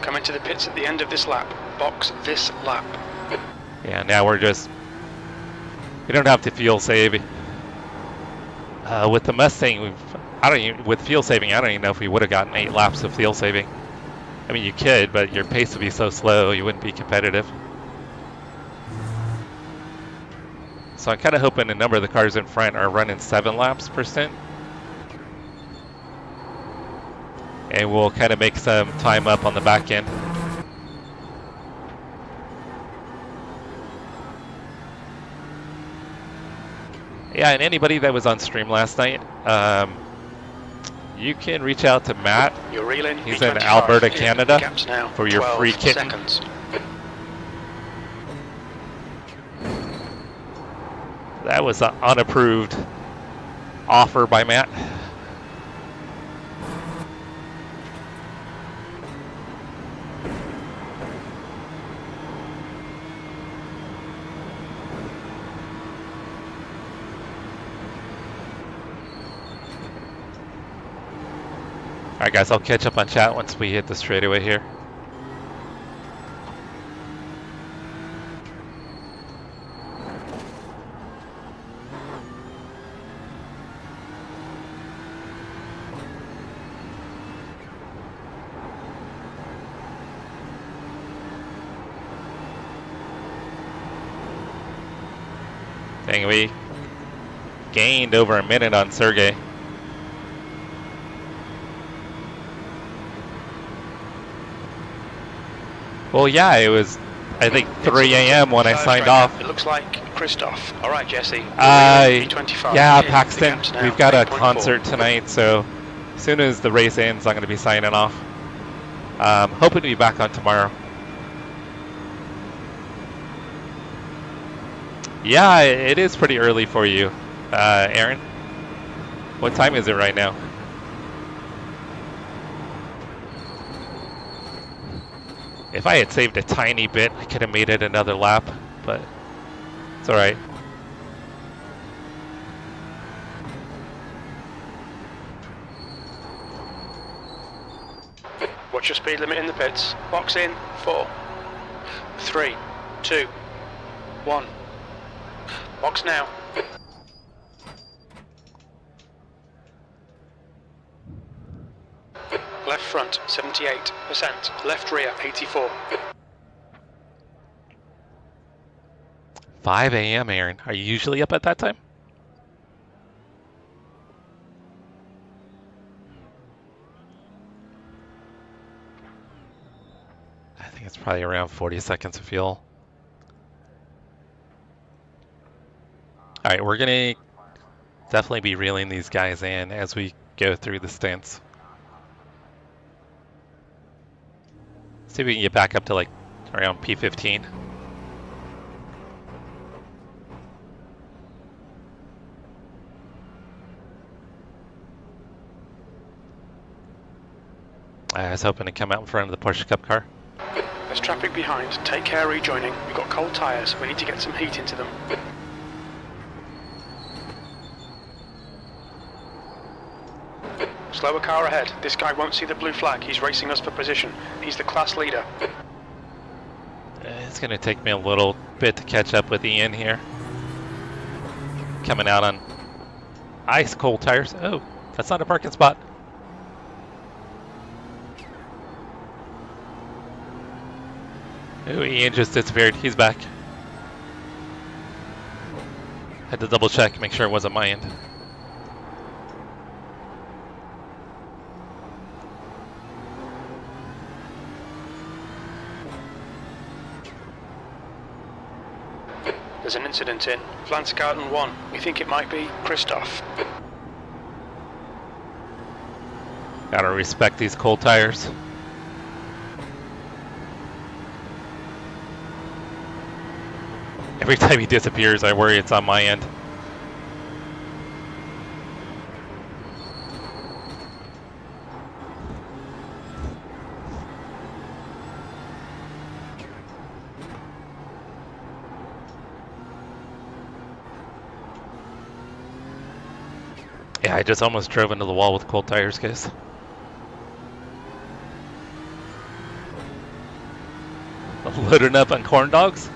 Speaker 4: Coming to the pits at the end of this lap. Box this lap.
Speaker 1: Yeah, now we don't have to fuel save. With the Mustang, with fuel saving, I don't even know if we would have gotten 8 laps of fuel saving. I mean, you could, but your pace would be so slow, you wouldn't be competitive. So I'm kind of hoping a number of the cars in front are running 7 laps per stint. And we'll kind of make some time up on the back end. Yeah, and anybody that was on stream last night, you can reach out to Matt.
Speaker 4: You're reeling.
Speaker 1: He's in Alberta, Canada, for your free kitten.
Speaker 4: Seconds.
Speaker 1: That was an unapproved offer by Matt. Alright guys, I'll catch up on chat once we hit the straightaway here. Dang, we gained over a minute on Sergey. Well, yeah, it was, I think, 3 a.m. when I signed off.
Speaker 4: It looks like Christoph. All right, Jesse.
Speaker 1: Yeah, Paxton, we've got a concert tonight, so as soon as the race ends, I'm going to be signing off. Hoping to be back on tomorrow. Yeah, it is pretty early for you, Aaron. What time is it right now? If I had saved a tiny bit, I could have made it another lap, but it's all right.
Speaker 4: Watch your speed limit in the pits. Box in. 4, 3, 2, 1. Box now. Left front, 78%. Left rear, 84.
Speaker 1: 5 a.m., Aaron. Are you usually up at that time? I think it's probably around 40 seconds of fuel. All right, we're going to definitely be reeling these guys in as we go through the stints. See if we can get back up to like around P15. I was hoping to come out in front of the Porsche Cup Car.
Speaker 4: There's traffic behind. Take care rejoining. We've got cold tyres. We need to get some heat into them. Slower car ahead. This guy won't see the blue flag. He's racing us for position. He's the class leader.
Speaker 1: It's going to take me a little bit to catch up with Ian here. Coming out on ice cold tires. Oh, that's not a parking spot. Oh, Ian just disappeared. He's back. Had to double check, make sure it wasn't my end.
Speaker 4: There's an incident in Flansgarten 1. We think it might be Christoph.
Speaker 1: Gotta respect these cold tires. Every time he disappears, I worry it's on my end. Yeah, I just almost drove into the wall with cold tires, guys. Loading up on corn dogs?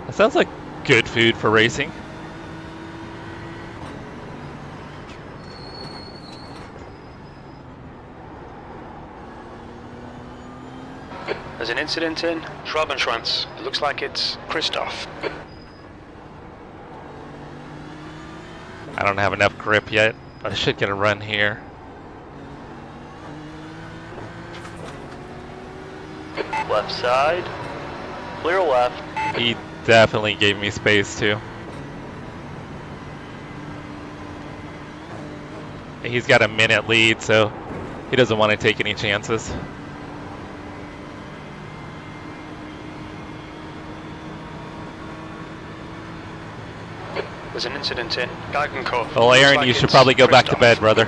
Speaker 1: That sounds like good food for racing.
Speaker 4: There's an incident in Schwabenschwanz. It looks like it's Christoph.
Speaker 1: I don't have enough grip yet, but I should get a run here.
Speaker 5: Left side. Clear left.
Speaker 1: He definitely gave me space too. He's got a minute lead, so he doesn't want to take any chances.
Speaker 4: There's an incident in Galgenkorf.
Speaker 1: Well, Aaron,
Speaker 4: Looks
Speaker 1: you
Speaker 4: like
Speaker 1: should
Speaker 4: it's
Speaker 1: probably go back to
Speaker 4: Christoph.
Speaker 1: bed, brother.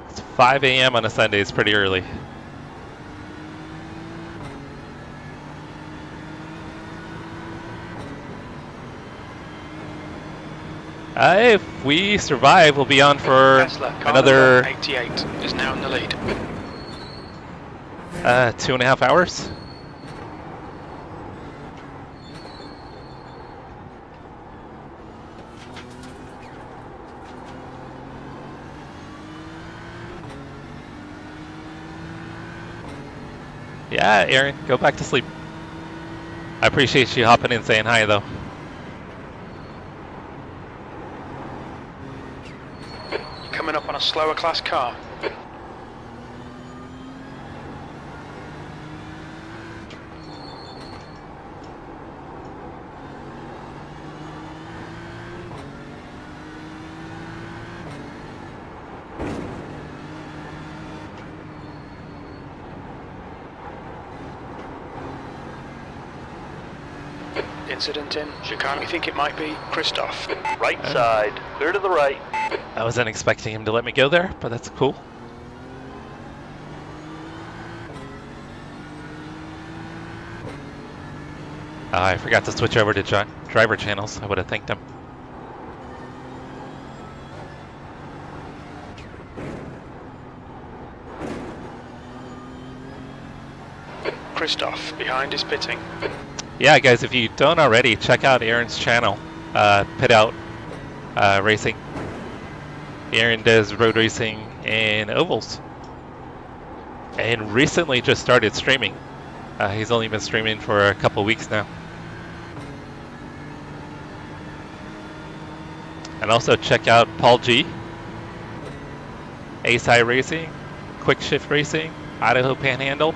Speaker 1: It's 5 a.m. on a Sunday. It's pretty early. If we survive, we'll be on for
Speaker 4: Tesla, car
Speaker 1: another
Speaker 4: number 88 is now in the lead.
Speaker 1: 2.5 hours. Yeah, Aaron, go back to sleep. I appreciate you hopping in and saying hi, though.
Speaker 4: Coming up on a slower class car. Incident in Chicane. We think it might be Christoph.
Speaker 5: Right side. Clear to the right.
Speaker 1: I wasn't expecting him to let me go there, but that's cool. I forgot to switch over to driver channels. I would have thanked him.
Speaker 4: Christoph behind is pitting.
Speaker 1: Yeah, guys, if you don't already, check out Aaron's channel, Pit Out Racing. Aaron does road racing and ovals. And recently just started streaming. He's only been streaming for a couple weeks now. And also check out Paul G, Ace High Racing, Quick Shift Racing, Idaho Panhandle,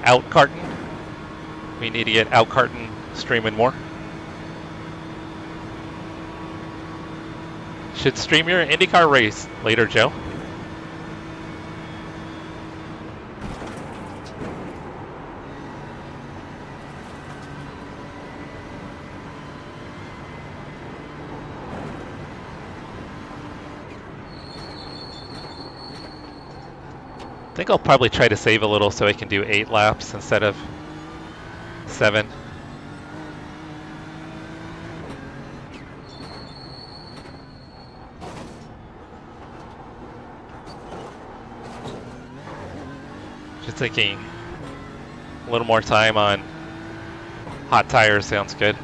Speaker 1: Out Carton. We need to get Out Carton streaming more. Should stream your IndyCar race later, Joe. think I'll probably try to save a little so I can do 8 laps instead of 7. Just thinking a little more time on hot tires sounds good.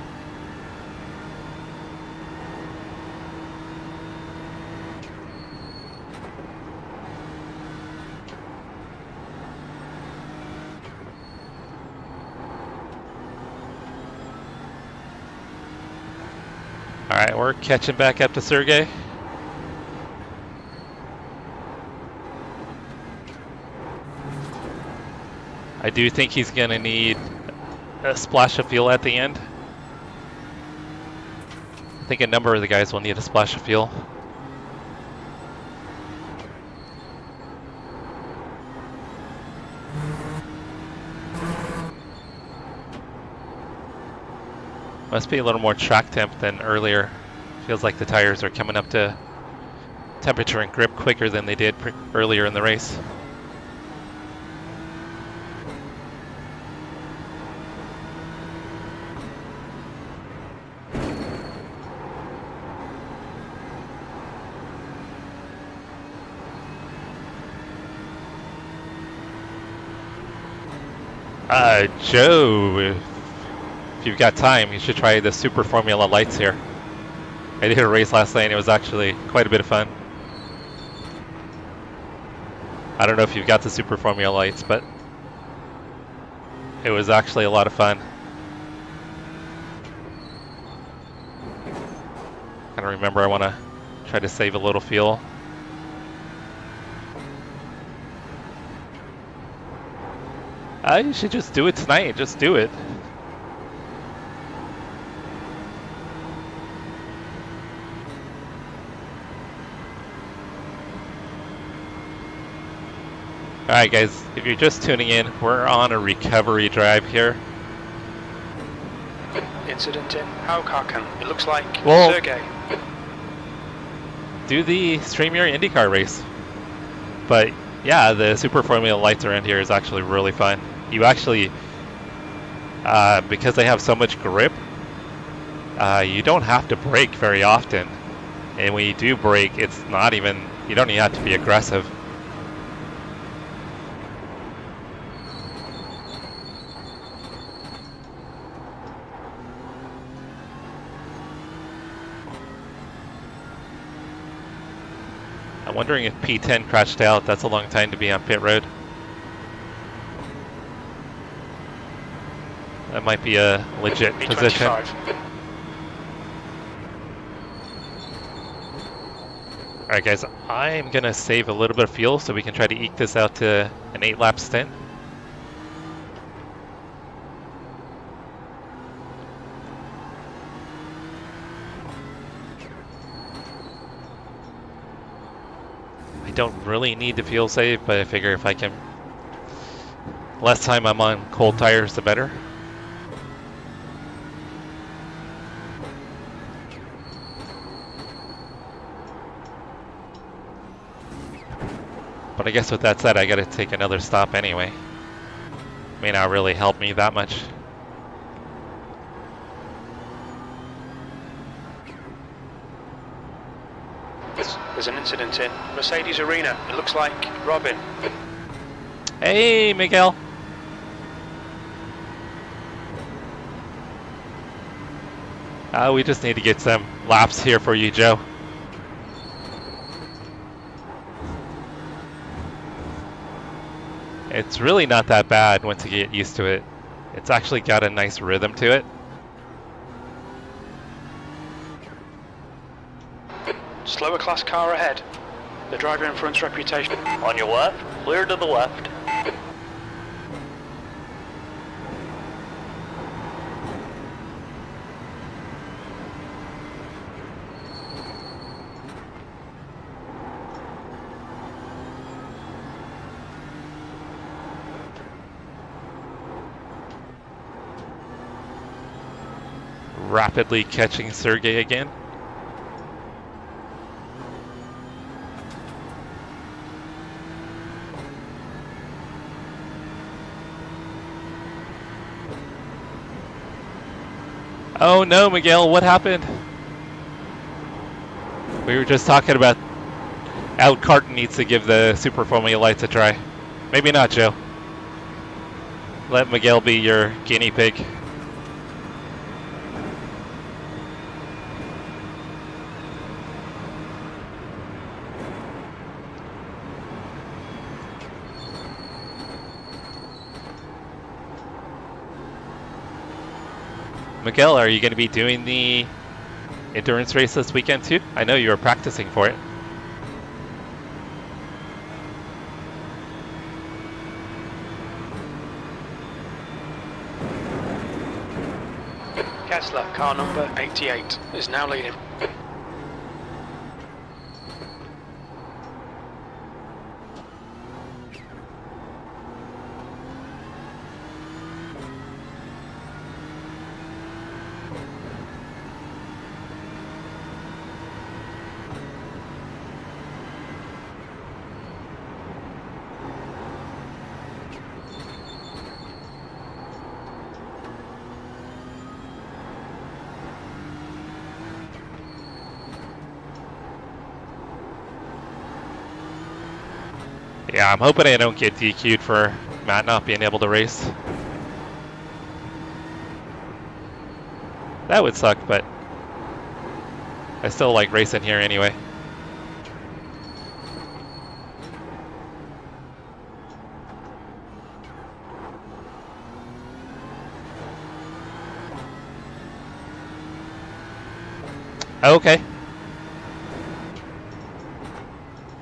Speaker 1: Alright, we're catching back up to Sergey. I do think he's going to need a splash of fuel at the end. I think a number of the guys will need a splash of fuel. Must be a little more track temp than earlier. Feels like the tires are coming up to temperature and grip quicker than they did earlier in the race. Joe, if you've got time, you should try the Super Formula Lights here. I did a race last night and it was actually quite a bit of fun. I don't know if you've got the Super Formula Lights, but it was actually a lot of fun. I don't remember, I want to try to save a little fuel. You should just do it tonight, just do it. Alright guys, if you're just tuning in, we're on a recovery drive here.
Speaker 4: Incident in Haukaken. It looks like
Speaker 1: Well,
Speaker 4: Sergey.
Speaker 1: Do the Stream Your IndyCar race. But yeah, the Super Formula Lights around here is actually really fun. You actually, because they have so much grip, you don't have to brake very often. And when you do brake, it's not even, you don't even have to be aggressive. I'm wondering if P10 crashed out. That's a long time to be on pit road. That might be a legit position. Alright guys, I'm going to save a little bit of fuel so we can try to eke this out to an 8-lap stint. I don't really need the fuel save, but I figure if I can, less time I'm on cold tires, the better. But I guess with that said, I gotta take another stop anyway. May not really help me that much.
Speaker 4: There's an incident in Mercedes Arena. It looks like Robin.
Speaker 1: Hey, Miguel. We just need to get some laps here for you, Joe. It's really not that bad once you get used to it. It's actually got a nice rhythm to it.
Speaker 4: Slower class car ahead. The driver in front's reputation.
Speaker 5: On your left, clear to the left.
Speaker 1: Rapidly catching Sergey again. Oh no, Miguel, what happened? We were just talking about Out Carton needs to give the Super Formula Lights a try. Maybe not, Joe. Let Miguel be your guinea pig. Miguel, are you going to be doing the endurance race this weekend too? I know you were practicing for it.
Speaker 4: Kessler, car number 88, is now leading.
Speaker 1: Yeah, I'm hoping I don't get DQ'd for Matt not being able to race. That would suck, but I still like racing here anyway. Okay.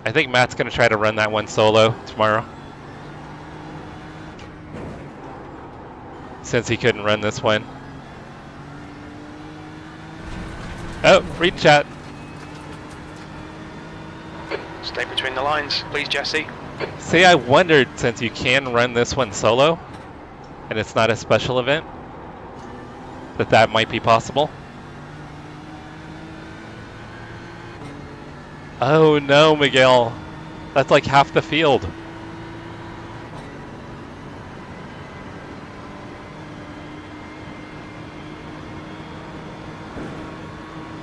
Speaker 1: I think Matt's going to try to run that one solo tomorrow, since he couldn't run this one. Oh, read chat.
Speaker 4: Stay between the lines, please, Jesse.
Speaker 1: See, I wondered, since you can run this one solo, and it's not a special event, that might be possible. Oh no, Miguel. That's like half the field.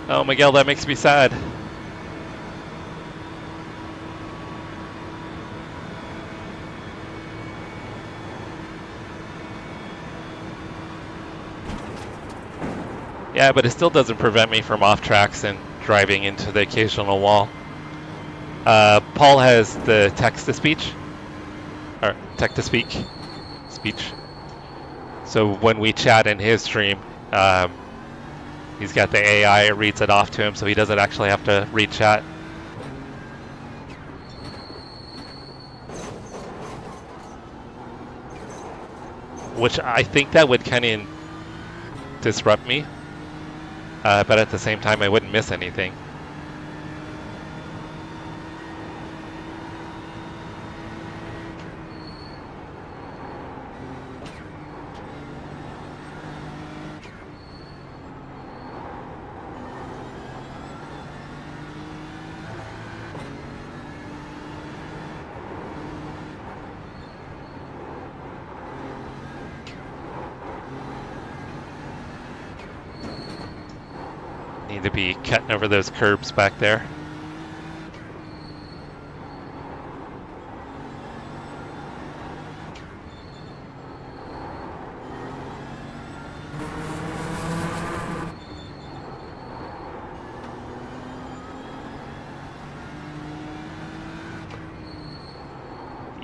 Speaker 1: Oh, Miguel, that makes me sad. Yeah, but it still doesn't prevent me from off tracks and driving into the occasional wall. Paul has the text-to-speech, or text-to-speak speech. So when we chat in his stream, he's got the AI, it reads it off to him, so he doesn't actually have to read chat. Which I think that would kind of disrupt me, but at the same time I wouldn't miss anything. Need to be cutting over those curbs back there.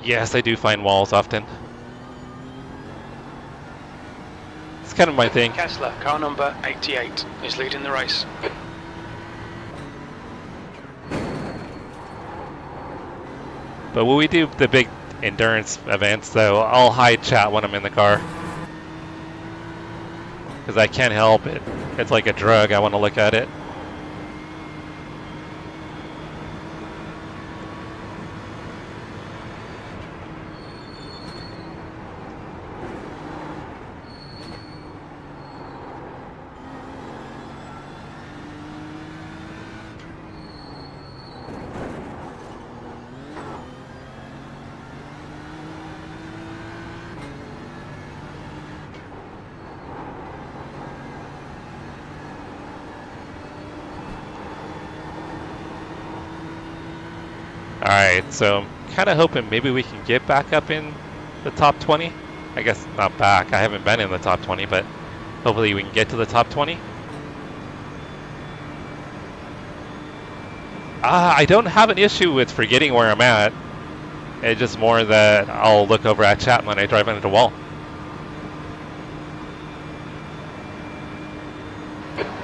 Speaker 1: Yes, I do find walls often. It's kind of my thing.
Speaker 4: Kessler, car number 88, is leading the race.
Speaker 1: But when we do the big endurance events, though, I'll hide chat when I'm in the car. Because I can't help it. It's like a drug, I want to look at it. Alright, so I'm kind of hoping maybe we can get back up in the top 20. I guess not back. I haven't been in the top 20, but hopefully we can get to the top 20. I don't have an issue with forgetting where I'm at. It's just more that I'll look over at chat when I drive into the wall.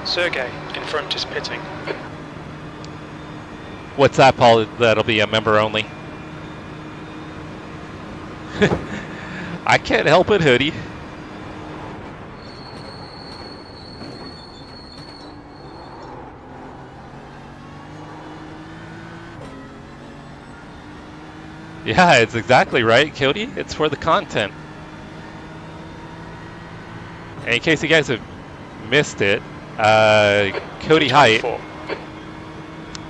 Speaker 4: Sergey in front is pitting.
Speaker 1: What's that, Paul? That'll be a member only. I can't help it, Hoodie. Yeah, it's exactly right, Cody. It's for the content. And in case you guys have missed it, Cody Height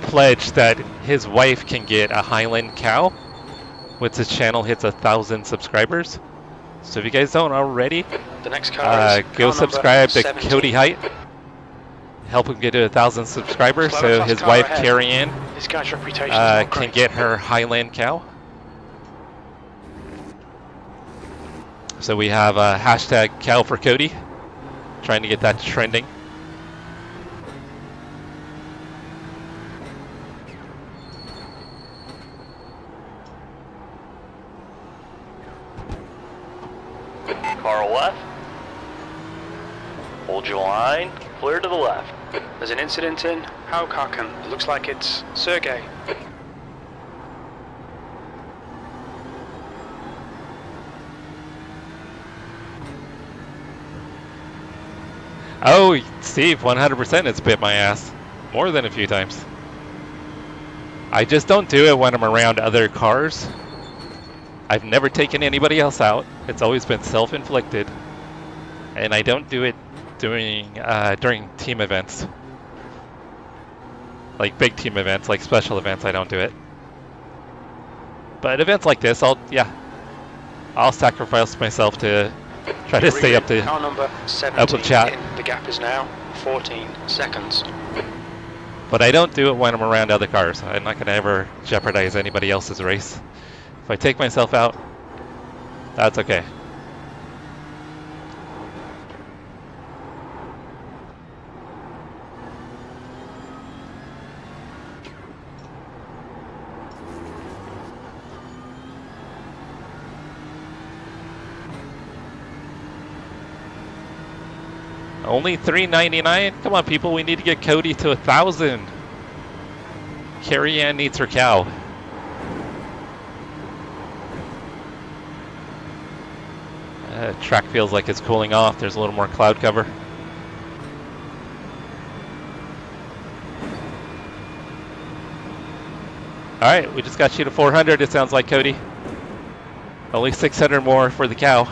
Speaker 1: pledged that his wife can get a Highland cow once his channel hits 1,000 subscribers. So if you guys don't already,
Speaker 4: the next car is
Speaker 1: go
Speaker 4: car
Speaker 1: subscribe to
Speaker 4: 17.
Speaker 1: Cody Height. Help him get to 1,000 subscribers so his wife Carrie Ann
Speaker 4: This guy's reputation is not
Speaker 1: can
Speaker 4: great.
Speaker 1: get her Highland cow. So we have a hashtag cow for Cody, trying to get that trending.
Speaker 5: Car left. Hold your line. Clear to the left.
Speaker 4: There's an incident in Haukaken. It looks like it's Sergey.
Speaker 1: Oh, Steve, 100% it's bit my ass. More than a few times. I just don't do it when I'm around other cars. I've never taken anybody else out. It's always been self-inflicted. And I don't do it during team events. Like big team events, like special events, I don't do it. But events like this, I'll sacrifice myself to try to stay up to
Speaker 4: car number 17
Speaker 1: chat.
Speaker 4: The gap is now 14 seconds.
Speaker 1: But I don't do it when I'm around other cars. I'm not going to ever jeopardize anybody else's race. If I take myself out, that's okay. Only $3.99? Come on, people, we need to get Cody to 1,000. Carrie Ann needs her cow. Track feels like it's cooling off. There's a little more cloud cover. Alright, we just got you to 400, it sounds like, Cody. Only 600 more for the cow.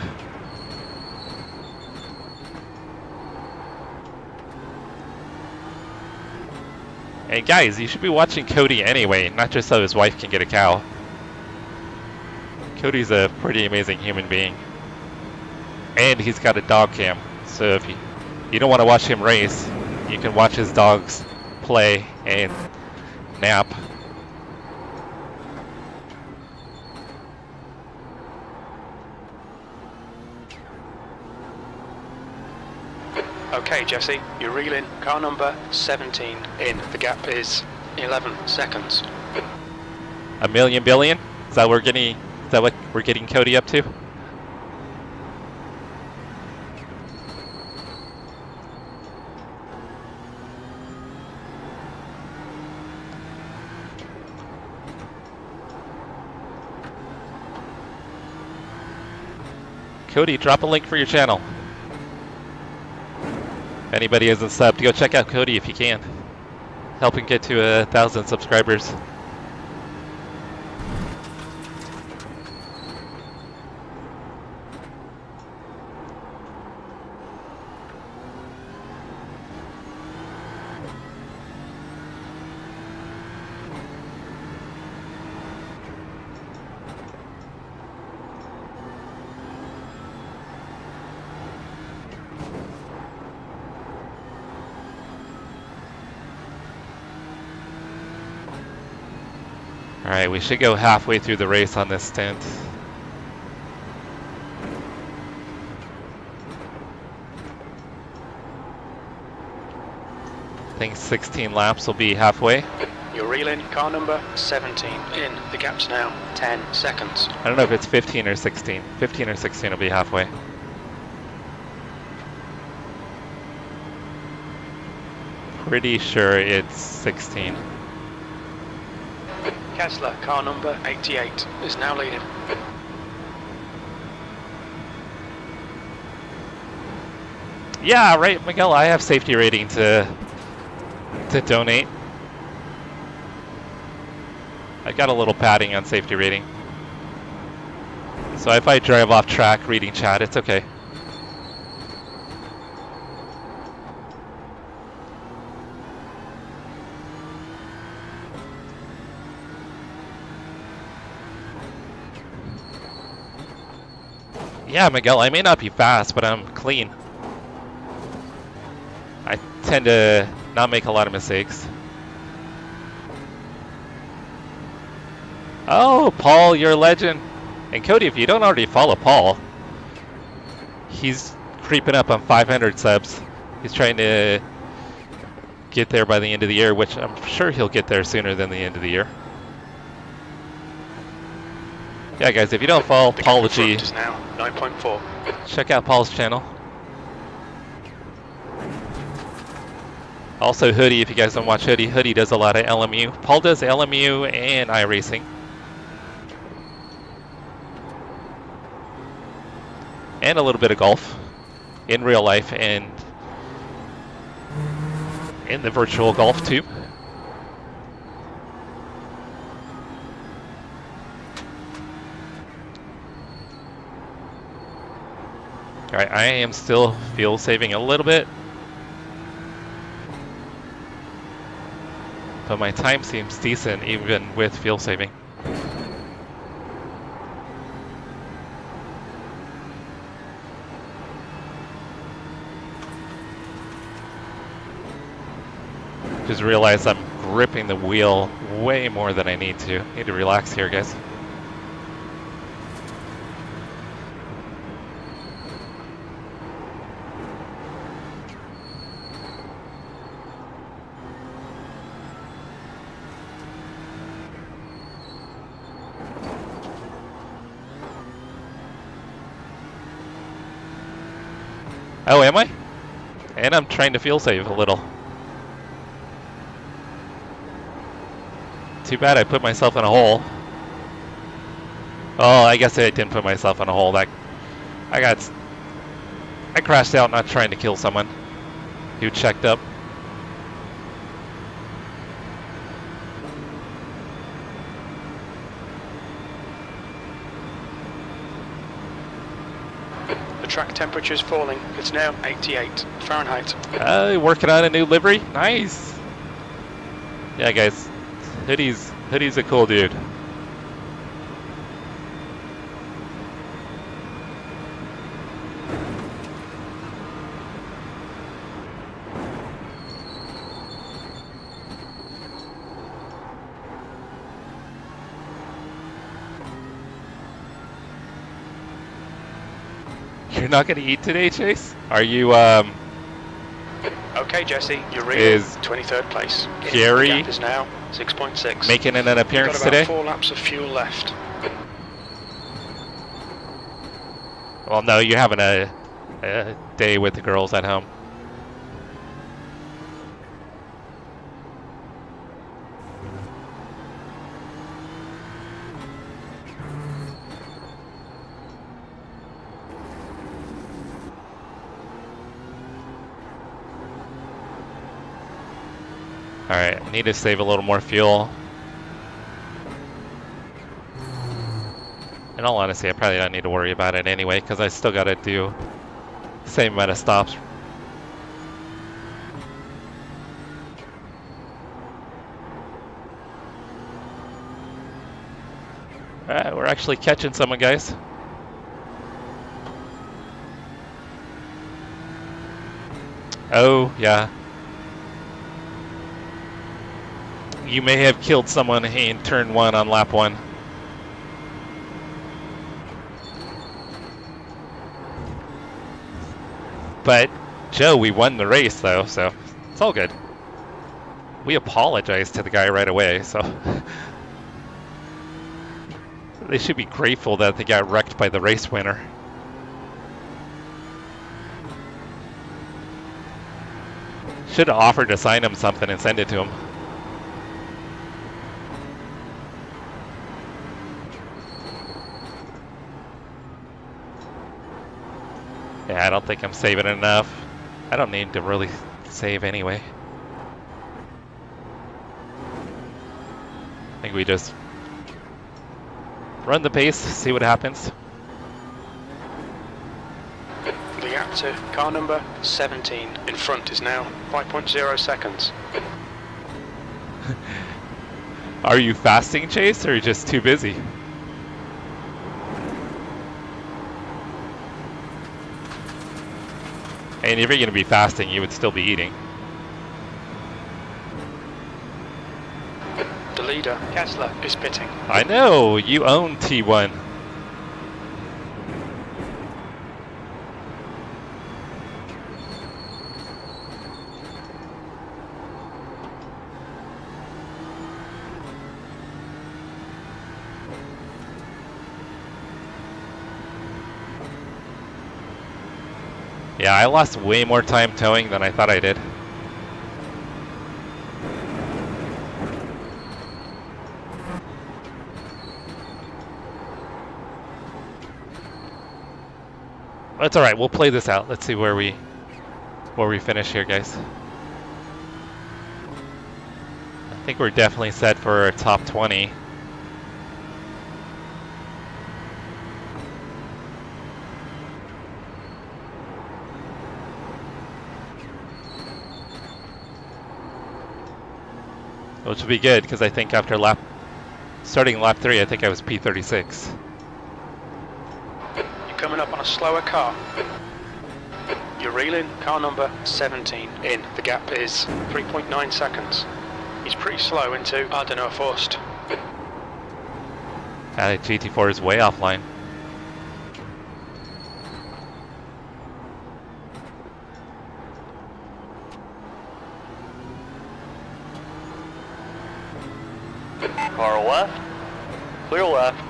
Speaker 1: Hey guys, you should be watching Cody anyway, not just so his wife can get a cow. Cody's a pretty amazing human being. And he's got a dog cam, so if you don't want to watch him race, you can watch his dogs play and nap.
Speaker 4: Okay, Jesse, you're reeling. Car number 17 in. The gap is 11 seconds.
Speaker 1: A million billion? Is that what we're getting Cody up to? Cody, drop a link for your channel. If anybody hasn't subbed, go check out Cody if you can. Help him get to 1,000 subscribers. Alright, we should go halfway through the race on this stint. I think 16 laps will be halfway.
Speaker 4: You're reeling, car number 17. In, the gap's now 10 seconds.
Speaker 1: I don't know if it's 15 or 16. 15 or 16 will be halfway. Pretty sure it's 16.
Speaker 4: Kessler, car number 88, is now leading.
Speaker 1: Yeah, right, Miguel, I have safety rating to donate. I got a little padding on safety rating. So if I drive off track reading chat, it's okay. Yeah, Miguel, I may not be fast, but I'm clean. I tend to not make a lot of mistakes. Oh, Paul, you're a legend. And Cody, if you don't already follow Paul, he's creeping up on 500 subs. He's trying to get there by the end of the year, which I'm sure he'll get there sooner than the end of the year. Yeah, guys, if you don't follow Paul G,
Speaker 4: is now 9.4.
Speaker 1: check out Paul's channel. Also Hoodie, if you guys don't watch Hoodie, Hoodie does a lot of LMU. Paul does LMU and iRacing. And a little bit of golf in real life and in the virtual golf too. Alright, I am still fuel saving a little bit. But my time seems decent even with fuel saving. Just realized I'm gripping the wheel way more than I need to. Need to relax here, guys. Oh, am I? And I'm trying to fuel save a little. Too bad I put myself in a hole. Oh, I guess I didn't put myself in a hole. I crashed out not trying to kill someone who checked up.
Speaker 4: The track temperature is falling. It's now 88 Fahrenheit.
Speaker 1: Working on a new livery. Nice. Yeah, guys. Hoodie's a cool dude. You're not gonna eat today, Chase? Are you
Speaker 4: Okay, Jesse, you're reading
Speaker 1: Is
Speaker 4: 23rd place.
Speaker 1: Jerry
Speaker 4: The gap is now 6.6.
Speaker 1: making an appearance
Speaker 4: You've got about
Speaker 1: today?
Speaker 4: 4 laps of fuel left.
Speaker 1: Well, no, you're having a day with the girls at home. Alright, I need to save a little more fuel. In all honesty, I probably don't need to worry about it anyway, because I still got to do the same amount of stops. Alright, we're actually catching someone, guys. Oh, yeah. You may have killed someone in turn 1 on lap 1. But, Joe, we won the race, though, so it's all good. We apologized to the guy right away, so they should be grateful that they got wrecked by the race winner. Should have offered to sign him something and send it to him. Yeah, I don't think I'm saving enough. I don't need to really save anyway. I think we just run the pace, see what happens.
Speaker 4: The gap to car number 17 in front is now 5.0 seconds.
Speaker 1: Are you fasting, Chase, or just too busy? And if you're going to be fasting, you would still be eating.
Speaker 4: The leader, Kessler, is pitting.
Speaker 1: I know, you own T1. Yeah, I lost way more time towing than I thought I did. That's all right. We'll play this out. Let's see where we finish here, guys. I think we're definitely set for a top 20. Which would be good, because I think after starting lap 3, I think I was P36.
Speaker 4: You're coming up on a slower car. You're reeling car number 17 in. The gap is 3.9 seconds. He's pretty slow into Ardeno Forst.
Speaker 1: GT4 is way offline.
Speaker 5: Car left. Clear left.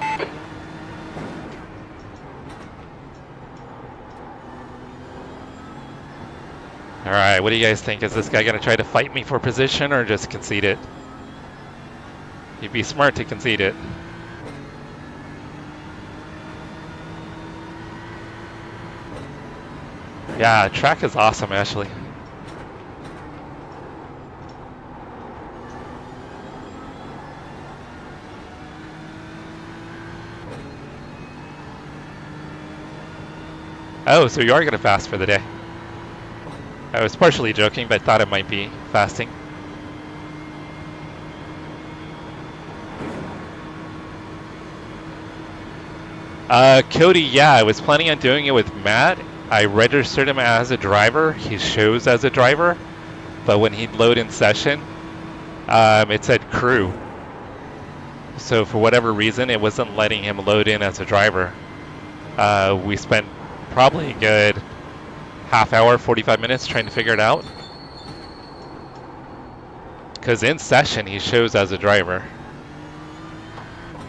Speaker 1: Alright, what do you guys think? Is this guy going to try to fight me for position or just concede it? He'd be smart to concede it. Yeah, track is awesome, actually. Oh, so you are going to fast for the day. I was partially joking, but thought it might be fasting. Cody, yeah, I was planning on doing it with Matt. I registered him as a driver. He shows as a driver, but when he'd load in session, it said crew. So for whatever reason, it wasn't letting him load in as a driver. We spent probably a good half hour, 45 minutes trying to figure it out. Because in session, he shows as a driver.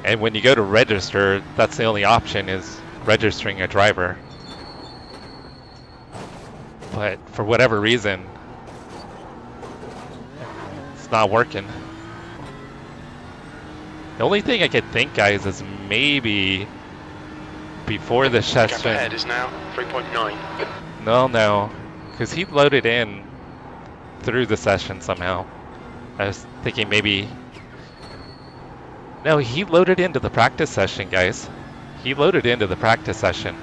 Speaker 1: And when you go to register, that's the only option, is registering a driver. But for whatever reason, it's not working. The only thing I could think, guys, is maybe before the session.
Speaker 4: Gap ahead is now 3.9.
Speaker 1: No, because he loaded in through the session somehow. I was thinking maybe. No, he loaded into the practice session, guys. He loaded into the practice session.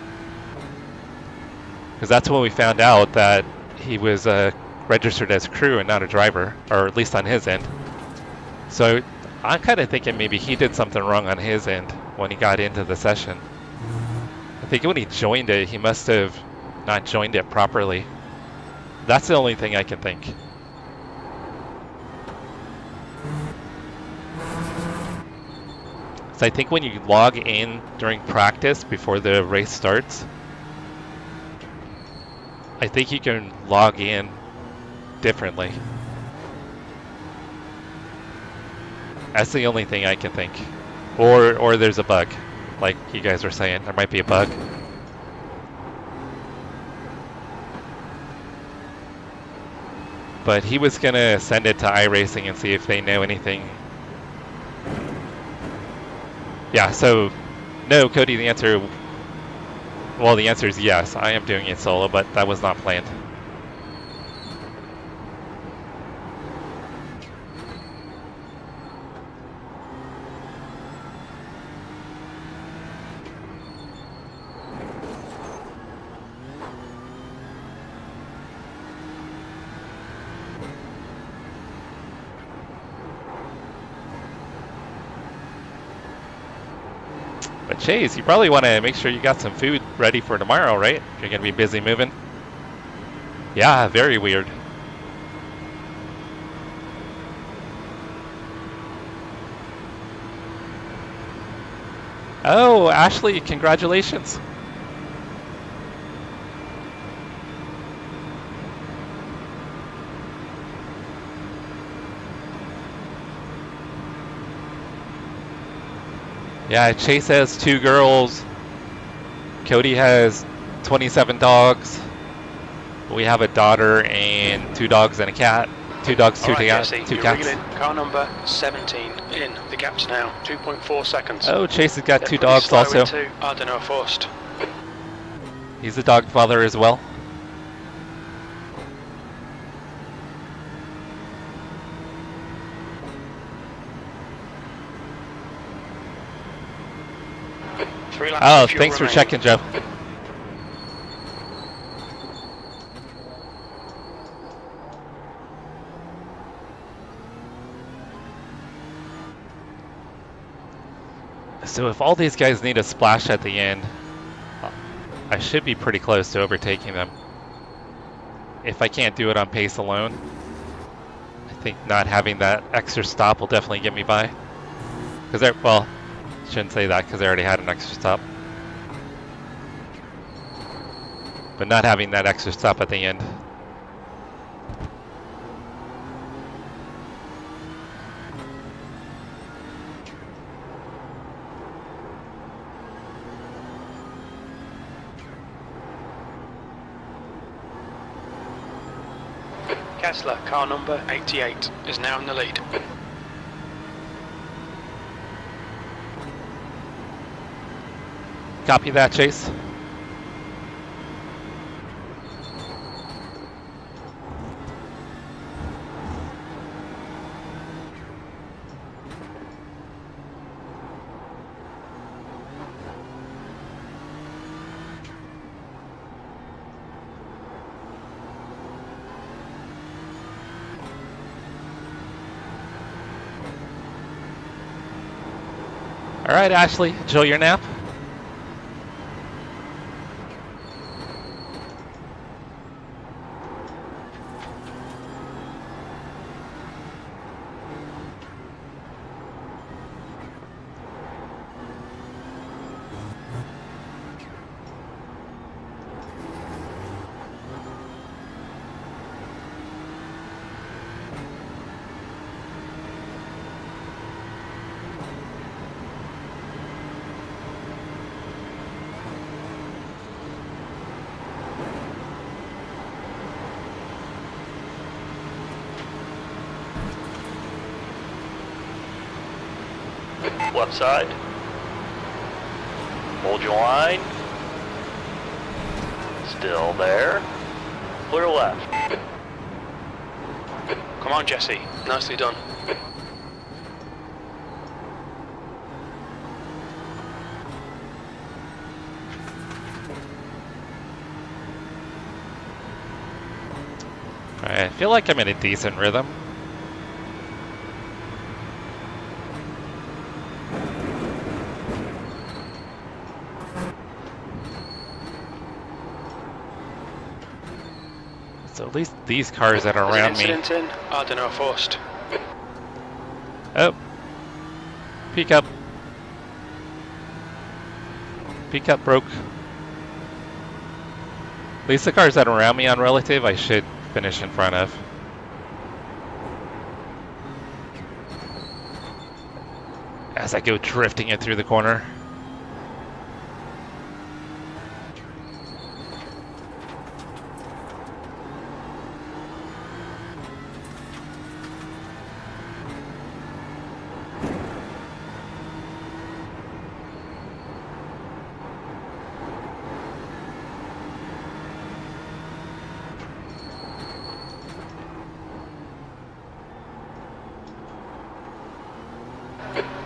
Speaker 1: Because that's when we found out that he was registered as crew and not a driver, or at least on his end. So I'm kind of thinking maybe he did something wrong on his end when he got into the session. I think when he joined it, he must have not joined it properly. That's the only thing I can think. So I think when you log in during practice before the race starts, I think you can log in differently. That's the only thing I can think. Or there's a bug, like you guys were saying. There might be a bug. But he was gonna send it to iRacing and see if they know anything. Yeah, so no, Cody, the answer, well, the answer is yes. I am doing it solo, but that was not planned. But Chase, you probably want to make sure you got some food ready for tomorrow, right? You're going to be busy moving. Yeah, very weird. Oh, Ashley, congratulations. Yeah, Chase has 2 girls. Cody has 27 dogs. We have a daughter and 2 dogs and a cat. 2 dogs, 2 cats.
Speaker 4: Car number 17 in. The gap's now 2.4 seconds.
Speaker 1: Oh, Chase has got 2 dogs also.
Speaker 4: I don't know first.
Speaker 1: He's a dog father as well. Oh, thanks for checking, Joe. So if all these guys need a splash at the end, I should be pretty close to overtaking them. If I can't do it on pace alone, I think not having that extra stop will definitely get me by. Because well, shouldn't say that because I already had an extra stop. But not having that extra stop at the end.
Speaker 4: Kessler, car number 88, is now in the lead.
Speaker 1: Copy that, Chase. All right, Ashley, enjoy your nap.
Speaker 5: Left side. Hold your line. Still there. Clear left.
Speaker 4: Come on, Jesse. Nicely done.
Speaker 1: All right, I feel like I'm in a decent rhythm. So at least these cars that are around me.
Speaker 4: I don't know first.
Speaker 1: Oh, peek up. Pickup broke. At least the cars that are around me on relative, I should finish in front of. As I go drifting it through the corner.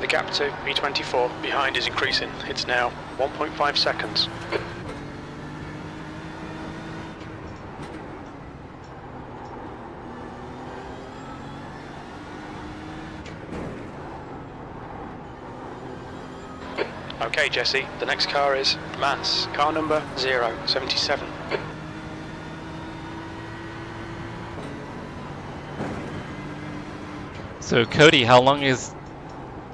Speaker 4: The gap to B24 behind is increasing. It's now 1.5 seconds. Okay, Jesse, the next car is Mans, car number 077.
Speaker 1: So Cody, how long is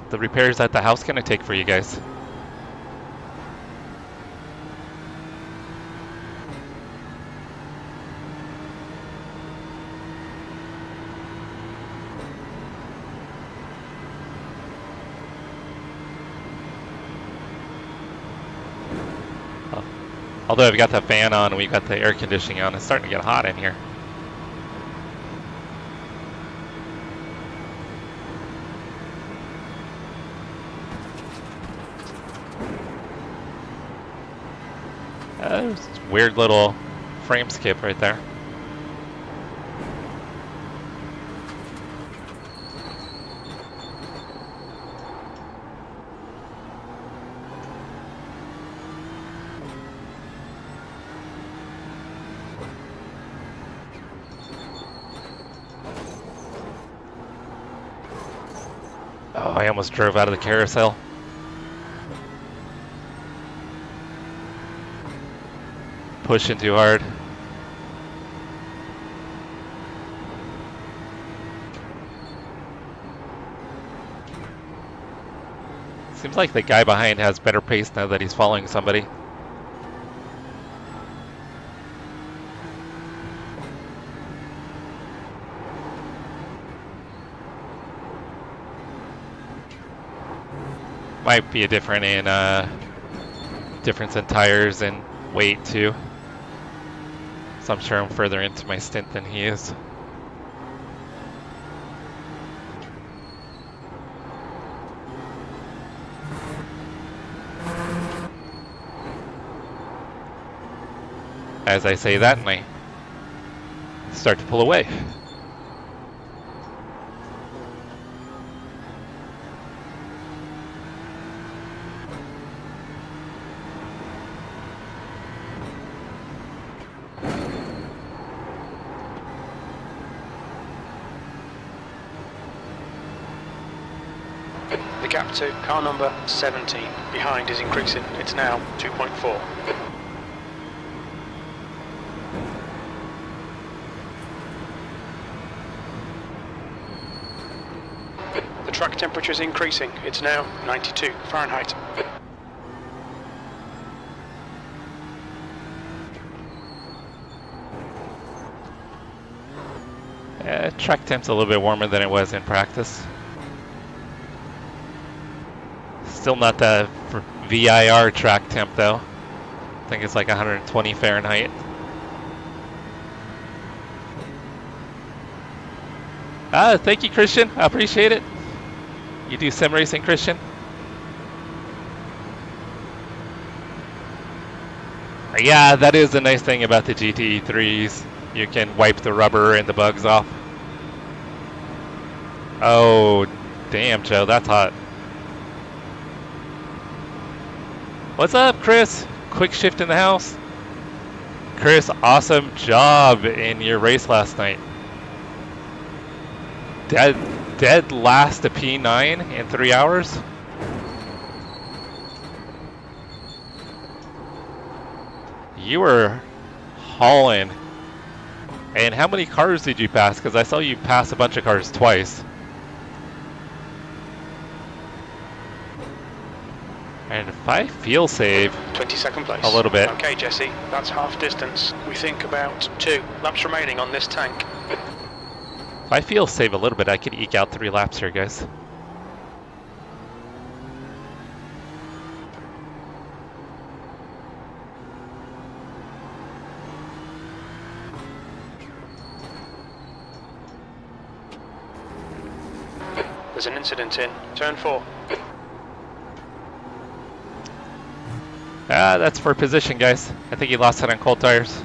Speaker 1: the repairs at the house gonna take for you guys? Although I've got the fan on and we've got the air conditioning on, it's starting to get hot in here. Weird little frame skip right there. Oh, I almost drove out of the carousel. Pushing too hard. Seems like the guy behind has better pace now that he's following somebody. Might be a difference in tires and weight too. So I'm sure I'm further into my stint than he is. As I say that, and I start to pull away.
Speaker 4: The gap to car number 17 behind is increasing. It's now 2.4. The track temperature is increasing. It's now 92 Fahrenheit.
Speaker 1: Track temp's a little bit warmer than it was in practice. Still not the VIR track temp though. I think it's like 120 Fahrenheit. Thank you, Christian. I appreciate it. You do sim racing, Christian? Yeah, that is the nice thing about the GT3s. You can wipe the rubber and the bugs off. Oh, damn, Joe, that's hot. What's up, Chris? Quick shift in the house. Chris, awesome job in your race last night. Dead last to P9 in 3 hours. You were hauling. And how many cars did you pass? Because I saw you pass a bunch of cars twice. And if I feel safe
Speaker 4: 22nd place.
Speaker 1: a little bit.
Speaker 4: Okay, Jesse, that's half distance. We think about 2 laps remaining on this tank.
Speaker 1: If I feel safe a little bit, I could eke out 3 laps here, guys.
Speaker 4: There's an incident in turn 4.
Speaker 1: That's for position, guys. I think he lost it on cold tires.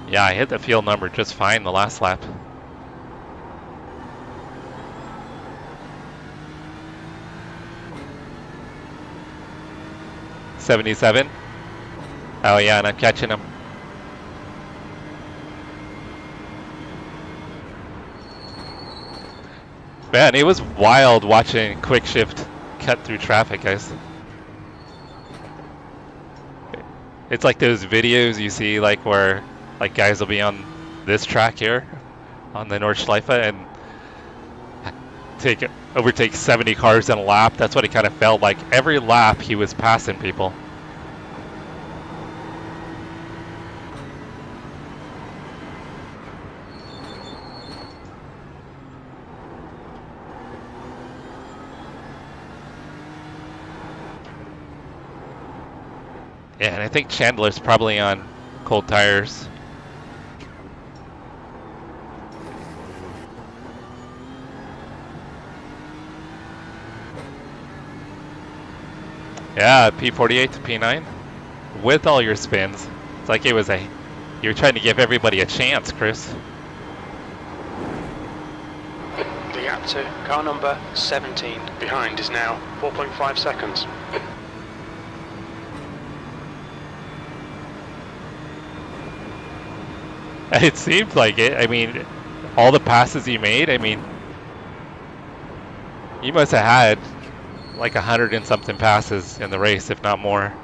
Speaker 1: Yeah, I hit the field number just fine the last lap. $77. Oh yeah, and I'm catching him. Man, it was wild watching Quick Shift cut through traffic, guys. It's like those videos you see, like where like guys will be on this track here on the Nordschleife and overtake 70 cars in a lap. That's what it kind of felt like. Every lap he was passing people. Yeah, and I think Chandler's probably on cold tires. Yeah, P48 to P9 with all your spins. It's like it was you're trying to give everybody a chance, Chris.
Speaker 4: The gap to car number 17 behind is now 4.5 seconds.
Speaker 1: It seemed like it. I mean, all the passes you made, I mean, you must have had like 100 and something passes in the race, if not more.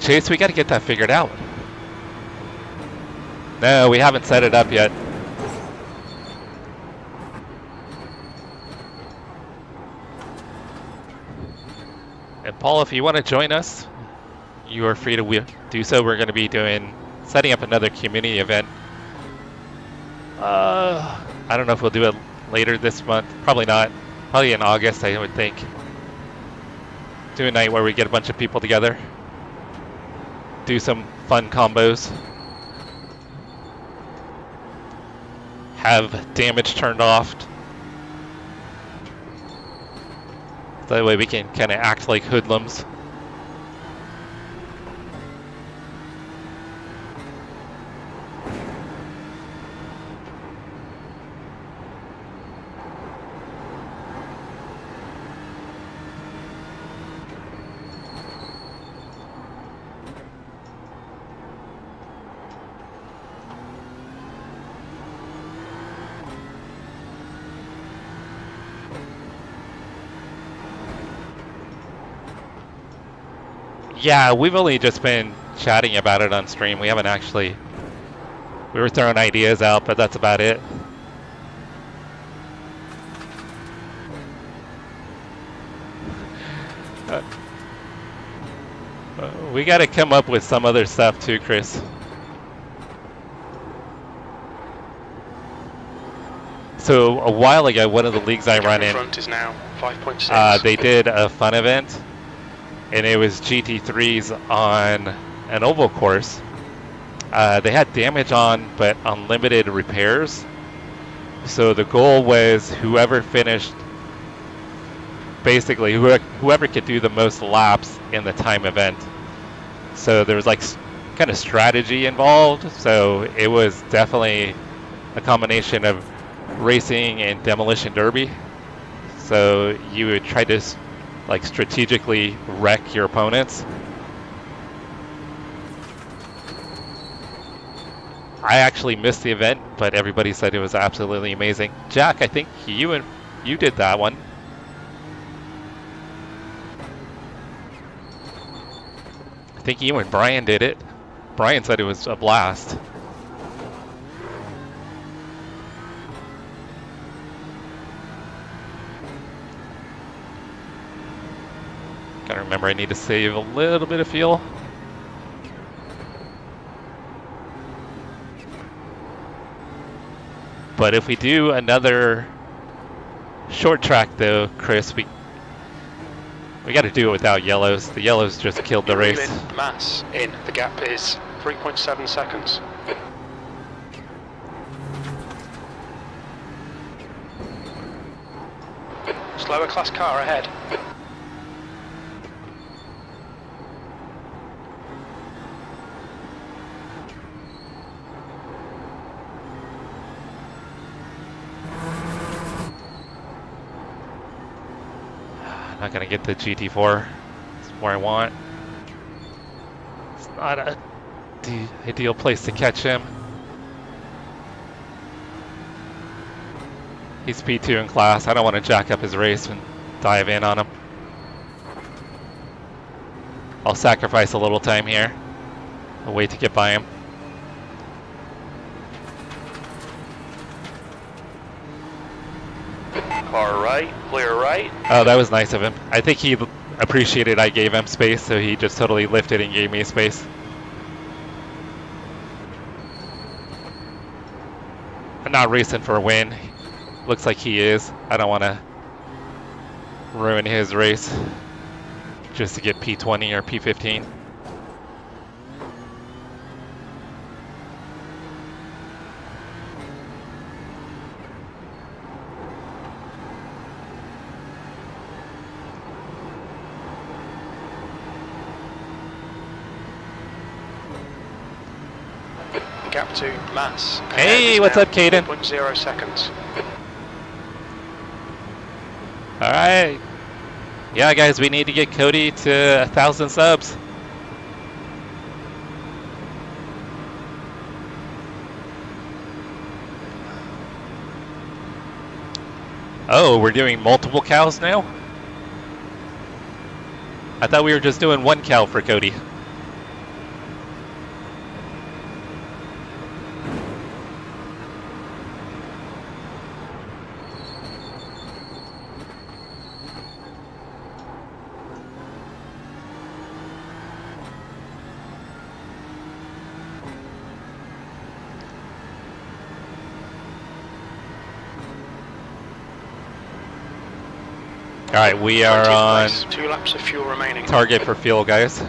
Speaker 1: Chase, we got to get that figured out. No, we haven't set it up yet. And Paul, if you want to join us, you are free to do so. We're going to be setting up another community event. I don't know if we'll do it later this month. Probably not. Probably in August, I would think. Do a night where we get a bunch of people together. Do some fun combos. Have damage turned off. That way we can kind of act like hoodlums. Yeah, we've only just been chatting about it on stream. We haven't actually... We were throwing ideas out, but that's about it. We got to come up with some other stuff too, Chris. So a while ago, one of the leagues I run in,
Speaker 4: Front is now 5.6.
Speaker 1: they did a fun event. And it was GT3s on an oval course. They had damage on, but unlimited repairs. So the goal was whoever finished, basically whoever could do the most laps in the time event. So there was like kind of strategy involved. So it was definitely a combination of racing and demolition derby. So you would try to like strategically wreck your opponents. I actually missed the event, but everybody said it was absolutely amazing. Jack, I think you did that one. I think you and Brian did it. Brian said it was a blast. Gotta remember I need to save a little bit of fuel. But if we do another short track though, Chris, we got to do it without yellows. The yellows just killed the race.
Speaker 4: Mass in. The gap is 3.7 seconds. Slower class car ahead.
Speaker 1: Not gonna get the GT4. It's where I want. It's not a ideal place to catch him. He's P2 in class. I don't want to jack up his race and dive in on him. I'll sacrifice a little time here. I'll wait to get by him.
Speaker 5: Car right, clear right.
Speaker 1: Oh, that was nice of him. I think he appreciated I gave him space, so he just totally lifted and gave me space. I'm not racing for a win. Looks like he is. I don't want to ruin his race just to get P20 or P15.
Speaker 4: Gap to Mass.
Speaker 1: Hey, what's up, Caden?
Speaker 4: 0.0 seconds.
Speaker 1: All right. Yeah, guys, we need to get Cody to 1,000 subs. Oh, we're doing multiple cows now? I thought we were just doing one cow for Cody. All right, we are on
Speaker 4: 2 laps of fuel remaining.
Speaker 1: target for fuel, guys.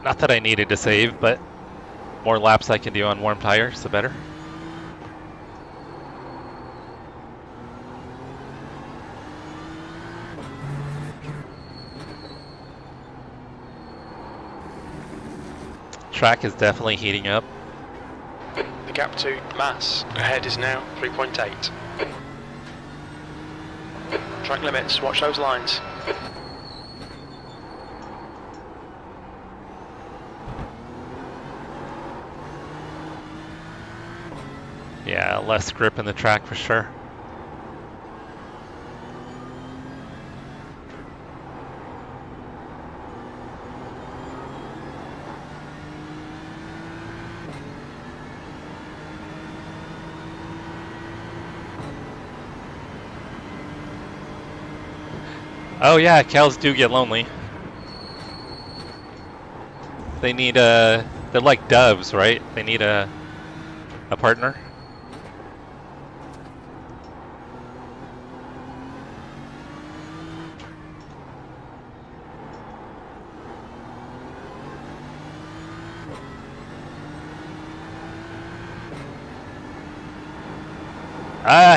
Speaker 1: Not that I needed to save, but more laps I can do on warm tires, the better. Track is definitely heating up.
Speaker 4: The gap to Mass ahead is now 3.8. Track limits, watch those lines.
Speaker 1: Yeah, less grip in the track for sure. Oh yeah, cows do get lonely. They need they're like doves, right? They need a partner.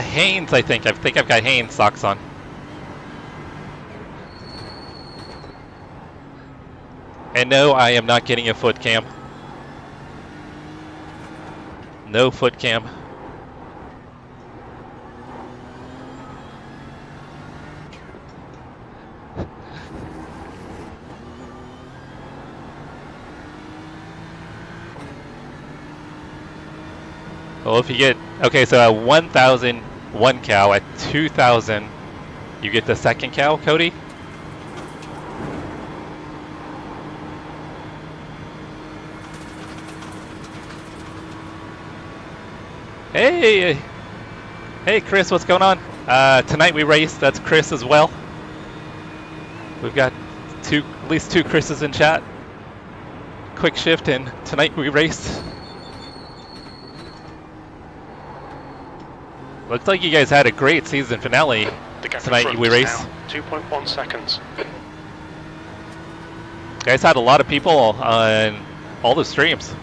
Speaker 1: Haynes, I think I've got Haynes socks on. And no, I am not getting a foot cam. No foot cam. Well, if you get, okay, so at 1,000, one cow. At 2,000, you get the second cow, Cody? Hey! Hey, Chris, what's going on? Tonight we race. That's Chris as well. We've got at least two Chris's in chat. Quick shift, and tonight we race. Looks like you guys had a great season finale. Tonight we race.
Speaker 4: 2.1 seconds.
Speaker 1: You guys had a lot of people on all the streams.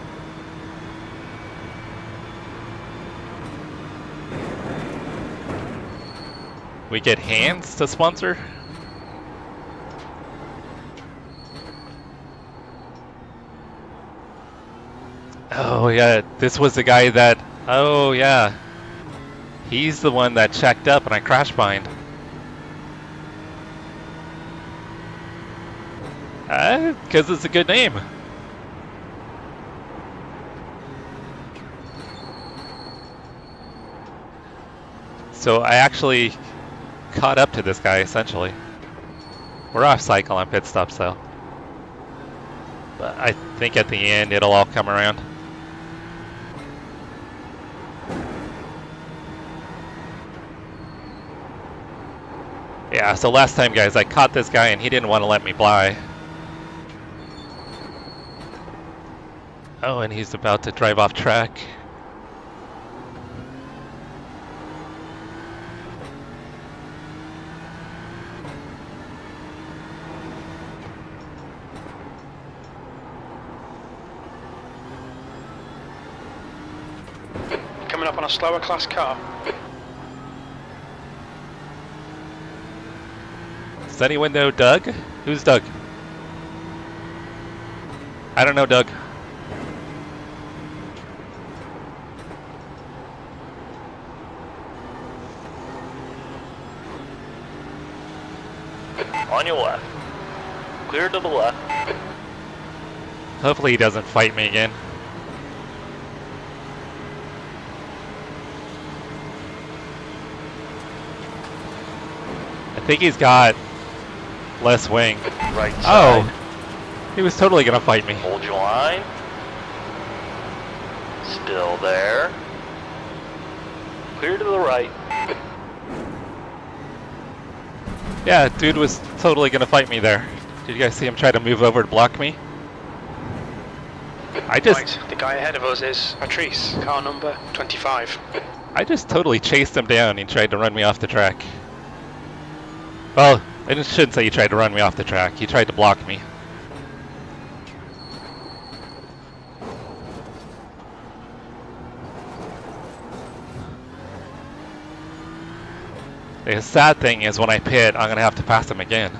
Speaker 1: We get Hands to sponsor. Oh yeah, this was the guy that, oh yeah. He's the one that checked up and I crash bind. Because it's a good name. So I actually caught up to this guy, essentially. We're off cycle on pit stops, though. But I think at the end, it'll all come around. Yeah, so last time, guys, I caught this guy and he didn't want to let me by. Oh, and he's about to drive off track.
Speaker 4: Coming up on a slower class car.
Speaker 1: Does anyone know Doug? Who's Doug? I don't know Doug.
Speaker 5: On your left. Clear to the left.
Speaker 1: Hopefully he doesn't fight me again. I think he's got less wing.
Speaker 5: Right side.
Speaker 1: Oh, he was totally gonna fight me.
Speaker 5: Hold your line. Still there. Clear to the right.
Speaker 1: Yeah, dude was totally gonna fight me there. Did you guys see him try to move over to block me?
Speaker 4: Right, the guy ahead of us is Patrice, car number 25.
Speaker 1: I just totally chased him down and he tried to run me off the track. Well, I shouldn't say he tried to run me off the track. He tried to block me. The sad thing is when I pit, I'm going to have to pass him again.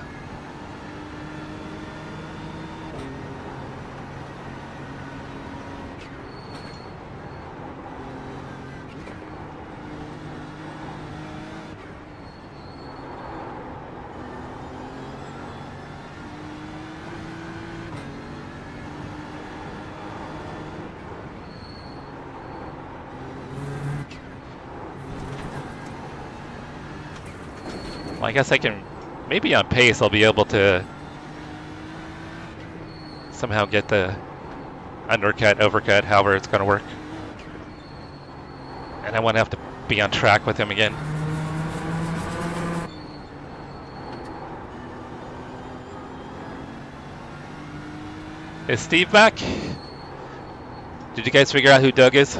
Speaker 1: Well, I guess I can, maybe on pace I'll be able to somehow get the undercut, overcut, however it's going to work. And I won't have to be on track with him again. Is Steve back? Did you guys figure out who Doug is?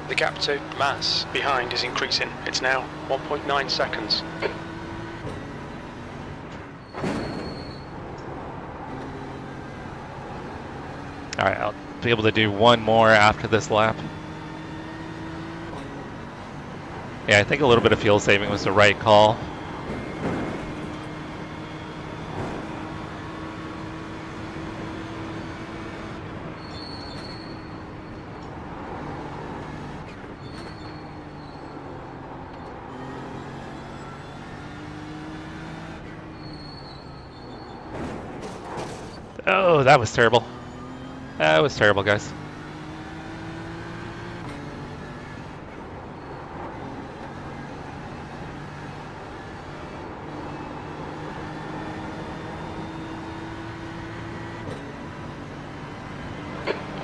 Speaker 4: The gap to Mass behind is increasing. It's now 1.9 seconds.
Speaker 1: Alright, I'll be able to do one more after this lap. Yeah, I think a little bit of fuel saving was the right call. Oh, that was terrible. That was terrible, guys.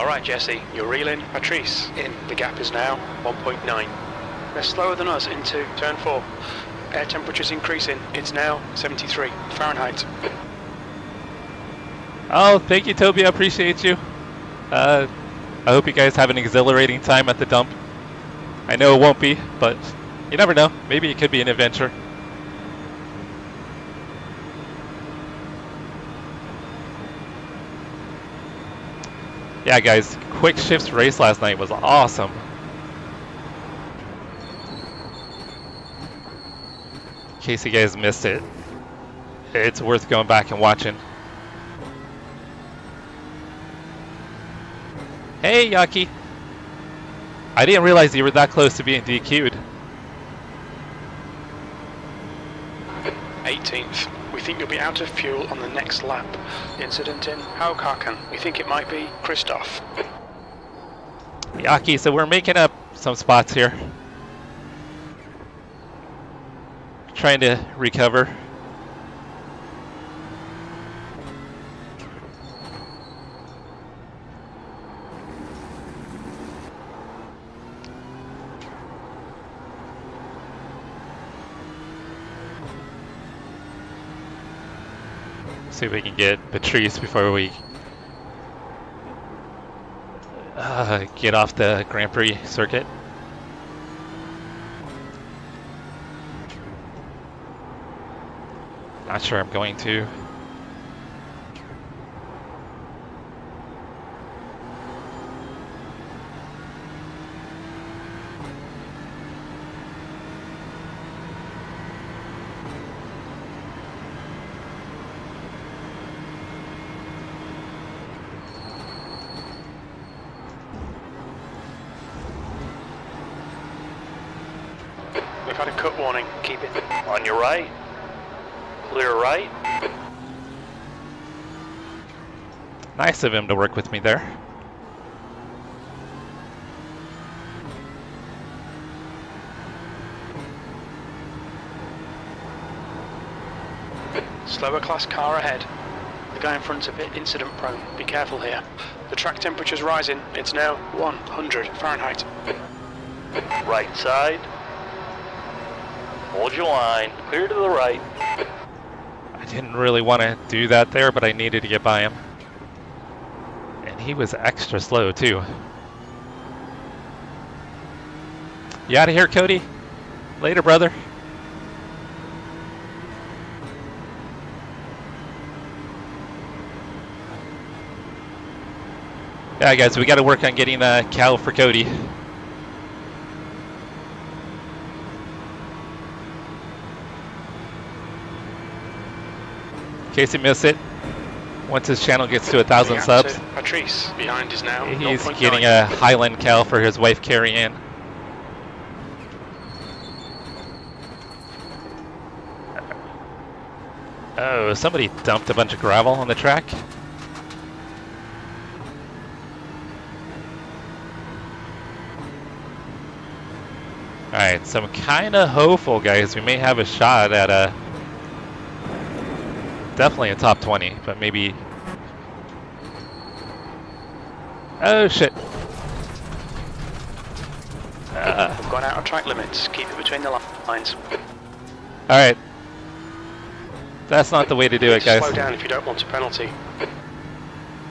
Speaker 4: Alright Jesse, you're reeling. Patrice in. The gap is now 1.9. They're slower than us into turn 4. Air temperature's increasing. It's now 73 Fahrenheit.
Speaker 1: Oh, thank you, Toby. I appreciate you. I hope you guys have an exhilarating time at the dump. I know it won't be, but you never know. Maybe it could be an adventure. Yeah, guys, Quick Shift's race last night was awesome. In case you guys missed it, it's worth going back and watching. Hey, Yaki. I didn't realize you were that close to being DQ'd.
Speaker 4: 18th. We think you'll be out of fuel on the next lap. Incident in Huracan. We think it might be Christoph.
Speaker 1: Yaki, so we're making up some spots here. Trying to recover. See if we can get Patrice before we get off the Grand Prix circuit. Not sure I'm going to.
Speaker 4: We've had a cut warning. Keep it.
Speaker 5: On your right. Clear right.
Speaker 1: Nice of him to work with me there.
Speaker 4: Slower class car ahead. The guy in front's a bit incident prone. Be careful here. The track temperature's rising. It's now 100 Fahrenheit.
Speaker 5: Right side. Hold your line. Clear to the right.
Speaker 1: I didn't really want to do that there, but I needed to get by him. And he was extra slow too. You out of here, Cody? Later, brother. Yeah, guys, we got to work on getting the cow for Cody. In case you miss it, once his channel gets to 1,000 subs,
Speaker 4: Patrice behind is now
Speaker 1: he's
Speaker 4: 0.9.
Speaker 1: getting a Highland cow for his wife Carrie Ann. Oh, somebody dumped a bunch of gravel on the track. Alright, so I'm kind of hopeful, guys. We may have a shot at a... definitely a top 20, but maybe... Oh, shit.
Speaker 4: We've gone out of track limits. Keep it between the lines.
Speaker 1: Alright. That's not the way to do it, guys.
Speaker 4: Slow down if you don't want a penalty.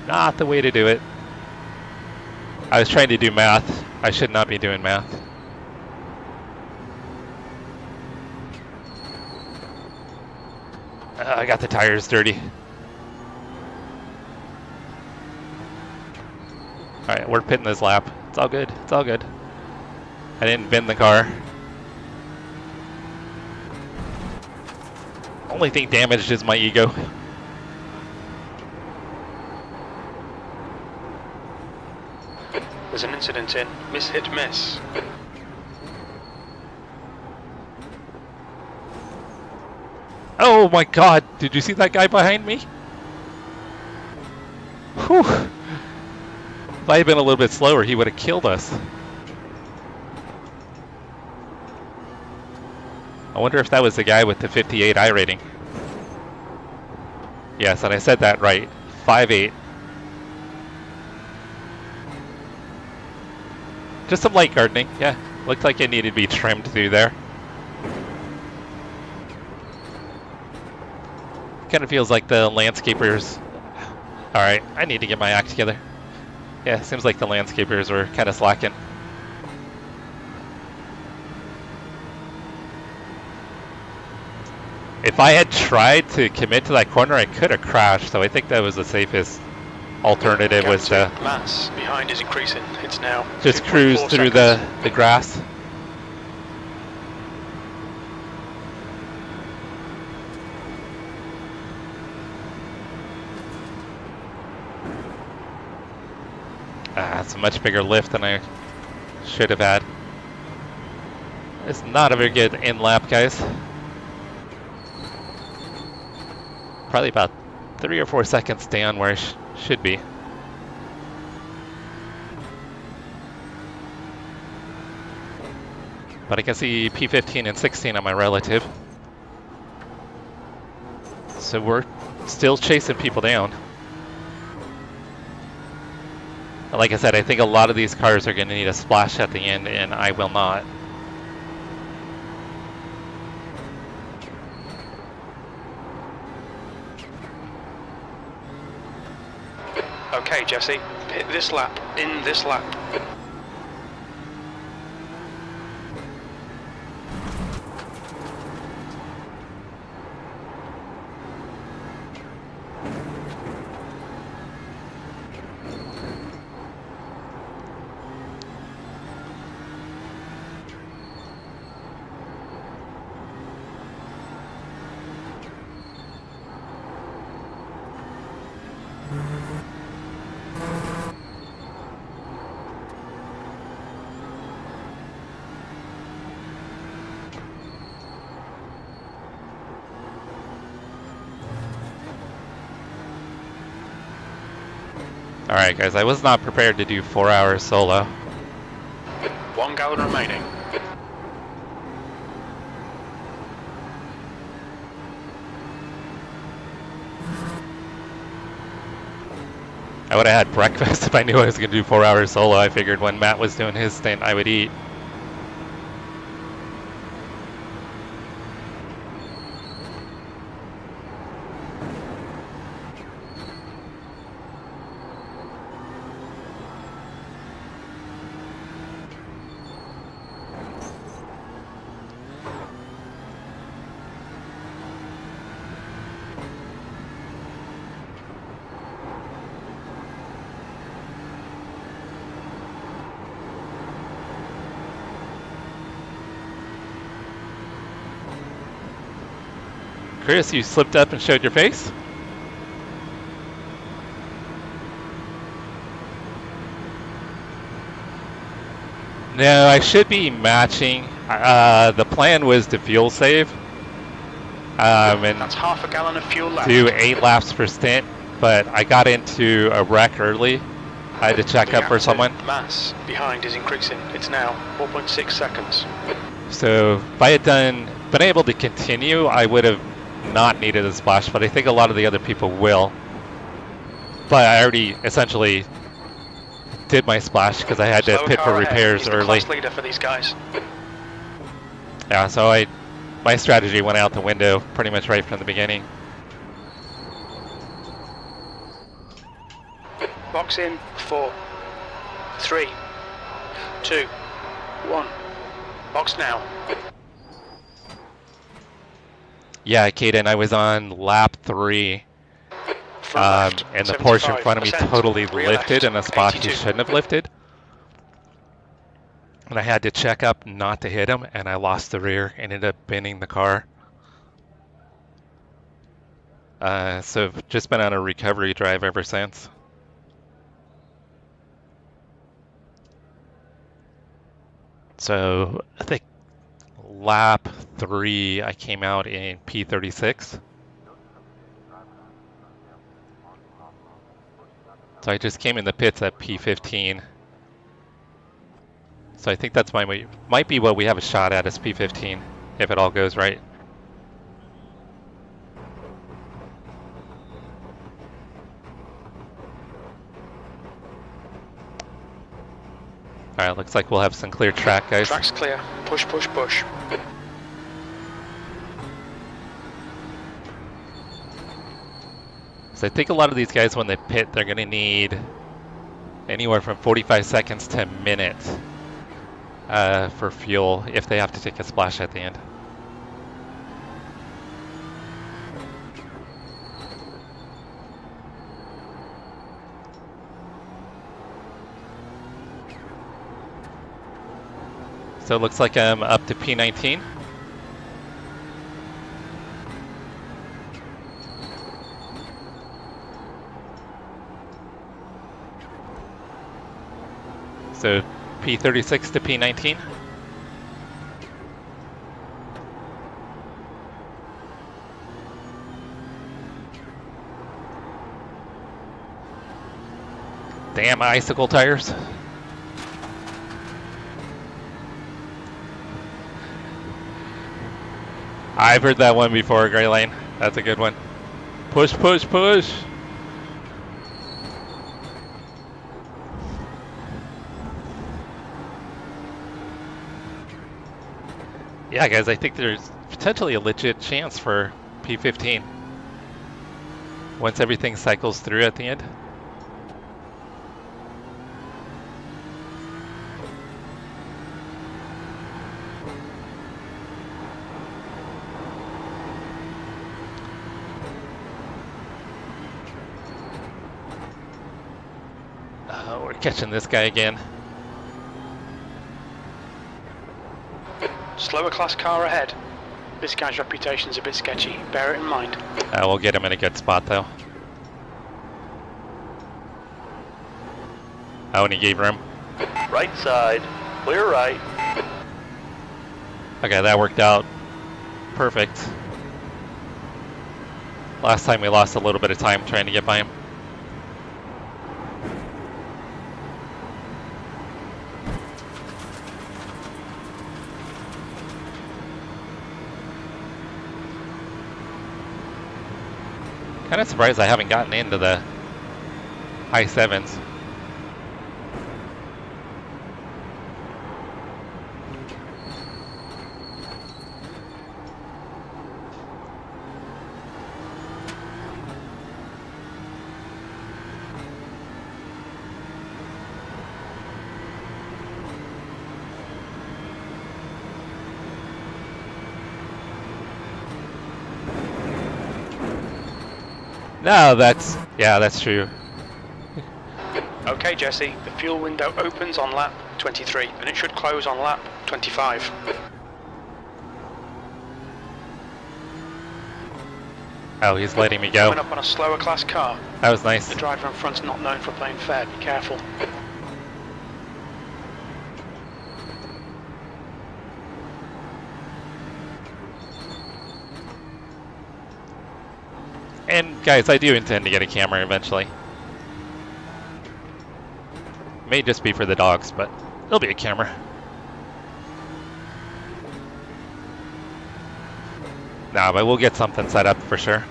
Speaker 1: Not the way to do it. I was trying to do math. I should not be doing math. I got the tires dirty. Alright, we're pitting this lap. It's all good. It's all good. I didn't bend the car. Only thing damaged is my ego.
Speaker 4: There's an incident in miss hit miss.
Speaker 1: Oh my god, did you see that guy behind me? Whew. If I had been a little bit slower, he would have killed us. I wonder if that was the guy with the 58 I rating. Yes, and I said that right. 5'8". Just some light gardening, yeah. Looked like it needed to be trimmed through there. Kind of feels like the landscapers... Alright, I need to get my act together. Yeah, seems like the landscapers were kind of slacking. If I had tried to commit to that corner, I could have crashed, so I think that was the safest alternative, was to
Speaker 4: mass behind is increasing. It's now
Speaker 1: just cruise through the grass. It's a much bigger lift than I should have had. It's not a very good in lap, guys. Probably about 3 or 4 seconds down where I should be. But I can see P15 and 16 on my relative. So we're still chasing people down. Like I said, I think a lot of these cars are going to need a splash at the end, and I will not.
Speaker 4: Okay, Jesse, hit this lap, in this lap.
Speaker 1: Alright guys, I was not prepared to do 4 hours solo.
Speaker 4: 1 gallon remaining.
Speaker 1: I would have had breakfast if I knew I was going to do 4 hours solo. I figured when Matt was doing his stint, I would eat. Chris, you slipped up and showed your face? No, I should be matching. The plan was to fuel save. And
Speaker 4: That's half a gallon of fuel left.
Speaker 1: do 8 laps per stint, but I got into a wreck early. I had to check up for someone.
Speaker 4: Mass behind is increasing. It's now 4.6 seconds.
Speaker 1: So if I had been able to continue, I would have not needed a splash, but I think a lot of the other people will. But I already essentially did my splash because I had to
Speaker 4: Slow
Speaker 1: pit for
Speaker 4: car ahead.
Speaker 1: repairs
Speaker 4: He's the
Speaker 1: early.
Speaker 4: class leader for these guys.
Speaker 1: Yeah, so my strategy went out the window pretty much right from the beginning.
Speaker 4: Box in 4, 3, 2, 1. Box now.
Speaker 1: Yeah, Caden, I was on lap 3,
Speaker 4: Front left,
Speaker 1: and the Porsche in front of me
Speaker 4: 75%.
Speaker 1: totally
Speaker 4: Rear
Speaker 1: lifted
Speaker 4: left,
Speaker 1: in a spot he
Speaker 4: 82.
Speaker 1: shouldn't have lifted. And I had to check up not to hit him, and I lost the rear, ended up bending the car. So I've just been on a recovery drive ever since. So I think lap 3, I came out in P36. So I just came in the pits at P15. So I think that's might be what we have a shot at is P15, if it all goes right. Alright, looks like we'll have some clear track, guys.
Speaker 4: Track's clear. Push, push, push.
Speaker 1: So I think a lot of these guys, when they pit, they're going to need anywhere from 45 seconds to a minute for fuel if they have to take a splash at the end. So it looks like I'm up to P19. So P36 to P19. Damn icicle tires. I've heard that one before, Gray Lane. That's a good one. Push, push, push. Yeah, guys, I think there's potentially a legit chance for P15 once everything cycles through at the end. We're catching this guy again.
Speaker 4: Slower class car ahead. This guy's reputation's a bit sketchy. Bear it in mind.
Speaker 1: We'll get him in a good spot, though. Oh, and he gave room.
Speaker 5: Right side. Clear right.
Speaker 1: Okay, that worked out perfect. Last time we lost a little bit of time trying to get by him. Kind of surprised I haven't gotten into the high sevens. No, that's true.
Speaker 4: Okay, Jesse, the fuel window opens on lap 23 and it should close on lap 25.
Speaker 1: Oh, he's letting me go.
Speaker 4: Coming up on a slower class car.
Speaker 1: That was nice.
Speaker 4: The driver in front's not known for playing fair, be careful.
Speaker 1: And guys, I do intend to get a camera eventually. May just be for the dogs, but it'll be a camera. Nah, but we'll get something set up for sure.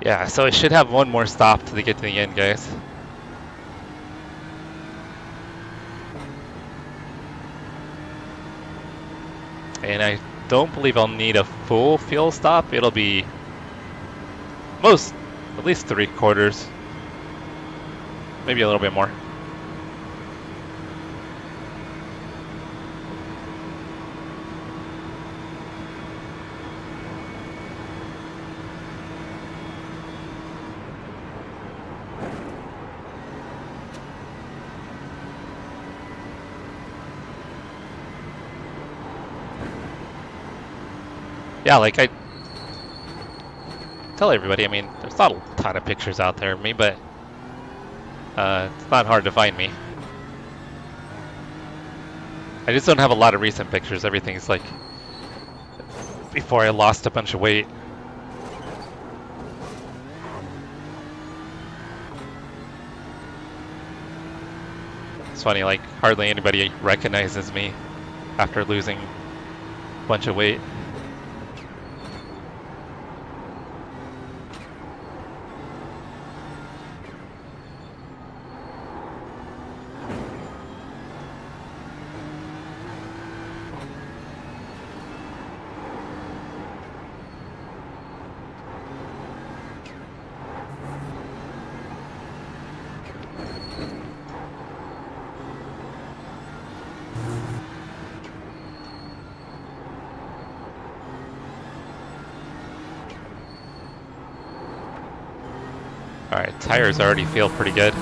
Speaker 1: Yeah, so I should have one more stop to get to the end, guys. And I don't believe I'll need a full fuel stop. It'll be at least 3/4. Maybe a little bit more. yeah, like I tell everybody, I mean, there's not a ton of pictures out there of me, but it's not hard to find me. I just don't have a lot of recent pictures. Everything's like before I lost a bunch of weight. It's funny, like hardly anybody recognizes me after losing a bunch of weight. Alright, tires already feel pretty good.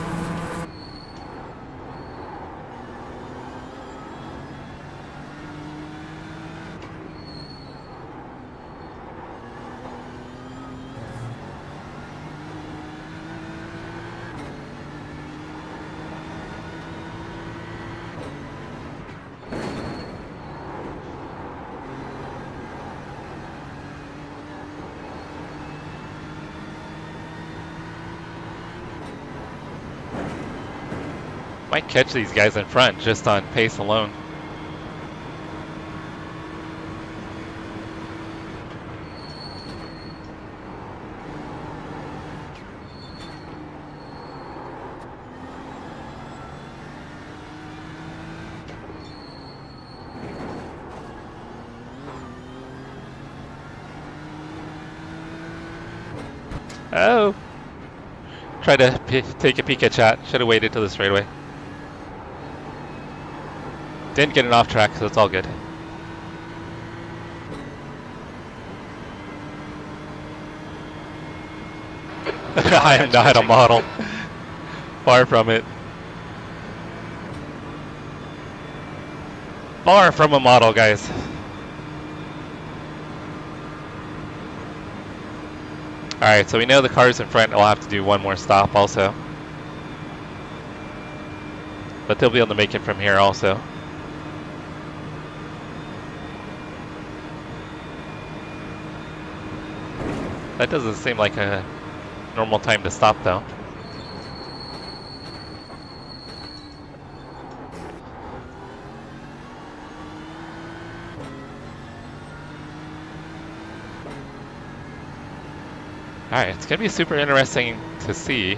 Speaker 1: Might catch these guys in front just on pace alone. Oh! Try to take a peek at chat. Should have waited till the straightaway. Didn't get it off track, so it's all good. I am not a model. Far from it. Far from a model, guys. Alright, so we know the cars in front will have to do one more stop also. But they'll be able to make it from here also. That doesn't seem like a normal time to stop though. Alright, it's gonna be super interesting to see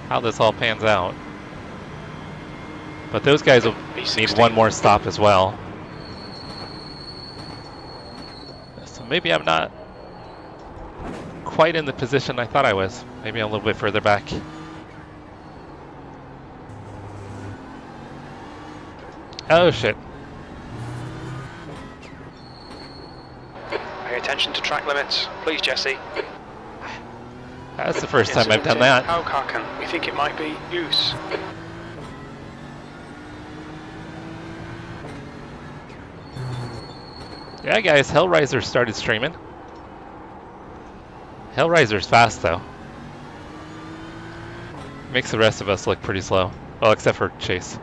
Speaker 1: how this all pans out. But those guys will need one more stop as well. So maybe I'm not quite in the position I thought I was. Maybe I'm a little bit further back. Oh shit.
Speaker 4: Pay attention to track limits. Please, Jesse.
Speaker 1: That's the first time I've done that.
Speaker 4: How can we think it might be use?
Speaker 1: Yeah guys, Hellraiser started streaming. Hellraiser's fast though. Makes the rest of us look pretty slow. Well, except for Chase.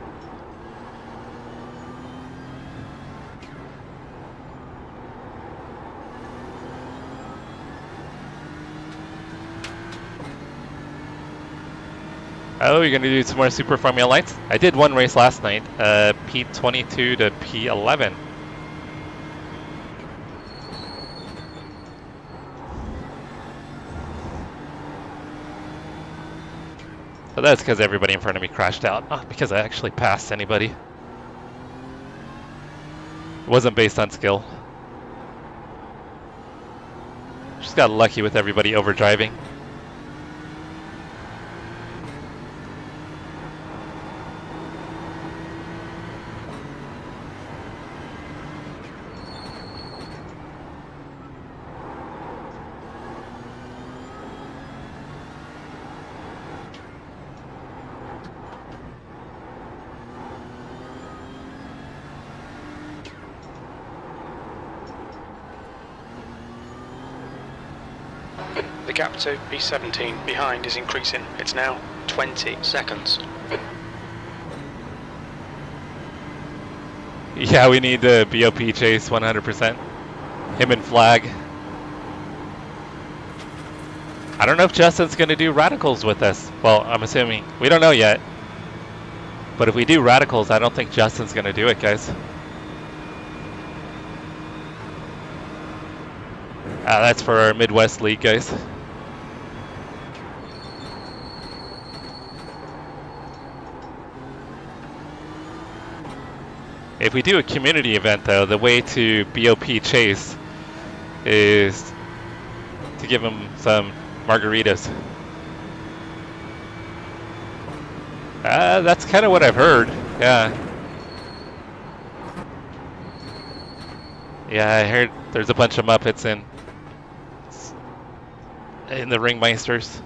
Speaker 1: Oh, you're gonna do some more Super Formula Lights? I did one race last night, P22 to P11. But that's because everybody in front of me crashed out, not because I actually passed anybody. It wasn't based on skill. Just got lucky with everybody overdriving.
Speaker 4: The gap to P17 behind is increasing. It's now 20 seconds.
Speaker 1: Yeah, we need the BOP chase 100%. Him and Flag. I don't know if Justin's going to do radicals with us. Well, I'm assuming. We don't know yet. But if we do radicals, I don't think Justin's going to do it, guys. That's for our Midwest League, guys. If we do a community event, though, the way to BOP chase is to give them some margaritas. That's kind of what I've heard. Yeah. Yeah, I heard there's a bunch of Muppets in the Ringmeisters.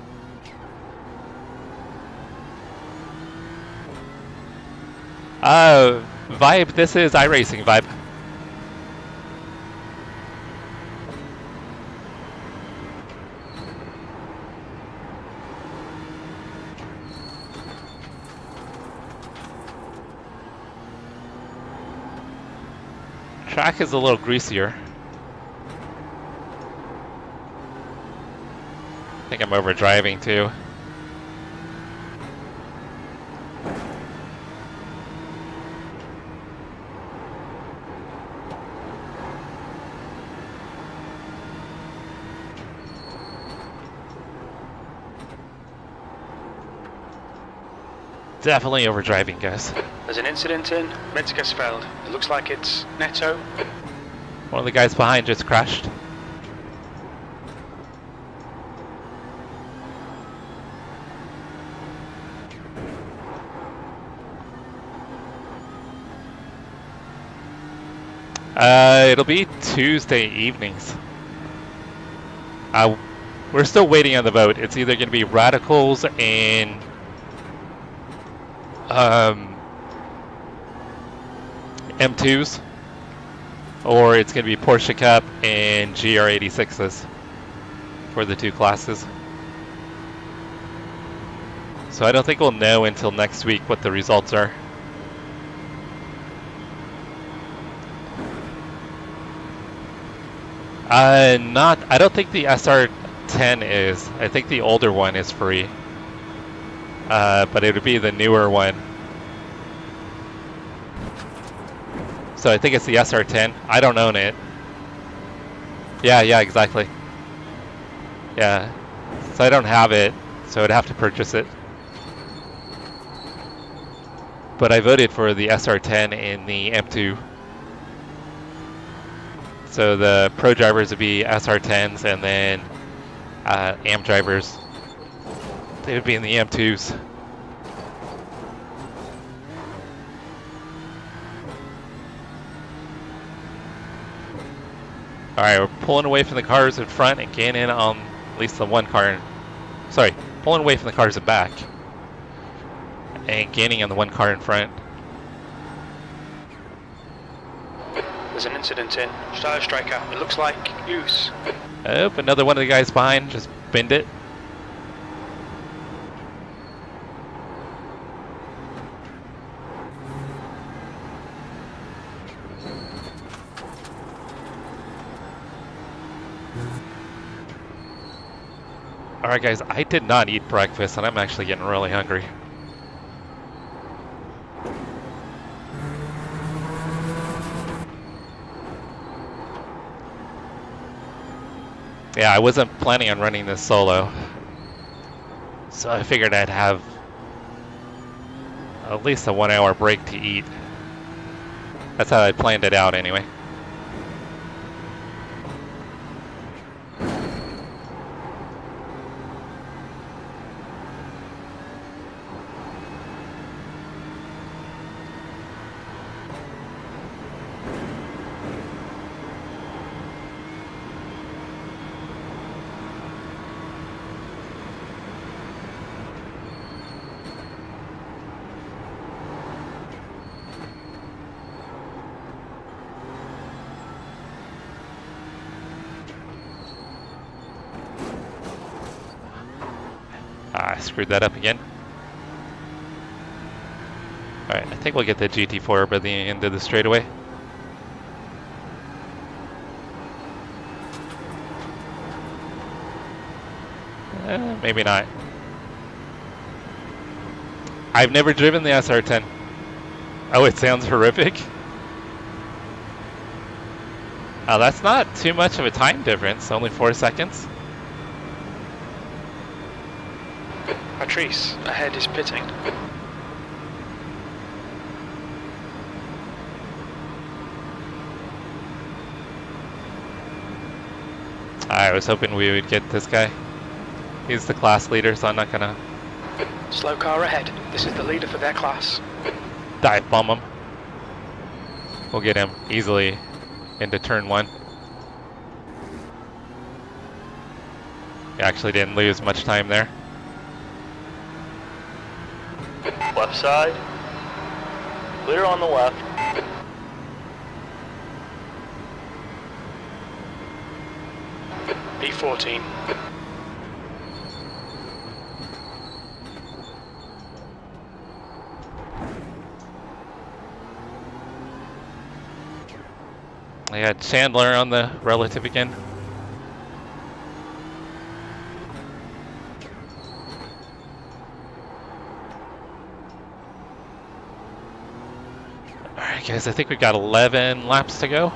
Speaker 1: Vibe, this is iRacing, Vibe. Track is a little greasier. I think I'm over driving too. Definitely over driving, guys.
Speaker 4: There's an incident in Metzgersfeld. It looks like it's Netto.
Speaker 1: One of the guys behind just crashed. It'll be Tuesday evenings. We're still waiting on the vote. It's either going to be radicals and M2s, or it's going to be Porsche Cup and GR86s for the two classes. So I don't think we'll know until next week what the results are. I don't think the SR10 is. I think the older one is free. But it would be the newer one. So I think it's the SR10. I don't own it. Yeah, exactly. Yeah. So I don't have it, so I'd have to purchase it. But I voted for the SR10 in the M2. So the pro drivers would be SR10s, and then AM drivers, they would be in the M2s. Alright, we're pulling away from the cars in front and gaining on at least the one car. Sorry, pulling away from the cars in back and gaining on the one car in front.
Speaker 4: There's an incident in Steyerstreicher. It looks like use.
Speaker 1: Oh, another one of the guys behind just binned it. Alright guys, I did not eat breakfast and I'm actually getting really hungry. Yeah, I wasn't planning on running this solo. So I figured I'd have at least a 1 hour break to eat. That's how I planned it out anyway. I screwed that up again. Alright, I think we'll get the GT4 by the end of the straightaway. Maybe not. I've never driven the SR10. Oh, it sounds horrific. Oh, that's not too much of a time difference, only 4 seconds.
Speaker 4: Patrice, ahead is pitting.
Speaker 1: I was hoping we would get this guy. He's the class leader, so I'm not gonna
Speaker 4: Slow car ahead. This is the leader for their class.
Speaker 1: dive bomb him. We'll get him easily into turn 1. He actually didn't lose much time there.
Speaker 5: Left side. Clear on the left.
Speaker 4: P14.
Speaker 1: I got Chandler on the relative again. Alright guys, I think we've got 11 laps to go.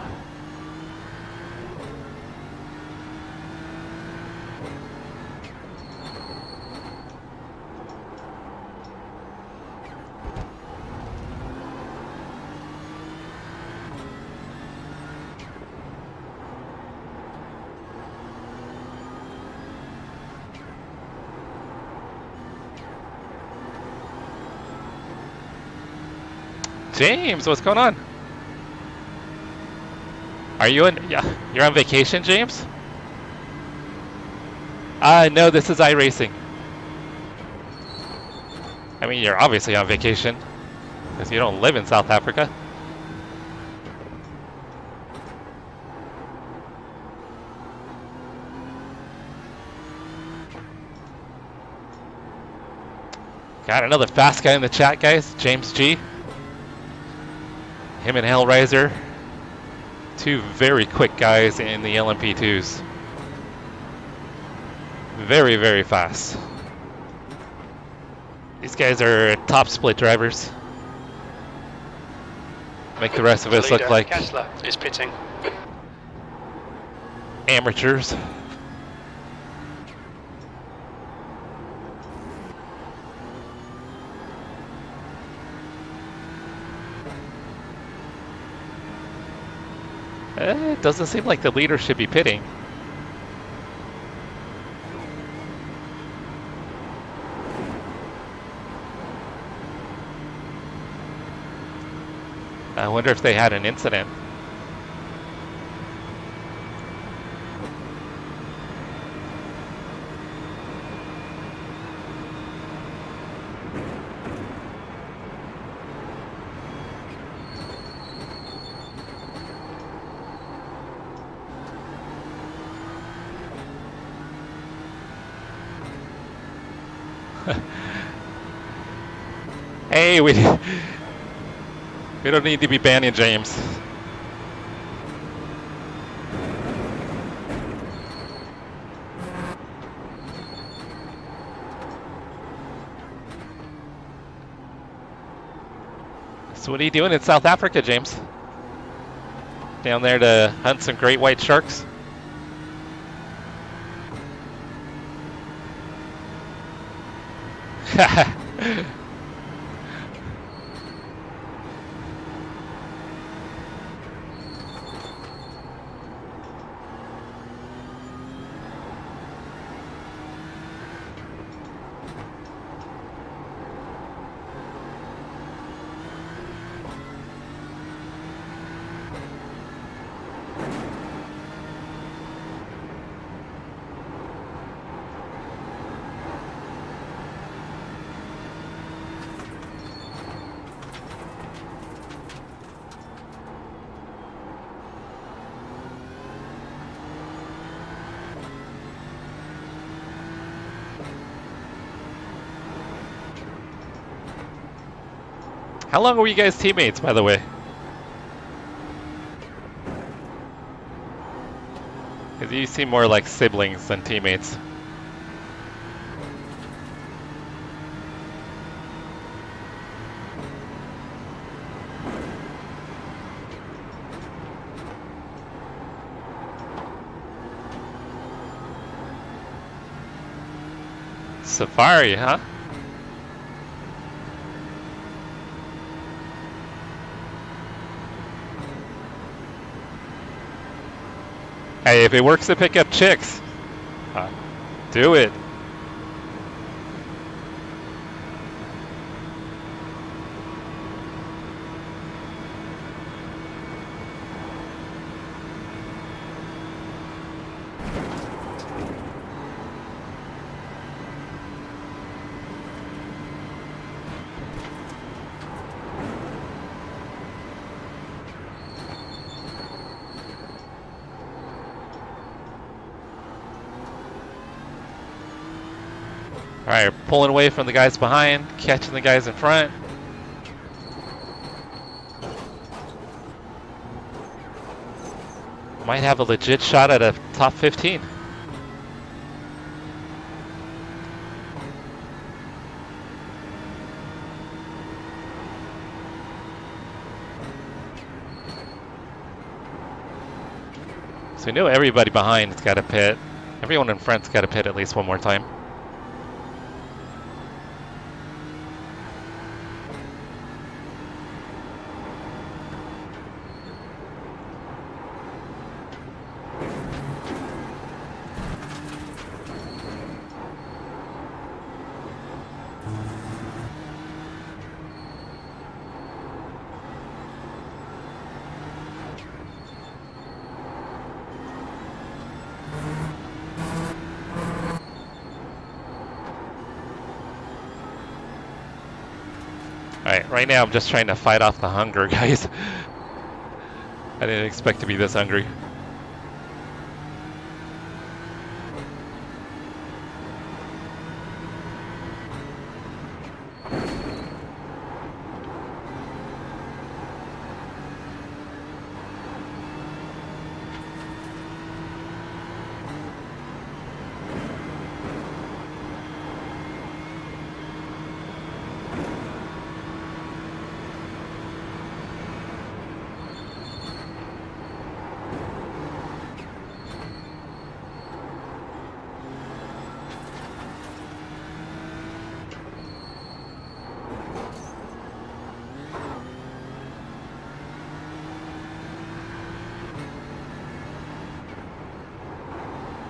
Speaker 1: James, what's going on? Are you in? Yeah, you're on vacation, James? No, this is iRacing. I mean, you're obviously on vacation because you don't live in South Africa. Got another fast guy in the chat, guys. James G. Him and Hellraiser, 2 very quick guys in the LMP2s. Very, very fast. These guys are top split drivers. Make the rest of us look like
Speaker 4: Kessler is pitting.
Speaker 1: amateurs. It doesn't seem like the leader should be pitting. I wonder if they had an incident. Hey, we don't need to be banning James. So what are you doing in South Africa, James? Down there to hunt some great white sharks? How long were you guys teammates, by the way? Because you seem more like siblings than teammates. Safari, huh? Hey, if it works to pick up chicks, do it. Alright, pulling away from the guys behind, catching the guys in front. Might have a legit shot at a top 15. So we know everybody behind's got to pit. Everyone in front's got to pit at least one more time. Alright, right now I'm just trying to fight off the hunger, guys. I didn't expect to be this hungry.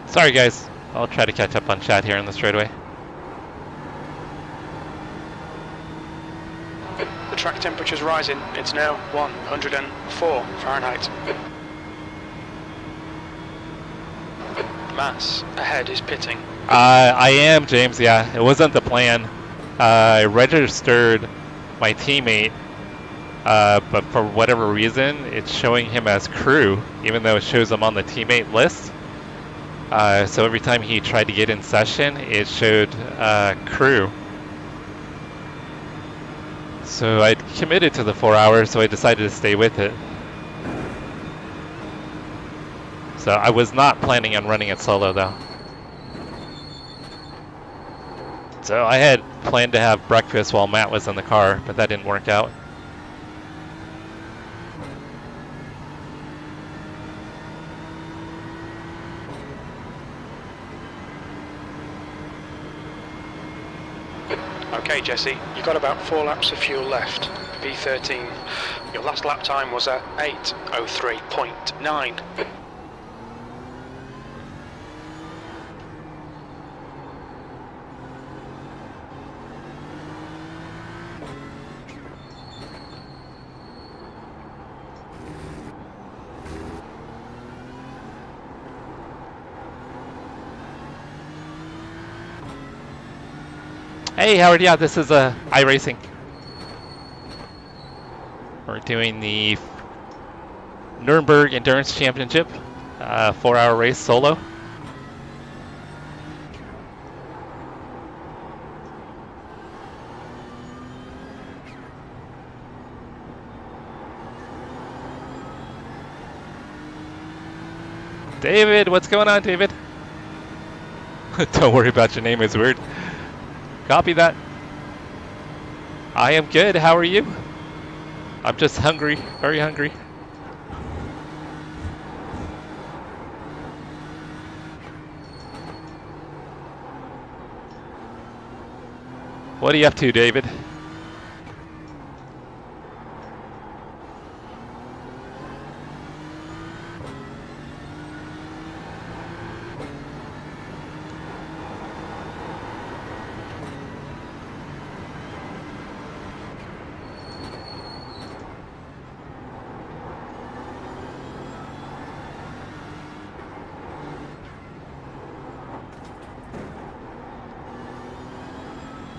Speaker 1: Sorry guys, I'll try to catch up on chat here in the straightaway.
Speaker 4: The track temperature's rising. It's now 104 Fahrenheit. Mass ahead is pitting.
Speaker 1: I am, James, yeah. It wasn't the plan. I registered my teammate, but for whatever reason, it's showing him as crew, even though it shows him on the teammate list. So every time he tried to get in session, it showed crew. So I committed to the 4 hours, so I decided to stay with it. So I was not planning on running it solo though. So I had planned to have breakfast while Matt was in the car, but that didn't work out.
Speaker 4: Okay, Jesse, you've got about 4 laps of fuel left. V13. Your last lap time was at 8:03.9.
Speaker 1: Hey Howard, yeah, this is iRacing. We're doing the Nurburgring Endurance Championship, 4-hour race solo. David, what's going on, David? Don't worry about your name, it's weird. Copy that. I am good, how are you? I'm just hungry, very hungry. What are you up to, David?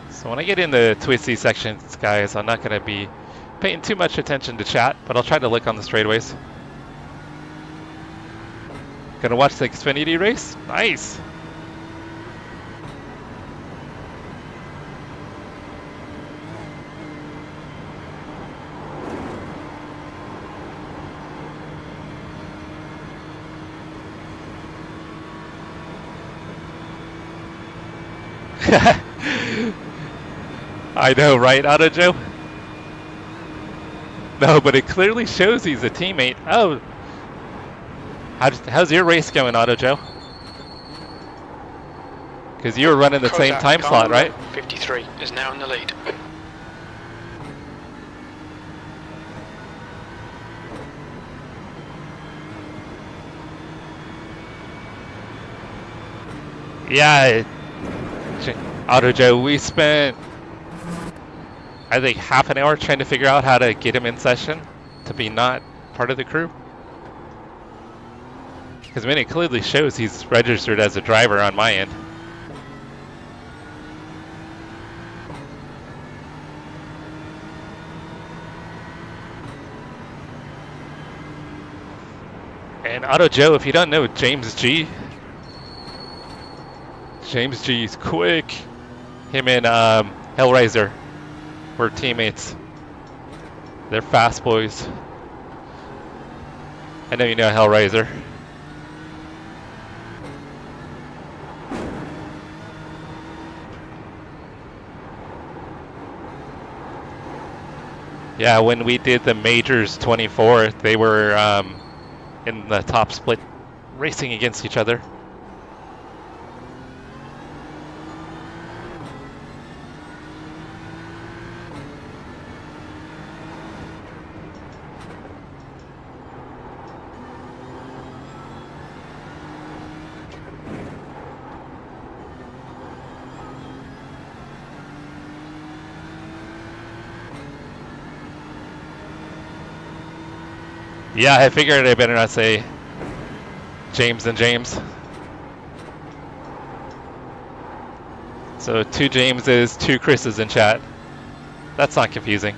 Speaker 1: So when I get in the twisty sections, guys, I'm not going to be paying too much attention to chat, but I'll try to look on the straightaways. Gonna watch the Xfinity race? Nice! I know, right, Auto Joe? No, but it clearly shows he's a teammate. Oh, how's your race going, Auto Joe? Because you were running the same time slot, right?
Speaker 4: 53 is now in the lead.
Speaker 1: Yeah, Auto Joe, we spent, I think, half an hour trying to figure out how to get him in session to be not part of the crew. Because I mean, it clearly shows he's registered as a driver on my end. And Auto Joe, if you don't know James G, James G's quick. Him and Hellraiser were teammates. They're fast boys. I know you know Hellraiser. Yeah, when we did the Majors 24, they were in the top split racing against each other. Yeah, I figured I better not say James and James. So 2 Jameses, 2 Chris's in chat. That's not confusing.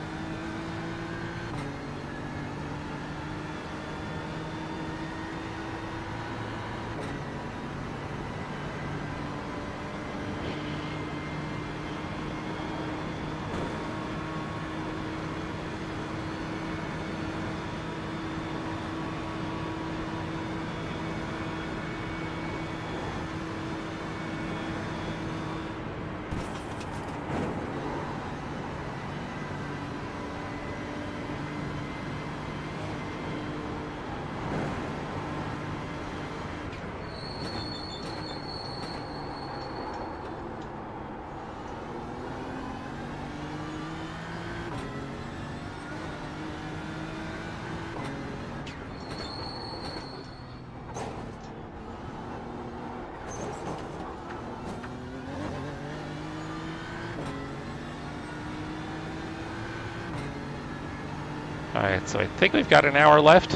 Speaker 1: Alright, so I think we've got an hour left.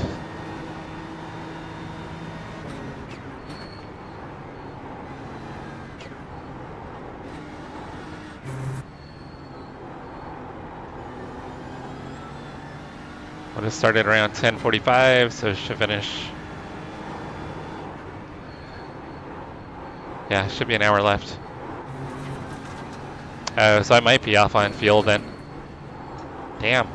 Speaker 1: Would have started around 10:45, so it should finish. Yeah, should be an hour left. Oh, so I might be off on fuel then. Damn.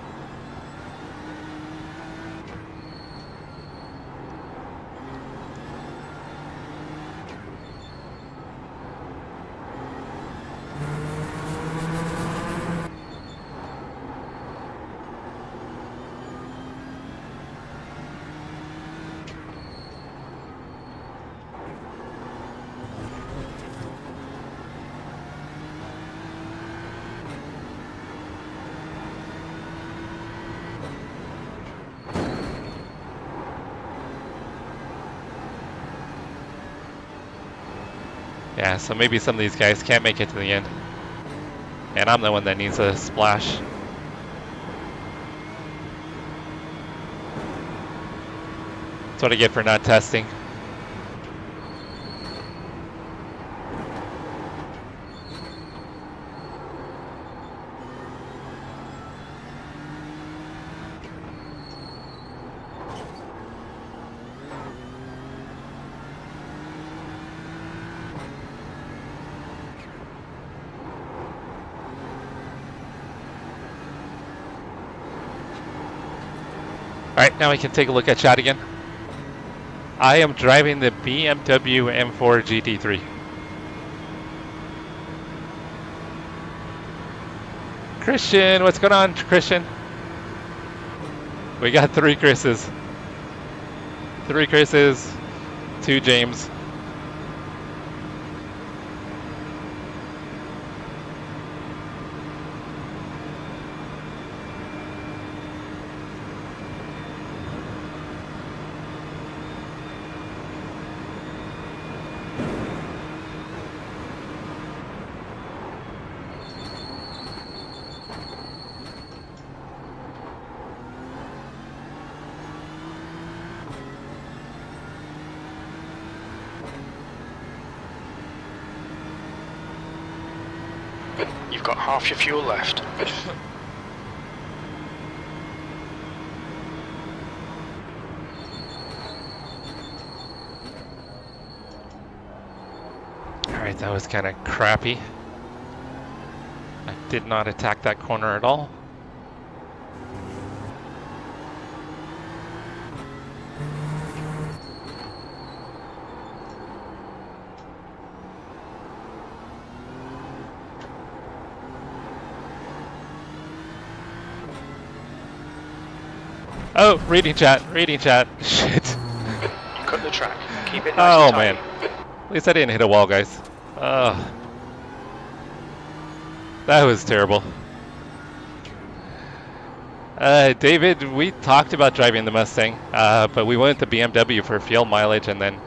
Speaker 1: Yeah, so maybe some of these guys can't make it to the end. And I'm the one that needs a splash. That's what I get for not testing. Alright, now we can take a look at chat again. I am driving the BMW M4 GT3. Christian, what's going on, Christian? We got 3 Chris's. 3 Chris's, 2 James.
Speaker 4: You've got half your fuel left.
Speaker 1: Alright, that was kind of crappy. I did not attack that corner at all. Oh, reading chat, shit.
Speaker 4: You cut the track. Keep it nice
Speaker 1: Oh
Speaker 4: and tight.
Speaker 1: man, at least I didn't hit a wall, guys. That was terrible. David, we talked about driving the Mustang, but we went with the BMW for fuel mileage, and then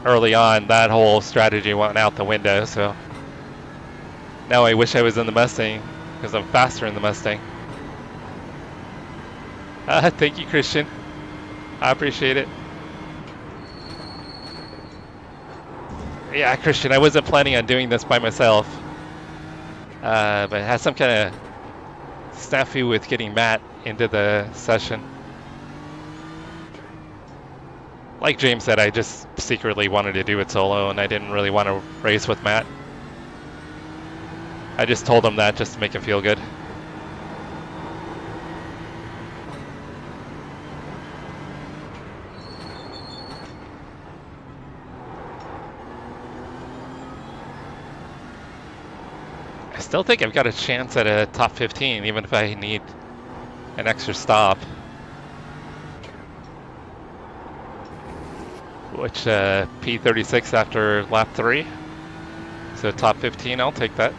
Speaker 1: early on, that whole strategy went out the window, so now I wish I was in the Mustang, because I'm faster in the Mustang. Thank you, Christian. I appreciate it. Yeah, Christian, I wasn't planning on doing this by myself. But I had some kind of snafu with getting Matt into the session. Like James said, I just secretly wanted to do it solo, and I didn't really want to race with Matt. I just told him that just to make him feel good. I still think I've got a chance at a top 15, even if I need an extra stop. Which, P36 after lap 3. So top 15, I'll take that.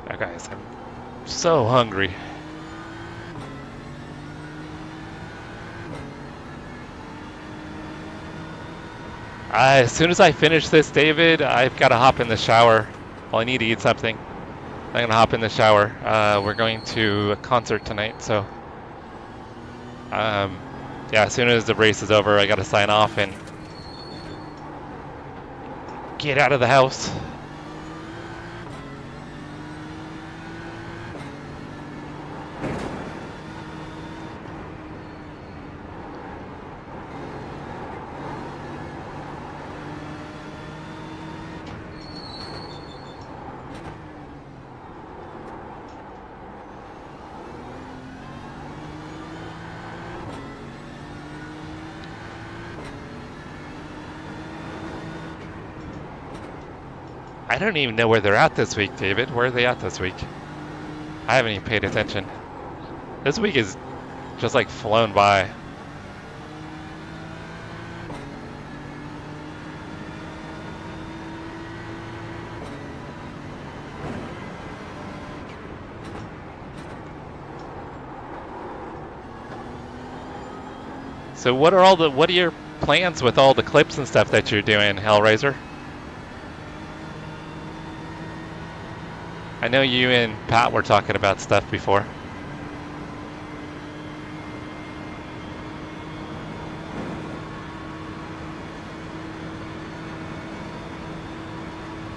Speaker 1: Now guys, I'm so hungry. As soon as I finish this, David, I've got to hop in the shower. Well, I need to eat something. I'm going to hop in the shower. We're going to a concert tonight, so... yeah, as soon as the race is over, I got to sign off and get out of the house. I don't even know where they're at this week, David. Where are they at this week? I haven't even paid attention. This week is just like flown by. So what are your plans with all the clips and stuff that you're doing, Hellraiser? I know you and Pat were talking about stuff before.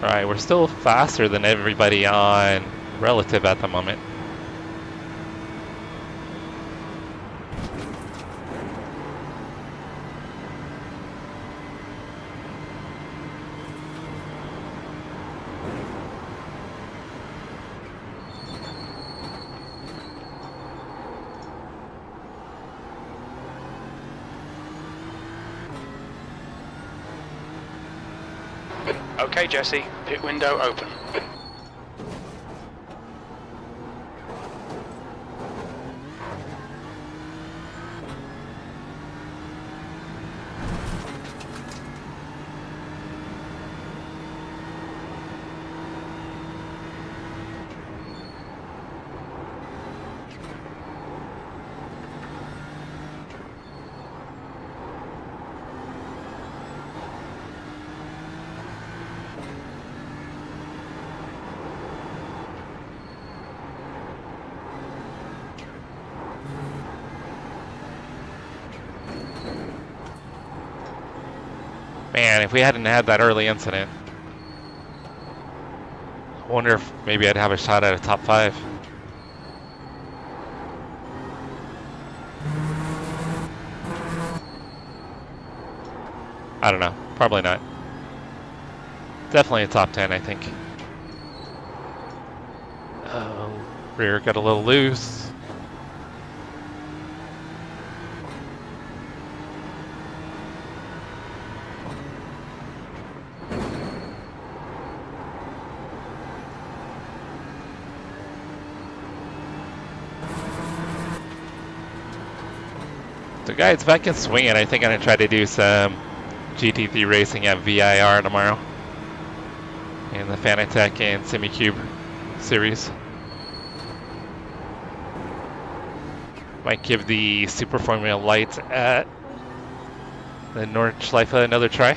Speaker 1: Alright, we're still faster than everybody on relative at the moment.
Speaker 4: Okay, Jesse, pit window open.
Speaker 1: Man, if we hadn't had that early incident, I wonder if maybe I'd have a shot at a top 5. I don't know. Probably not. Definitely a top 10, I think. Rear got a little loose. So guys, if I can swing it, I think I'm going to try to do some GT3 racing at VIR tomorrow in the Fanatec and SimiCube series. Might give the Super Formula Lights at the Nordschleife another try.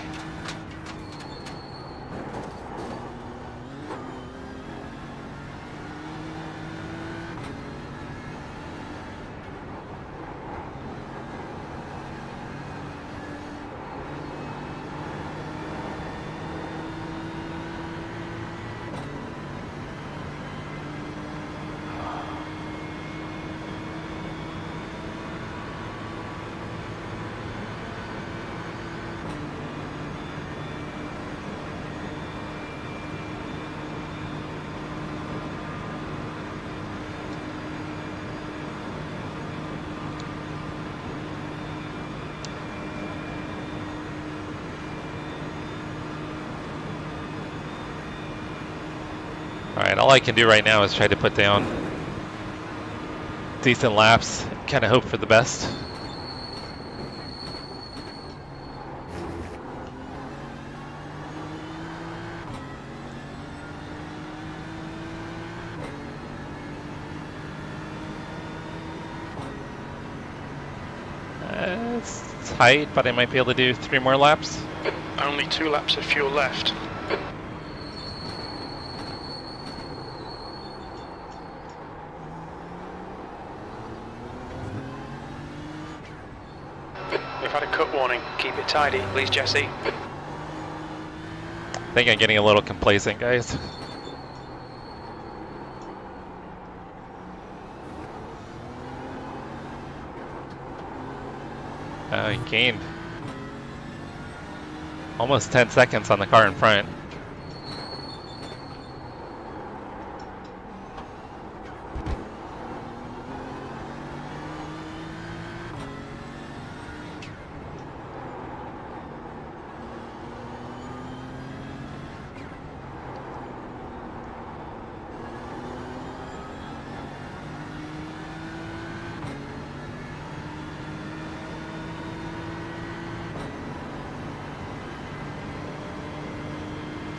Speaker 1: Alright, all I can do right now is try to put down decent laps, kind of hope for the best. It's tight, but I might be able to do 3 more laps.
Speaker 4: Only 2 laps of fuel left. We've had a cut warning. Keep it tidy, please, Jesse.
Speaker 1: I think I'm getting a little complacent, guys. I gained almost 10 seconds on the car in front.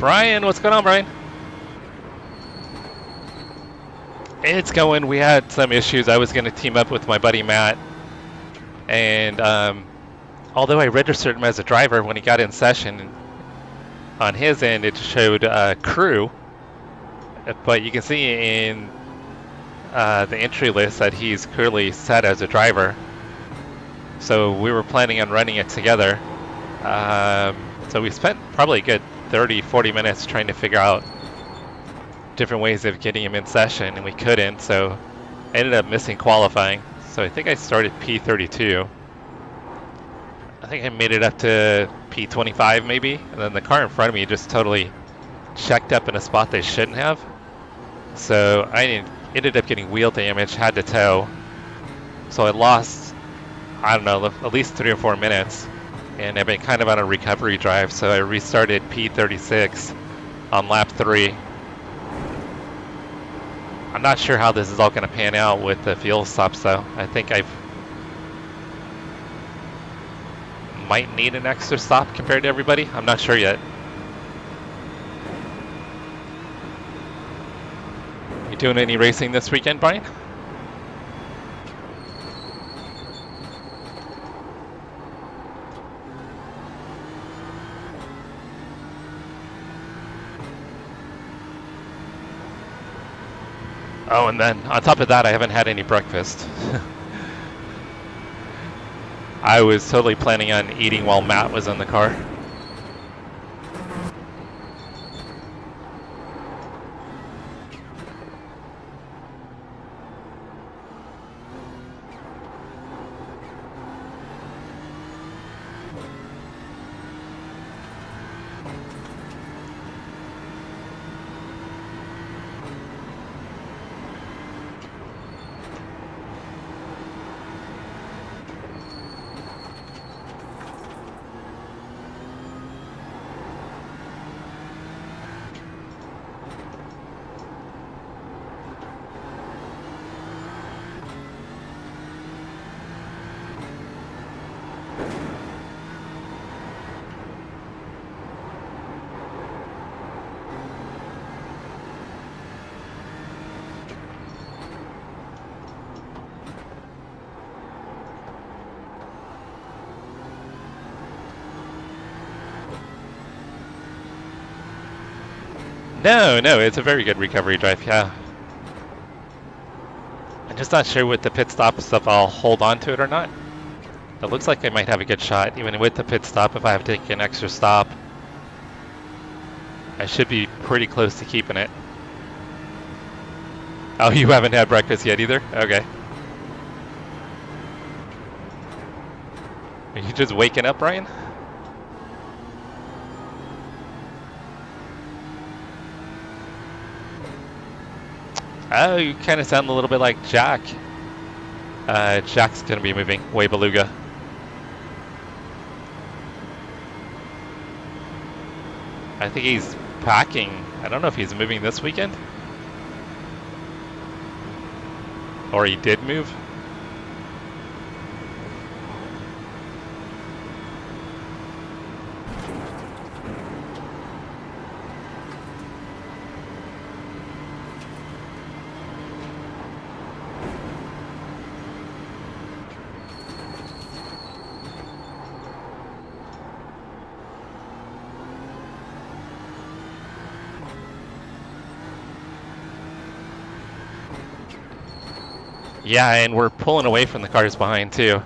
Speaker 1: Brian, what's going on, Brian? It's going. We had some issues. I was going to team up with my buddy Matt, and although I registered him as a driver, when he got in session, on his end it showed crew, but you can see in the entry list that he's clearly set as a driver. So we were planning on running it together. So we spent probably a good 30-40 minutes trying to figure out different ways of getting him in session, and we couldn't, so I ended up missing qualifying. So I think I started P32. I think I made it up to P25 maybe, and then the car in front of me just totally checked up in a spot they shouldn't have. So I ended up getting wheel damage, had to tow. So I lost, I don't know, at least 3 or 4 minutes, and I've been kind of on a recovery drive, so I restarted P36 on lap 3. I'm not sure how this is all going to pan out with the fuel stops though. I think I might need an extra stop compared to everybody. I'm not sure yet. You doing any racing this weekend, Brian? Oh, and then on top of that, I haven't had any breakfast. I was totally planning on eating while Matt was in the car. No, it's a very good recovery drive, yeah. I'm just not sure with the pit stop stuff I'll hold on to it or not. It looks like I might have a good shot, even with the pit stop. If I have to take an extra stop, I should be pretty close to keeping it. Oh, you haven't had breakfast yet either? Okay. Are you just waking up, Brian? Oh, you kind of sound a little bit like Jack. Jack's going to be moving, way beluga. I think he's packing. I don't know if he's moving this weekend. Or he did move. Yeah, and we're pulling away from the cars behind too.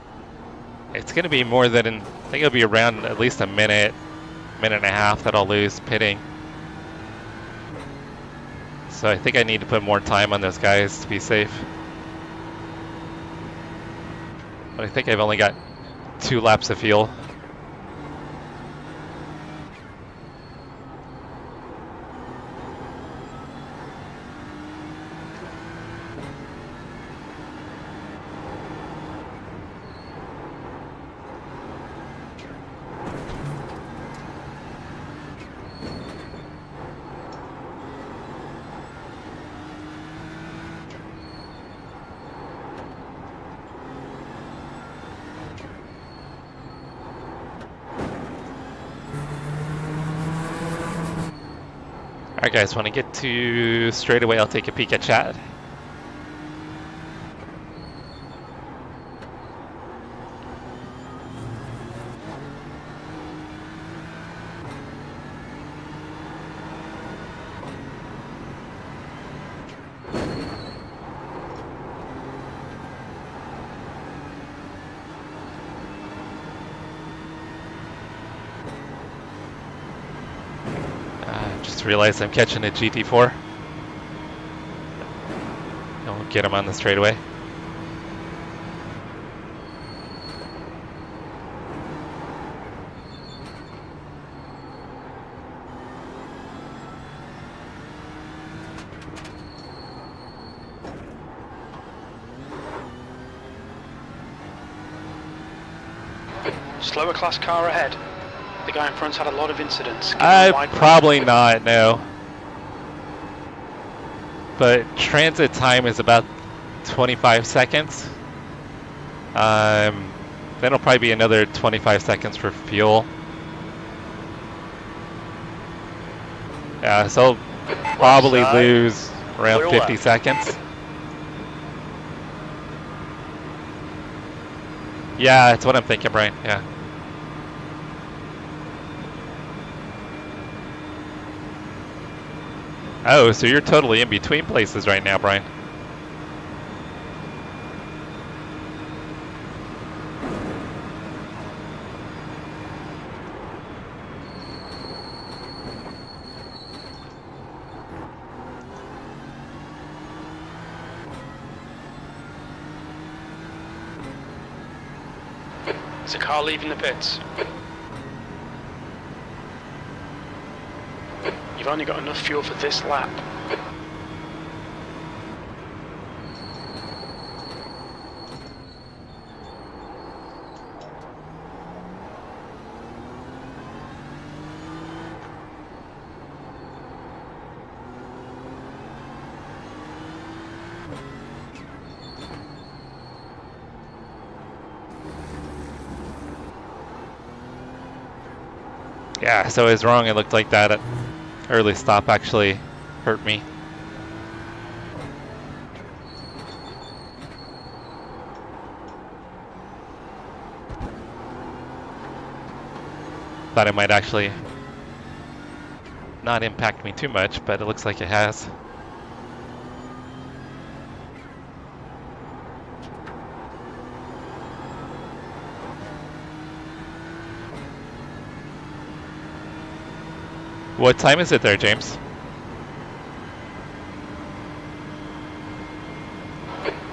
Speaker 1: It's going to be more than, I think it'll be around at least a minute and a half that I'll lose pitting. So I think I need to put more time on those guys to be safe. But I think I've only got 2 laps of fuel. Alright guys, when I get to straightaway, I'll take a peek at chat. Just realized I'm catching a GT4. And we'll get him on the straightaway.
Speaker 4: Slower class car ahead. The guy in front's had a lot of incidents. Give him a wide
Speaker 1: Probably not, no. But transit time is about 25 seconds. Then it'll probably be another 25 seconds for fuel. Yeah, so I'll probably lose around
Speaker 5: Clear
Speaker 1: 50
Speaker 5: left.
Speaker 1: seconds. Yeah, that's what I'm thinking, Brian, yeah. Oh, so you're totally in between places right now, Brian.
Speaker 4: There's a car leaving the pits. You've only got enough fuel for this lap.
Speaker 1: Yeah, so I was wrong. It looked like that early stop actually hurt me. Thought it might actually not impact me too much, but it looks like it has. What time is it there, James?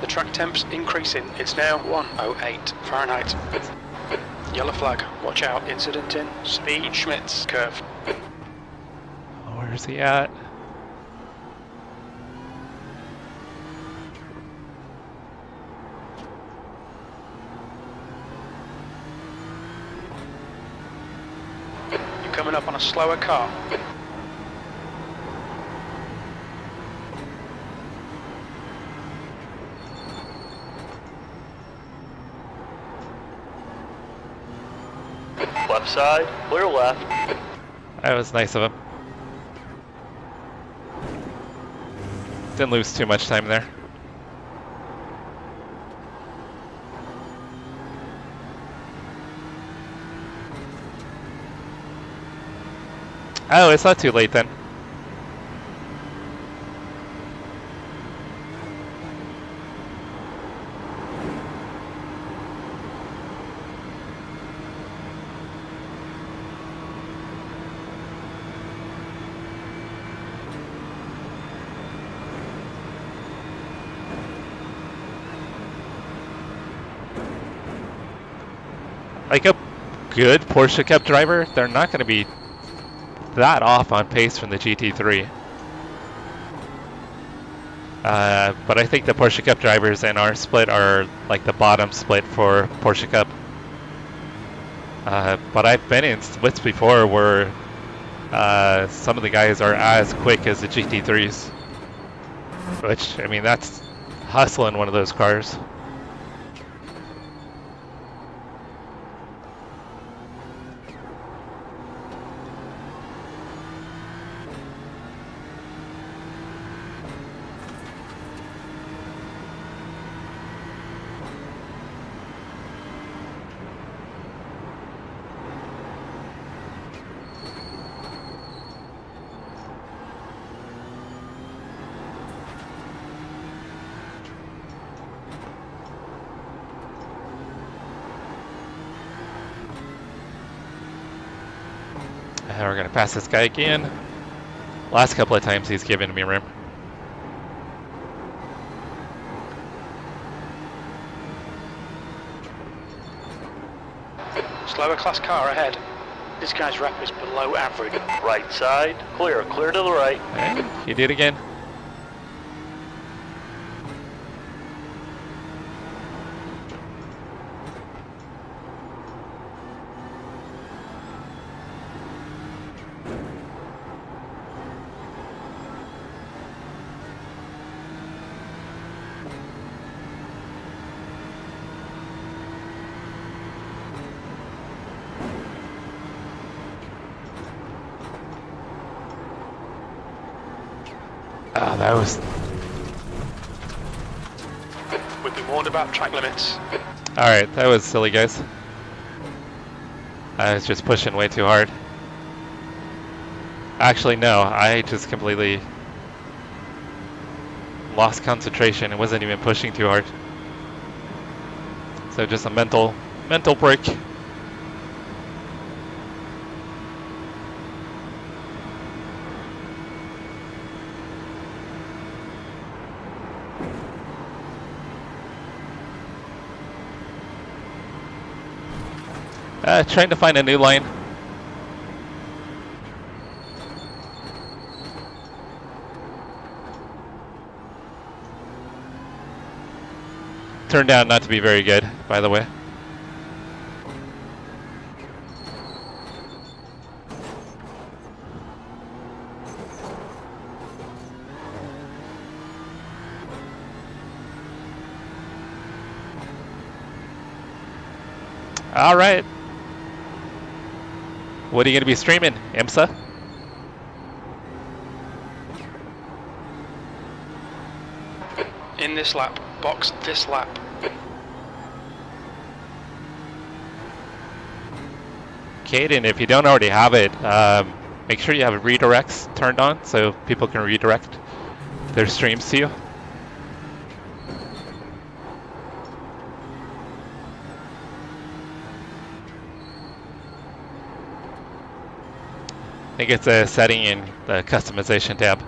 Speaker 4: The track temp's increasing. It's now 108 Fahrenheit. Yellow flag. Watch out. Incident in. Speed. Schmitz. Curve.
Speaker 1: Where's he at?
Speaker 4: You're coming up on a slower car.
Speaker 5: Left side, clear left.
Speaker 1: That was nice of him. Didn't lose too much time there. Oh, it's not too late then. Like a good Porsche Cup driver, they're not going to be that off on pace from the GT3. But I think the Porsche Cup drivers in our split are like the bottom split for Porsche Cup. But I've been in splits before where some of the guys are as quick as the GT3s. Which, I mean, that's hustling one of those cars. We're gonna pass this guy again. Last couple of times he's given me room.
Speaker 4: Slower class car ahead. This guy's rep is below average.
Speaker 5: Right side, clear, clear to the right.
Speaker 1: And he did again. Ah, that was...
Speaker 4: We've been warned about track limits.
Speaker 1: Alright, that was silly, guys. I was just pushing way too hard. Actually, no, I just completely lost concentration and wasn't even pushing too hard. So just a mental break. Trying to find a new line. Turned out not to be very good, by the way. All right. What are you going to be streaming, IMSA?
Speaker 4: In this lap, box this lap.
Speaker 1: Caden, if you don't already have it, make sure you have redirects turned on so people can redirect their streams to you. I think it's a setting in the customization tab.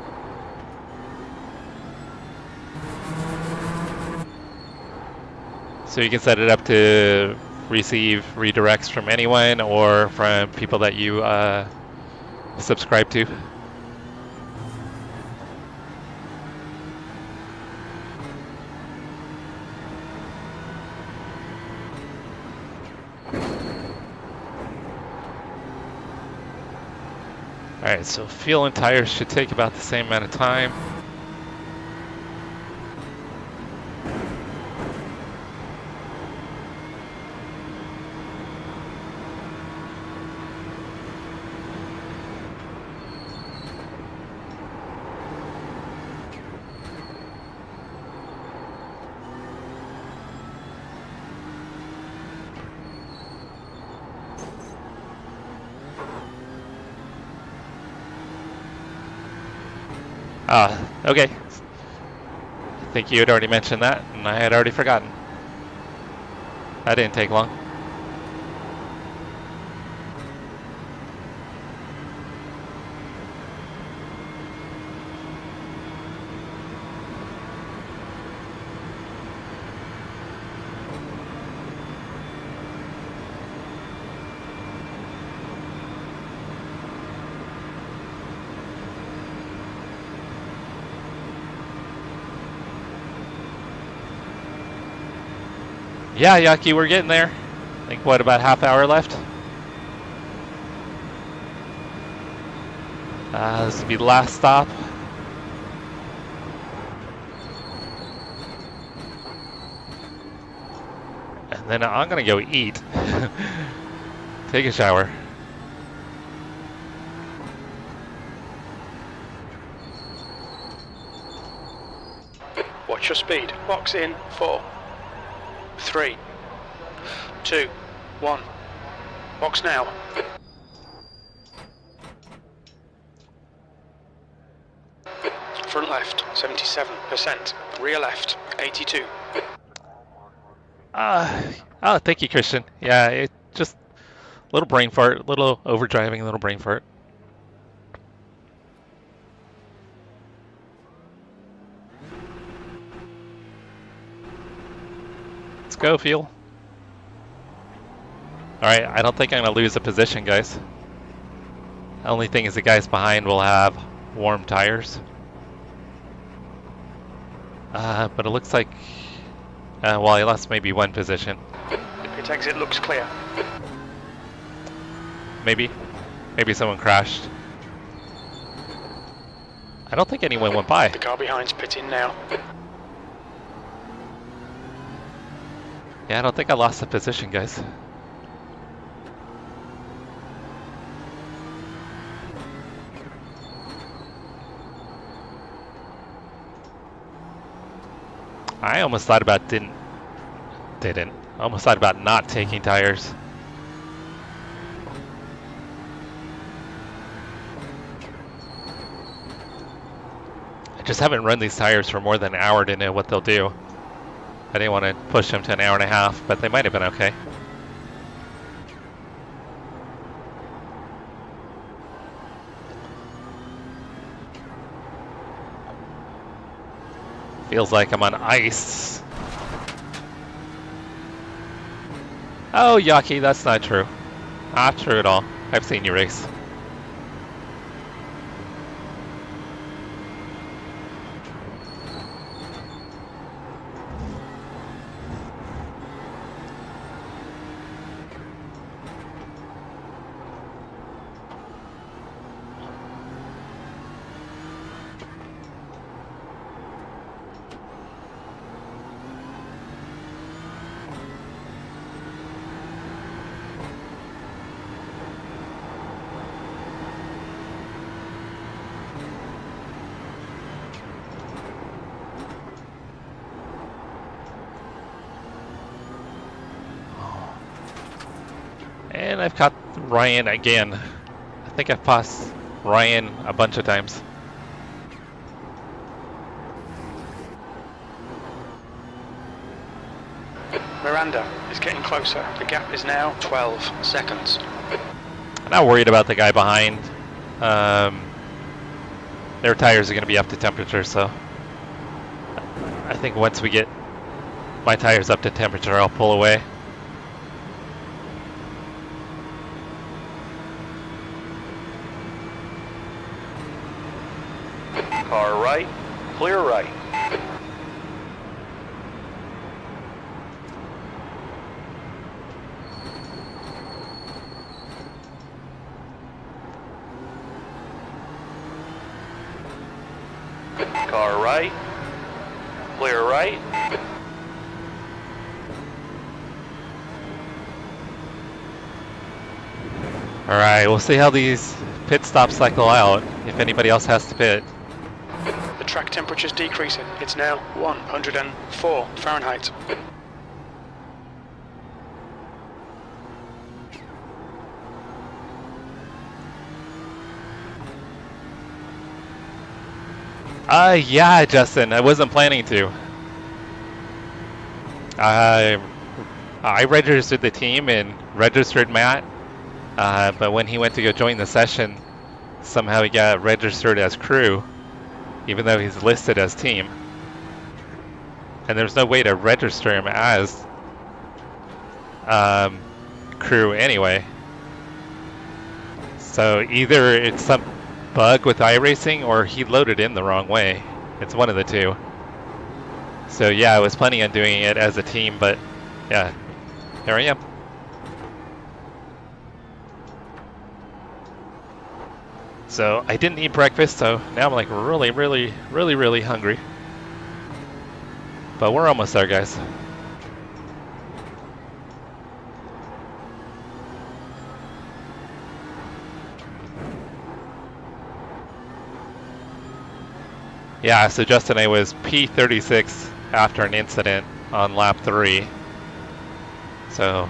Speaker 1: So you can set it up to receive redirects from anyone or from people that you subscribe to. Alright, so fuel and tires should take about the same amount of time. Okay. I think you had already mentioned that, and I had already forgotten. That didn't take long. Yeah, Yaki, we're getting there. I think, what, about half hour left? This will be the last stop. And then I'm gonna go eat. Take a shower.
Speaker 4: Watch your speed. Box in 4, 3, 2, 1. Box now. Front left, 77%. Rear left, 82.
Speaker 1: Oh, thank you, Christian. Yeah, it just a little brain fart, little overdriving, little brain fart. go, fuel. Alright, I don't think I'm going to lose a position, guys. The only thing is the guys behind will have warm tires. But it looks like, well, he lost maybe one position.
Speaker 4: The pit exit looks clear.
Speaker 1: Maybe someone crashed. I don't think anyone went by.
Speaker 4: The car behind's pitting now.
Speaker 1: Yeah, I don't think I lost a position, guys. I almost thought about didn't. Almost thought about not taking tires. I just haven't run these tires for more than an hour to know what they'll do. I didn't want to push them to an hour and a half, but they might have been okay. Feels like I'm on ice. Oh, Yaki, that's not true. Not true at all. I've seen you race. And I've caught Ryan again. I think I've passed Ryan a bunch of times.
Speaker 4: Miranda is getting closer. The gap is now 12 seconds.
Speaker 1: I'm not worried about the guy behind. Their tires are going to be up to temperature, so I think once we get my tires up to temperature, I'll pull away.
Speaker 5: Car right, clear right. Car right, clear right.
Speaker 1: Alright, we'll see how these pit stops cycle out, if anybody else has to pit.
Speaker 4: The track temperature's decreasing. It's now 104 Fahrenheit.
Speaker 1: Yeah, Justin, I wasn't planning to. I registered the team and registered Matt, but when he went to go join the session, somehow he got registered as crew, even though he's listed as team. And there's no way to register him as crew anyway. So either it's some bug with iRacing or he loaded in the wrong way. It's one of the two. So yeah, I was planning on doing it as a team, but yeah, here I am. So I didn't eat breakfast, so now I'm like really hungry. But we're almost there, guys. Yeah, so Justin, I was P36 after an incident on lap 3. So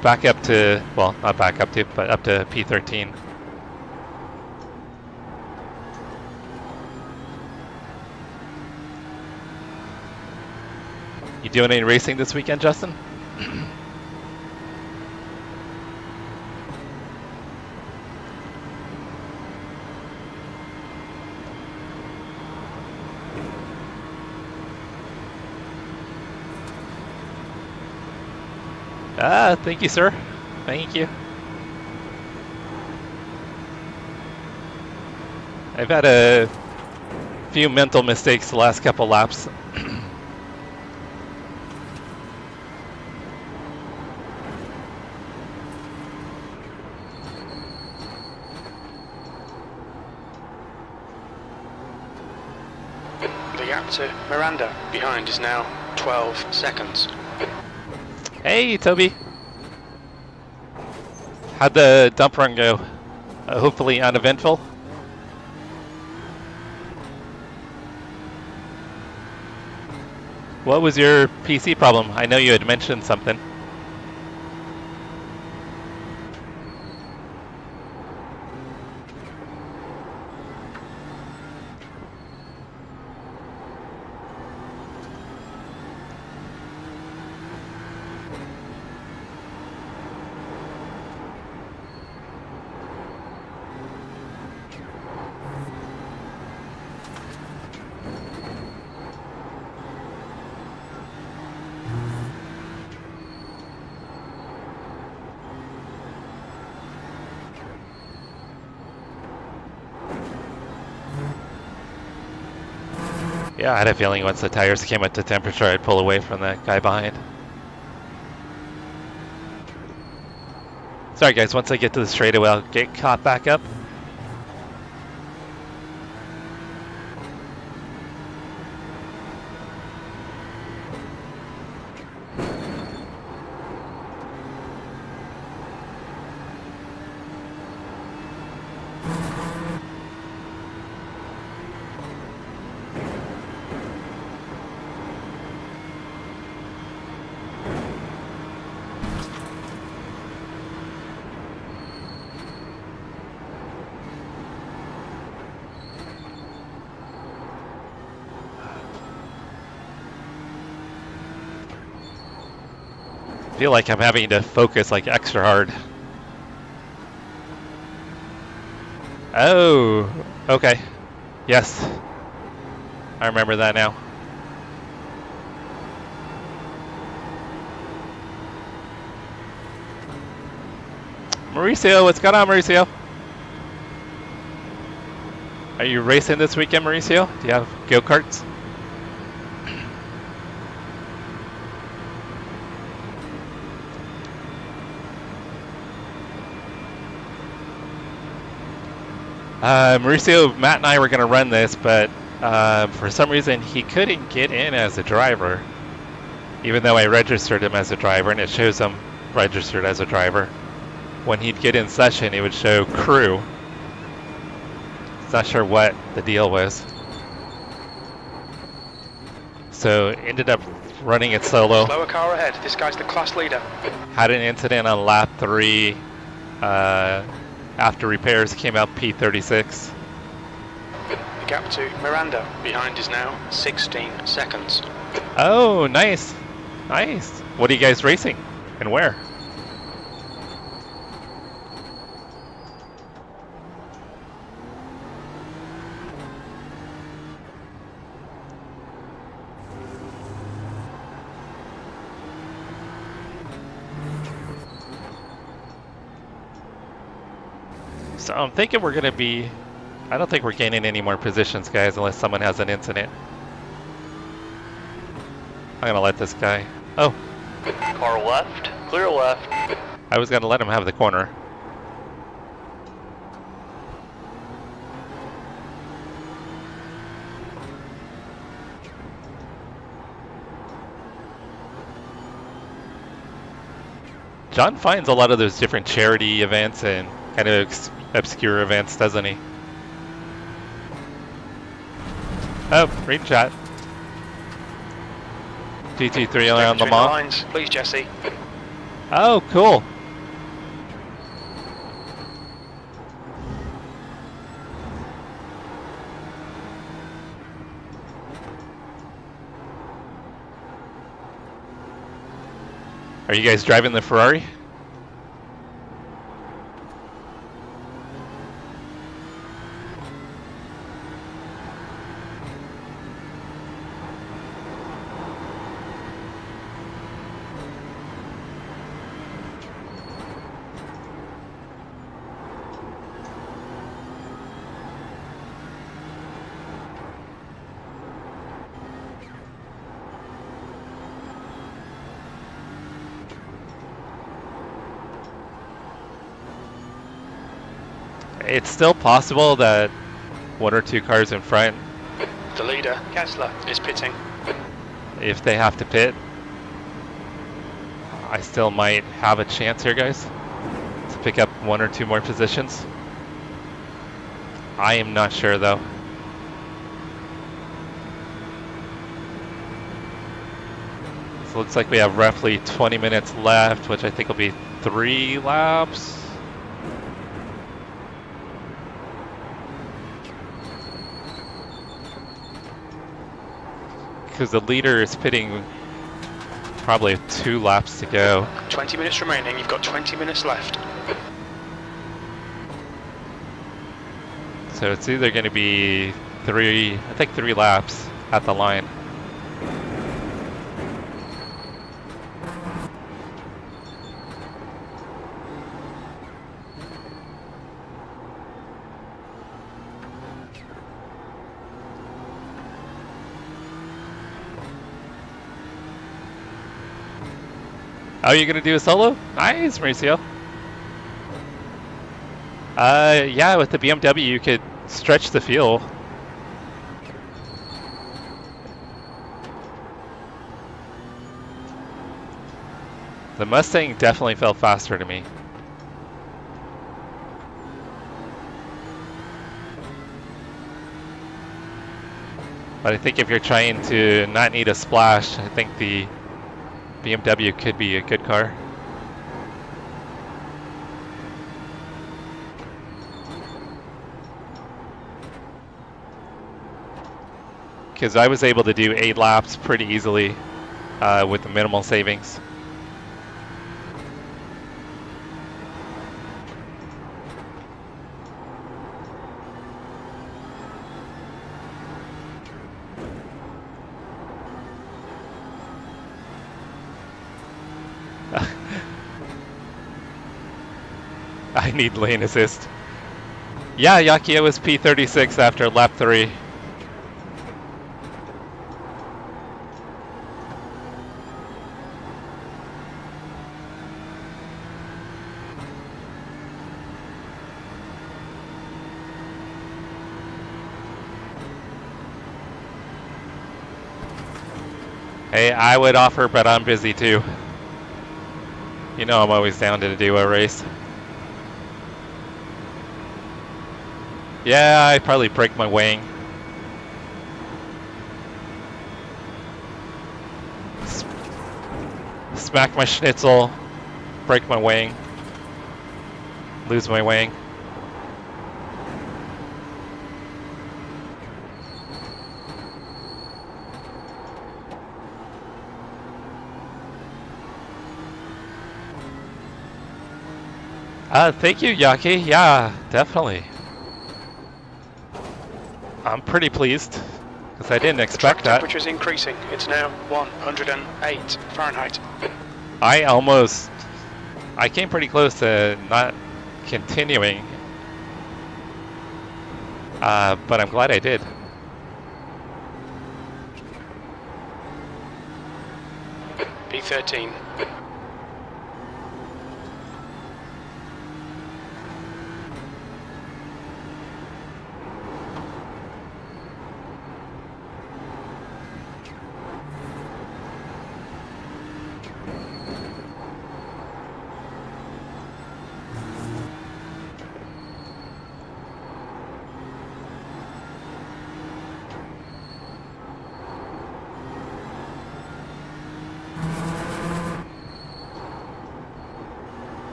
Speaker 1: back up to, well, not back up to, but up to P13. You doing any racing this weekend, Justin? Ah, thank you, sir. Thank you. I've had a few mental mistakes the last couple laps.
Speaker 4: The gap to Miranda behind is now 12 seconds.
Speaker 1: Hey, Toby. How'd the dump run go? Hopefully uneventful. What was your PC problem? I know you had mentioned something. Yeah, I had a feeling once the tires came up to temperature, I'd pull away from that guy behind. Sorry guys, once I get to the straightaway, I'll get caught back up. I feel like I'm having to focus like extra hard. Oh, okay. Yes. I remember that now. Mauricio, what's going on, Mauricio? Are you racing this weekend, Mauricio? Do you have go-karts? Mauricio, Matt and I were going to run this, but for some reason he couldn't get in as a driver, even though I registered him as a driver, and it shows him registered as a driver. When he'd get in session, it would show crew. Not sure what the deal was. So ended up running it solo.
Speaker 4: Slower car ahead. This guy's the class leader.
Speaker 1: Had an incident on lap 3. After repairs, came out P36.
Speaker 4: The gap to Miranda behind is now 16 seconds.
Speaker 1: Oh, nice. Nice. What are you guys racing? And where? So I'm thinking we're going to be... I don't think we're gaining any more positions, guys, unless someone has an incident. I'm going to let this guy... Oh.
Speaker 5: Car left, clear left.
Speaker 1: I was going to let him have the corner. John finds a lot of those different charity events and kind of obscure events, doesn't he? Oh, green shot. GT3 around Le Mans.
Speaker 4: Please, Jesse.
Speaker 1: Oh, cool. Are you guys driving the Ferrari? It's still possible that one or two cars in front,
Speaker 4: The leader, Kessler, is pitting.
Speaker 1: if they have to pit, I still might have a chance here, guys, to pick up one or two more positions. I am not sure though. So it looks like we have roughly 20 minutes left, which I think will be 3 laps. Because the leader is pitting probably 2 laps to go.
Speaker 4: 20 minutes remaining, you've got 20 minutes left.
Speaker 1: So it's either going to be 3 laps at the line. Oh, you're gonna do a solo? Nice, Mauricio. Yeah, with the BMW you could stretch the fuel. The Mustang definitely felt faster to me. But I think if you're trying to not need a splash, I think the BMW could be a good car. Because I was able to do 8 laps pretty easily with the minimal savings. I need lane assist. Yeah, Yaki, I was P36 after lap 3. Hey, I would offer, but I'm busy too. You know I'm always down to do a race. Yeah, I'd probably break my wing. Smack my schnitzel, break my wing, lose my wing. Thank you, Yaki. Yeah, definitely. I'm pretty pleased because I didn't expect that.
Speaker 4: The temperature is increasing. It's now 108 Fahrenheit.
Speaker 1: I came pretty close to not continuing, but I'm glad I did.
Speaker 4: P13.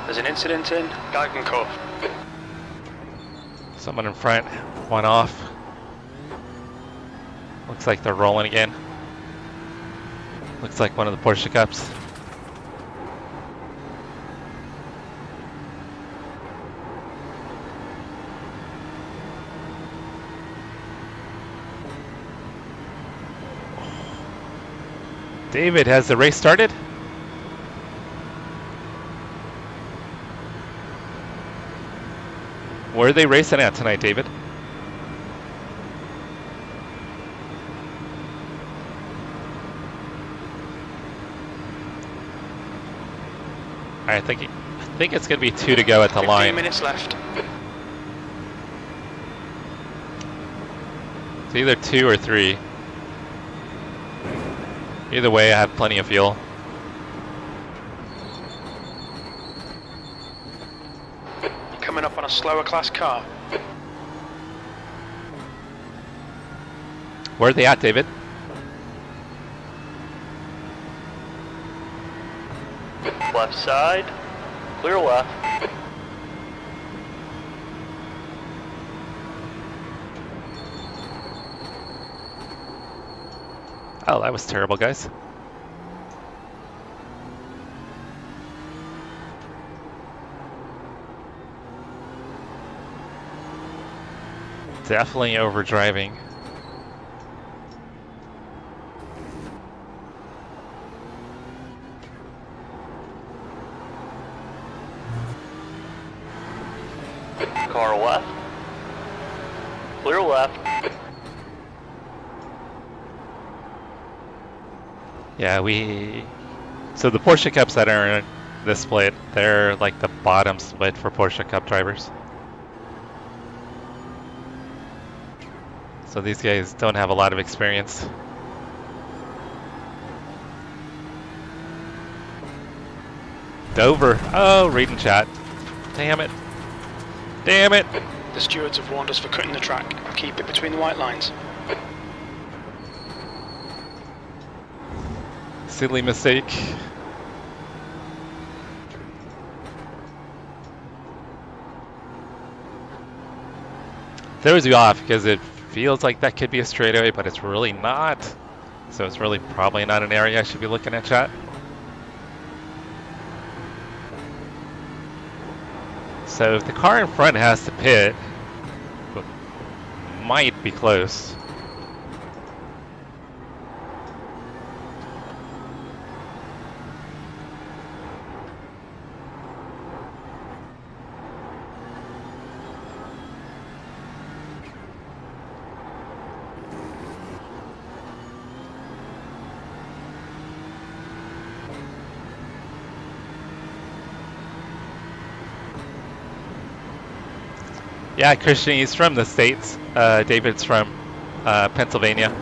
Speaker 4: There's an incident in Galgenkorf.
Speaker 1: Someone in front went off. Looks like they're rolling again. Looks like one of the Porsche Cups. David, has the race started? Where are they racing at tonight, David? I think it's going to be 2 to go at the
Speaker 4: 15
Speaker 1: line.
Speaker 4: minutes left.
Speaker 1: It's either 2 or 3. Either way, I have plenty of fuel.
Speaker 4: Coming up on a slower class car.
Speaker 1: Where are they at, David?
Speaker 5: Left side. Clear left.
Speaker 1: Oh, that was terrible, guys. Definitely overdriving.
Speaker 5: Car left. Clear left.
Speaker 1: Yeah, so the Porsche Cups that are in this split, they're like the bottom split for Porsche Cup drivers. So these guys don't have a lot of experience. Dover. Oh, reading chat. Damn it. Damn it.
Speaker 4: The stewards have warned us for cutting the track. Keep it between the white lines.
Speaker 1: Silly mistake. Throws you off because it feels like that could be a straightaway, but it's really not. So it's really probably not an area I should be looking at, chat. So if the car in front has to pit, might be close. Yeah, Christian, he's from the States. David's from Pennsylvania.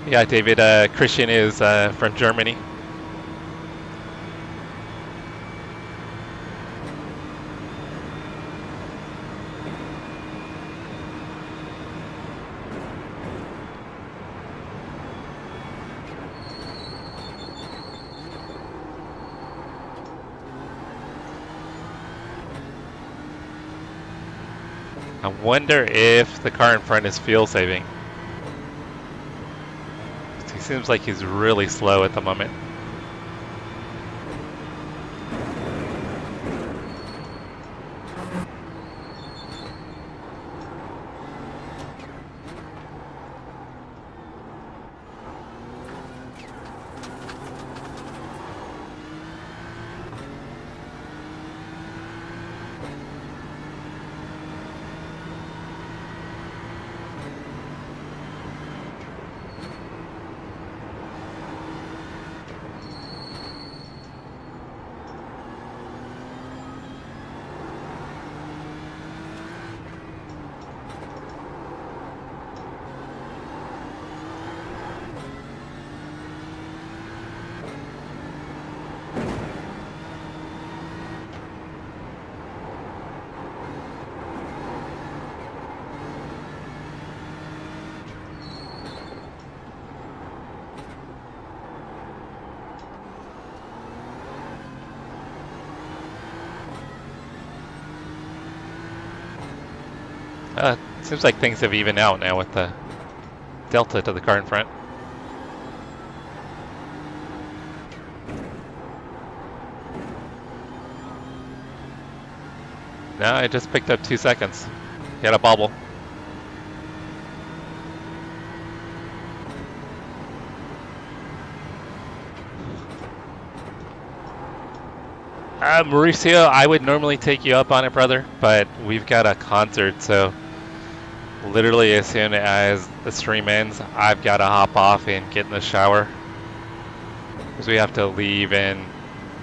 Speaker 1: Yeah, David, Christian is from Germany. I wonder if the car in front is fuel saving. He seems like he's really slow at the moment. Seems like things have evened out now with the delta to the car in front. No, I just picked up 2 seconds. He had a bobble. Mauricio, I would normally take you up on it, brother, but we've got a concert, so literally as soon as the stream ends, I've got to hop off and get in the shower because we have to leave and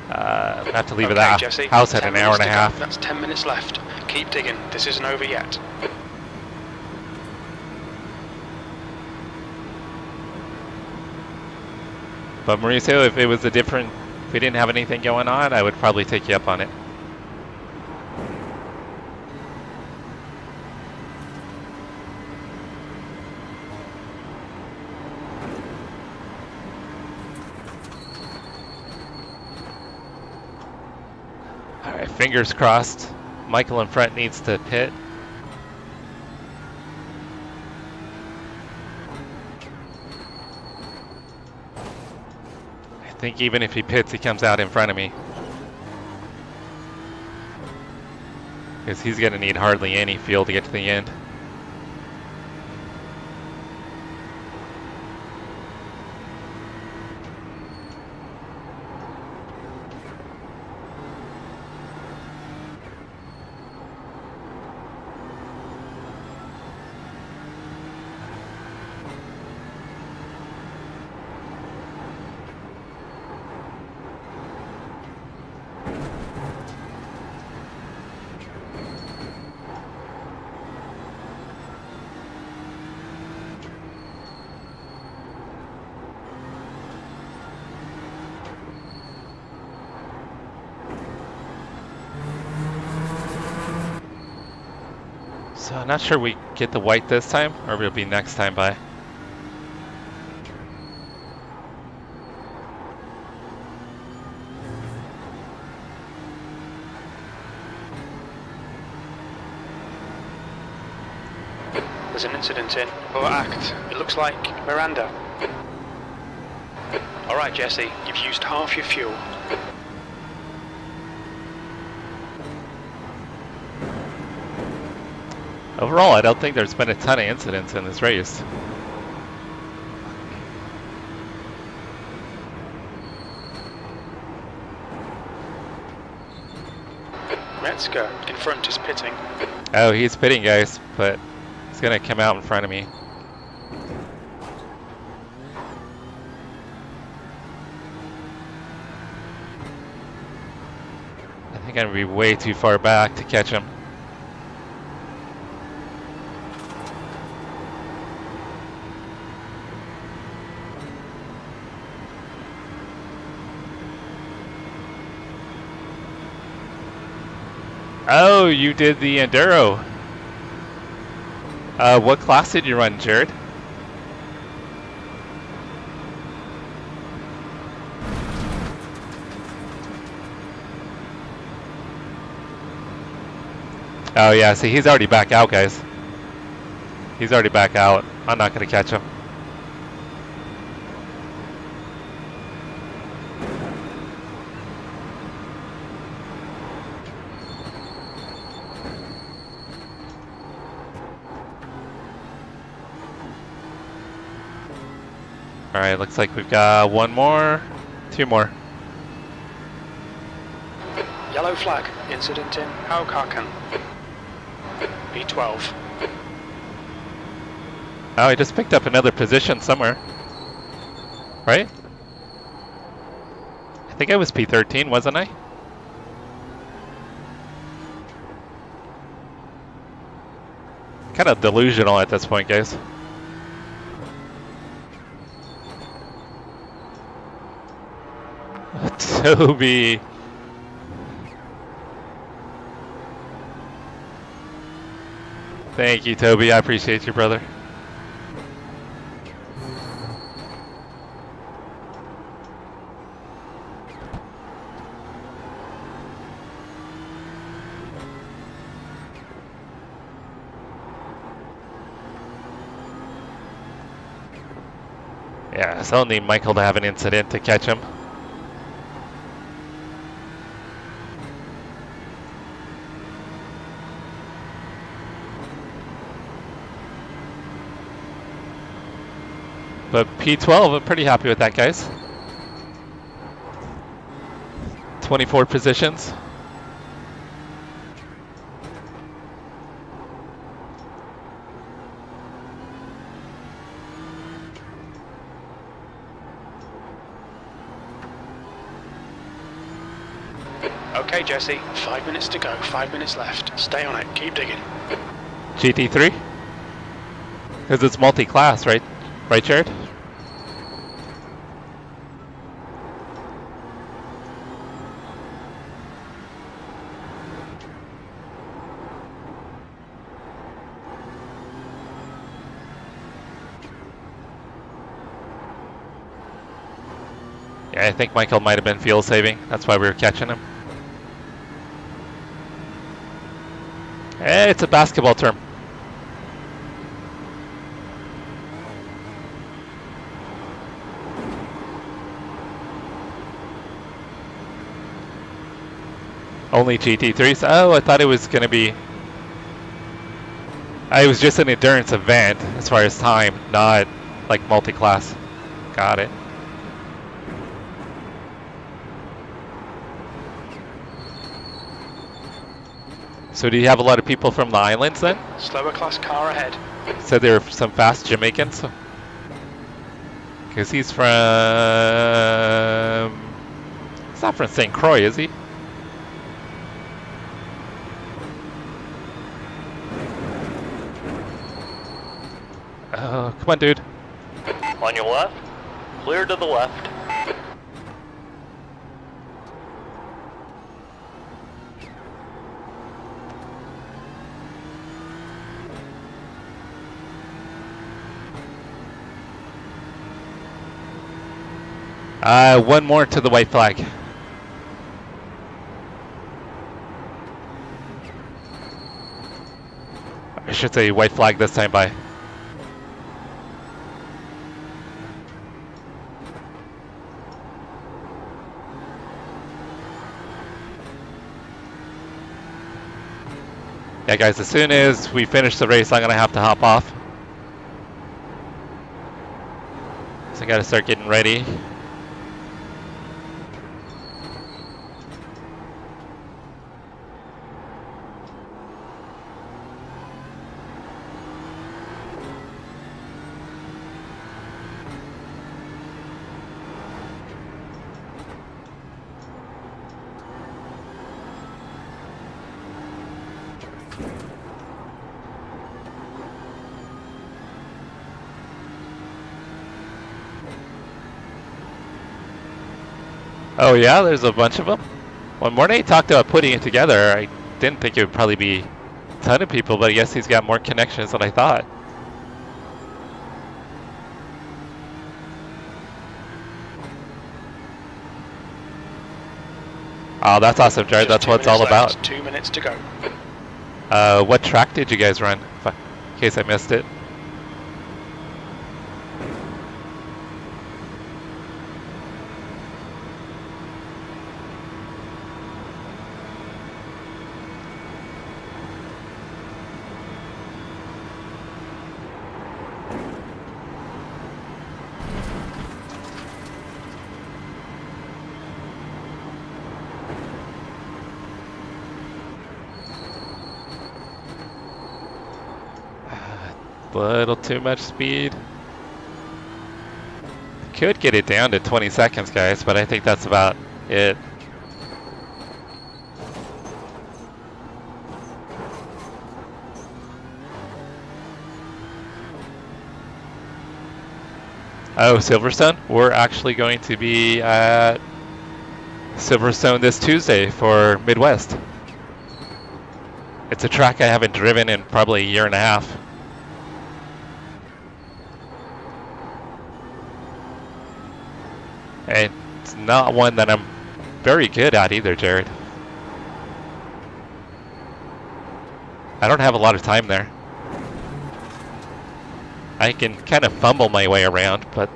Speaker 1: at the
Speaker 4: Jesse,
Speaker 1: house at an hour and a half.
Speaker 4: That's 10 minutes left. Keep digging. This isn't over yet.
Speaker 1: But Mauricio, if it was if we didn't have anything going on, I would probably take you up on it. All right, fingers crossed. Michael in front needs to pit. I think even if he pits, he comes out in front of me. Because he's going to need hardly any fuel to get to the end. So I'm not sure we get the white this time, or it'll be next time by.
Speaker 4: There's an incident in Lower Act. It looks like Miranda. Alright, Jesse, you've used half your fuel.
Speaker 1: Overall, I don't think there's been a ton of incidents in this race.
Speaker 4: Metzger in front is pitting.
Speaker 1: Oh, he's pitting, guys, but he's going to come out in front of me. I think I'm going to be way too far back to catch him. Oh, you did the Enduro. What class did you run, Jared? Oh yeah, see, he's already back out, guys. He's already back out. I'm not going to catch him. Alright, looks like we've got one more, two more.
Speaker 4: Yellow flag, incident in Huracan. B12.
Speaker 1: Oh, I just picked up another position somewhere. Right? I think I was P13, wasn't I? Kind of delusional at this point, guys. Toby. Thank you, Toby. I appreciate you, brother. Yeah, so I'll need Michael to have an incident to catch him. But P12, I'm pretty happy with that, guys. 24 positions.
Speaker 4: Okay, Jesse, 5 minutes to go, 5 minutes left. Stay on it, keep digging.
Speaker 1: GT3? Because it's multi-class, right? Right, Jared? Yeah, I think Michael might have been fuel saving. That's why we were catching him. It's a basketball term. Only GT3s? Oh, I thought it was going to be... It was just an endurance event as far as time, not like multi-class. Got it. So do you have a lot of people from the islands then?
Speaker 4: Slower class car ahead.
Speaker 1: Said there were some fast Jamaicans. Because he's from... He's not from St. Croix, is he? Oh, come on, dude.
Speaker 5: On your left, clear to the left.
Speaker 1: One more to the white flag. I should say white flag this time by. Yeah, guys, as soon as we finish the race, I'm going to have to hop off. So I got to start getting ready. Oh yeah, there's a bunch of them. When Mornay talked about putting it together, I didn't think it would probably be a ton of people, but I guess he's got more connections than I thought. Oh, that's awesome, Jared. That's what it's all about.
Speaker 4: 2 minutes to go.
Speaker 1: What track did you guys run? In case I missed it. A little too much speed. Could get it down to 20 seconds, guys, but I think that's about it. Oh, Silverstone? We're actually going to be at Silverstone this Tuesday for Midwest. It's a track I haven't driven in probably a year and a half. And it's not one that I'm very good at either, Jared. I don't have a lot of time there. I can kind of fumble my way around, but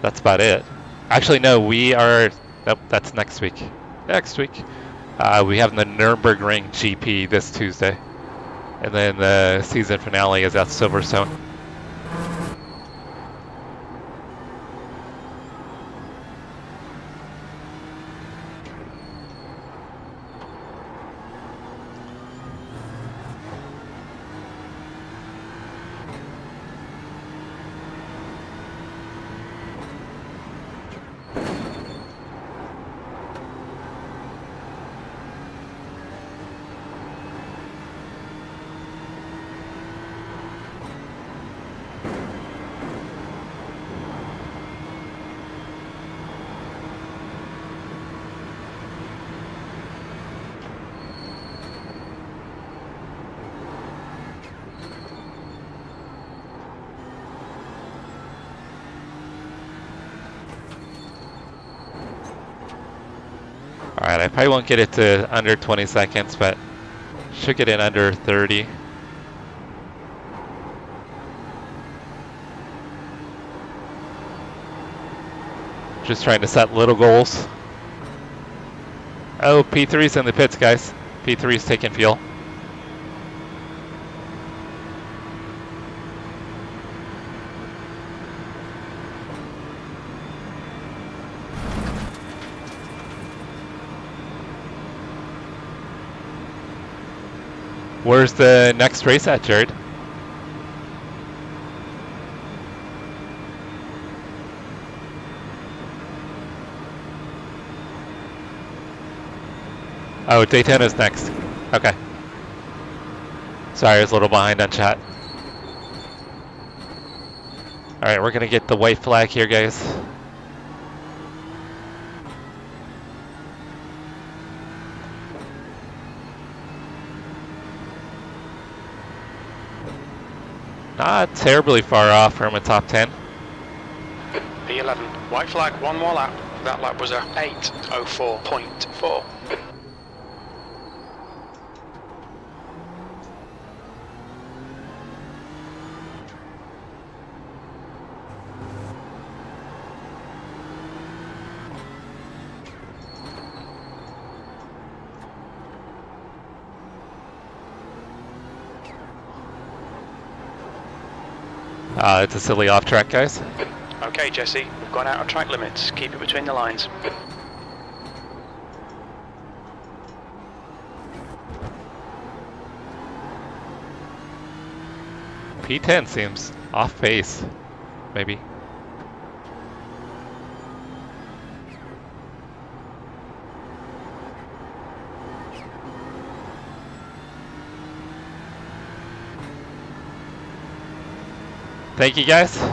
Speaker 1: That's about it. Actually, no, we are. Nope, that's next week. Next week, we have the Nurburgring GP this Tuesday, and then the season finale is at Silverstone. Alright, I probably won't get it to under 20 seconds, but should get it under 30. Just trying to set little goals. Oh, P3's in the pits, guys. P3's taking fuel. Where's the next race at, Jared? Oh, Daytona's next. Okay. Sorry, I was a little behind on chat. Alright, we're gonna get the white flag here, guys. Not terribly far off from a top 10.
Speaker 4: P11, white flag, one more lap. That lap was a 8:04.4.
Speaker 1: It's a silly off track, guys.
Speaker 4: Okay, Jesse, we've gone out of track limits. Keep it between the lines.
Speaker 1: P10 seems off pace, maybe. Thank you, guys.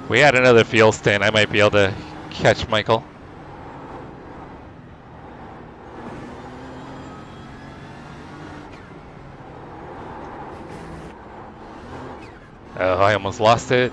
Speaker 1: We had another fuel stint. I might be able to catch Michael. Oh, I almost lost it.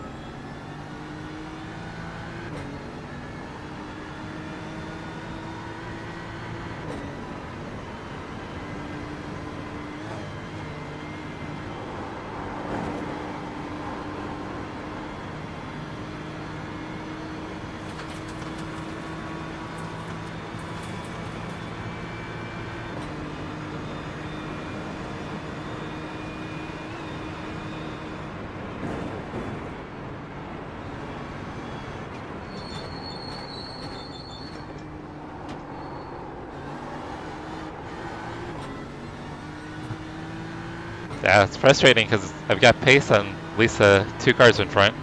Speaker 1: Yeah, it's frustrating because I've got pace on at least 2 cars in front.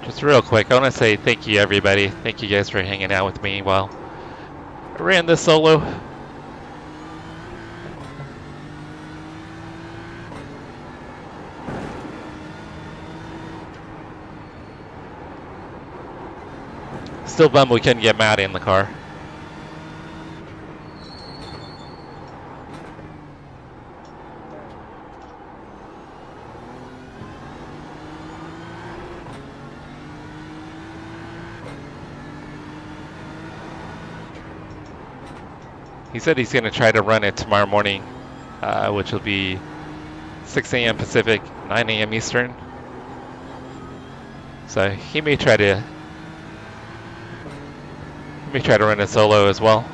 Speaker 1: Just real quick, I want to say thank you, everybody. Thank you guys for hanging out with me while I ran this solo. Still bummed we couldn't get Matt in the car. He said he's going to try to run it tomorrow morning, which will be 6 a.m. Pacific, 9 a.m. Eastern. So he may try to run a solo as well.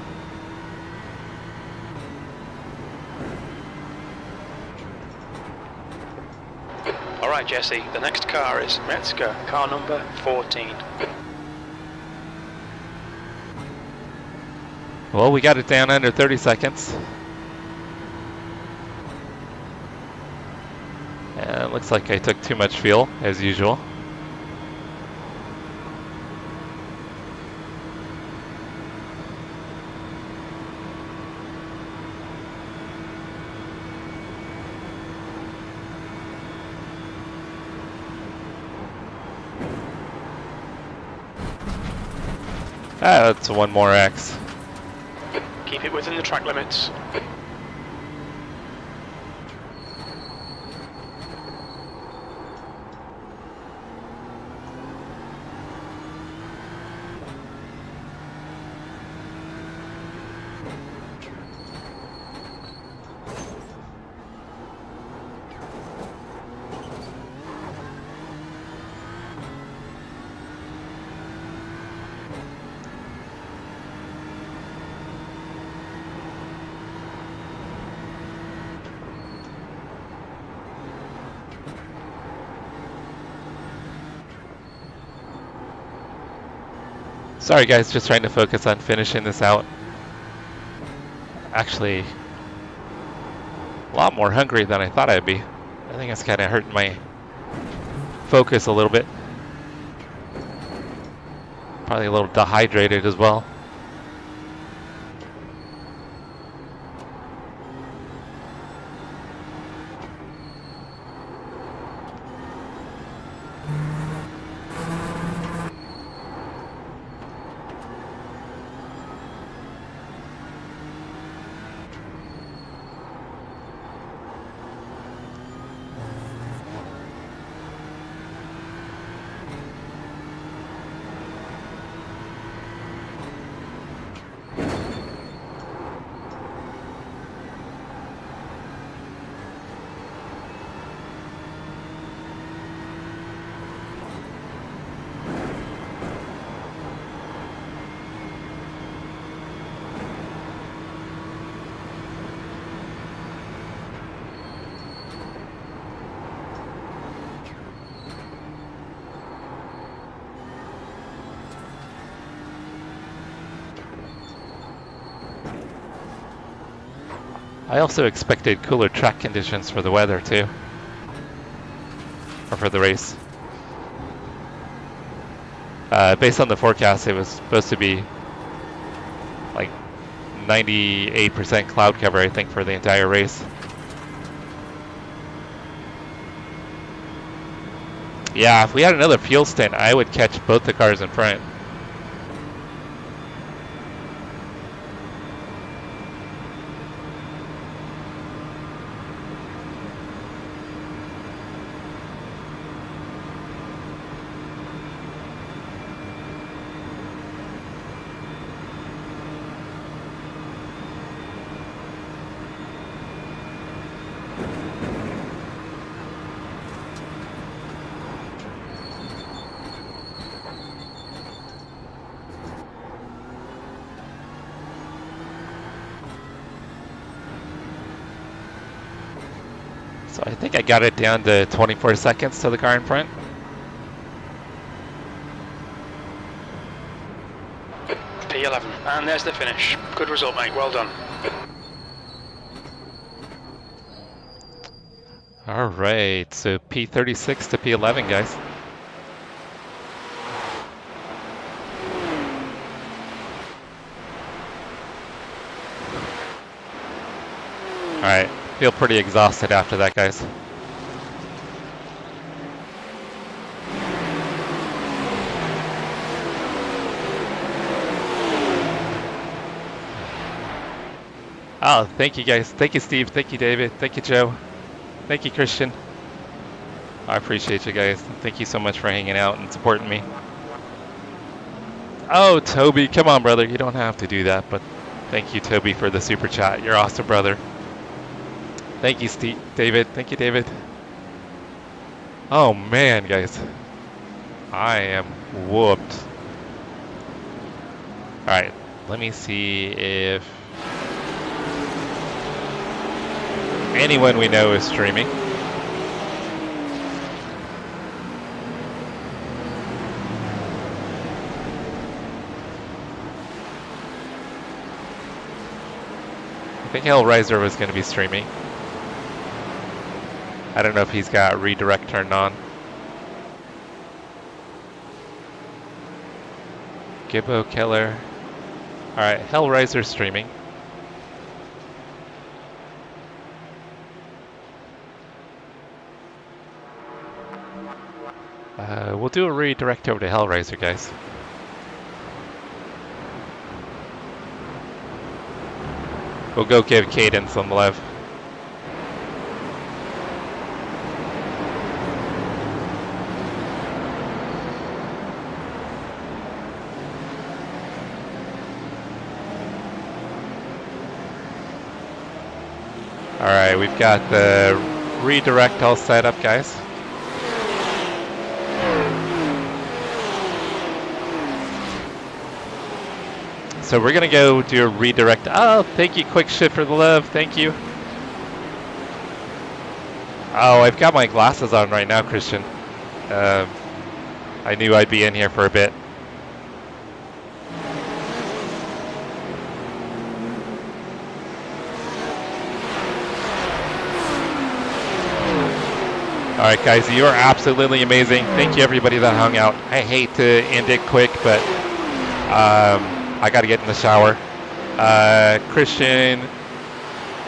Speaker 4: All right, Jesse, the next car is Metzger, car number 14.
Speaker 1: Well, we got it down under 30 seconds. And it looks like I took too much fuel, as usual. That's one more X.
Speaker 4: Keep it within the track limits.
Speaker 1: Sorry guys, just trying to focus on finishing this out. Actually, a lot more hungry than I thought I'd be. I think it's kind of hurting my focus a little bit. Probably a little dehydrated as well. I also expected cooler track conditions for the weather too, or for the race. Based on the forecast, it was supposed to be like 98% cloud cover, I think, for the entire race. Yeah, if we had another fuel stint, I would catch both the cars in front. So I think I got it down to 24 seconds to the car in front.
Speaker 4: P11, and there's the finish. Good result, mate, well done.
Speaker 1: All right, so P36 to P11, guys. Alright, feel pretty exhausted after that, guys. Oh, thank you guys. Thank you, Steve. Thank you, David. Thank you, Joe. Thank you, Christian. I appreciate you guys. Thank you so much for hanging out and supporting me. Oh, Toby, come on, brother. You don't have to do that, but thank you, Toby, for the super chat. You're awesome, brother. Thank you, Steve. David. Thank you, David. Oh, man, guys. I am whooped. All right, let me see if anyone we know is streaming. I think Hellraiser was going to be streaming. I don't know if he's got redirect turned on. Gibbo Killer. Alright, Hellraiser streaming. We'll do a redirect over to Hellraiser, guys. We'll go give Caden some love. Alright, we've got the redirect all set up, guys. So we're gonna go do a redirect. Oh, thank you, Quick Shit, for the love. Thank you. Oh, I've got my glasses on right now, Christian. I knew I'd be in here for a bit. Alright guys, you are absolutely amazing. Thank you everybody that hung out. I hate to end it quick, but I gotta get in the shower. Christian,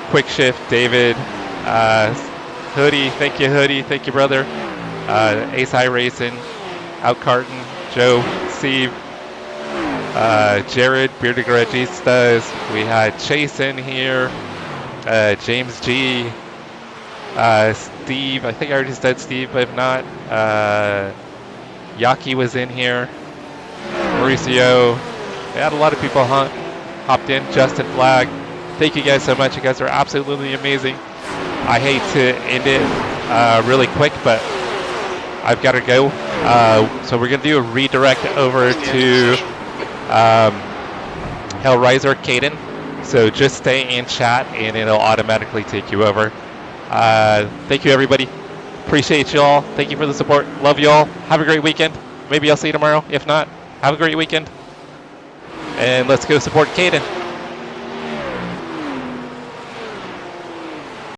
Speaker 1: Quick Shift, David, Hoodie, thank you brother. Ace iRacing, Out Carton, Joe, Steve, Jared, Bearded Garagistas. We had Chase in here, James G, Steve, I think I already said Steve, but if not, Yaki was in here, Mauricio. We had a lot of people hopped in. Justin Flag, thank you guys so much. You guys are absolutely amazing. I hate to end it really quick, but I've got to go. So we're going to do a redirect over to Hellraiser Caden. So just stay in chat and it'll automatically take you over. Thank you everybody. Appreciate you all. Thank you for the support. Love you all. Have a great weekend. Maybe I'll see you tomorrow. If not, have a great weekend. And let's go support Caden.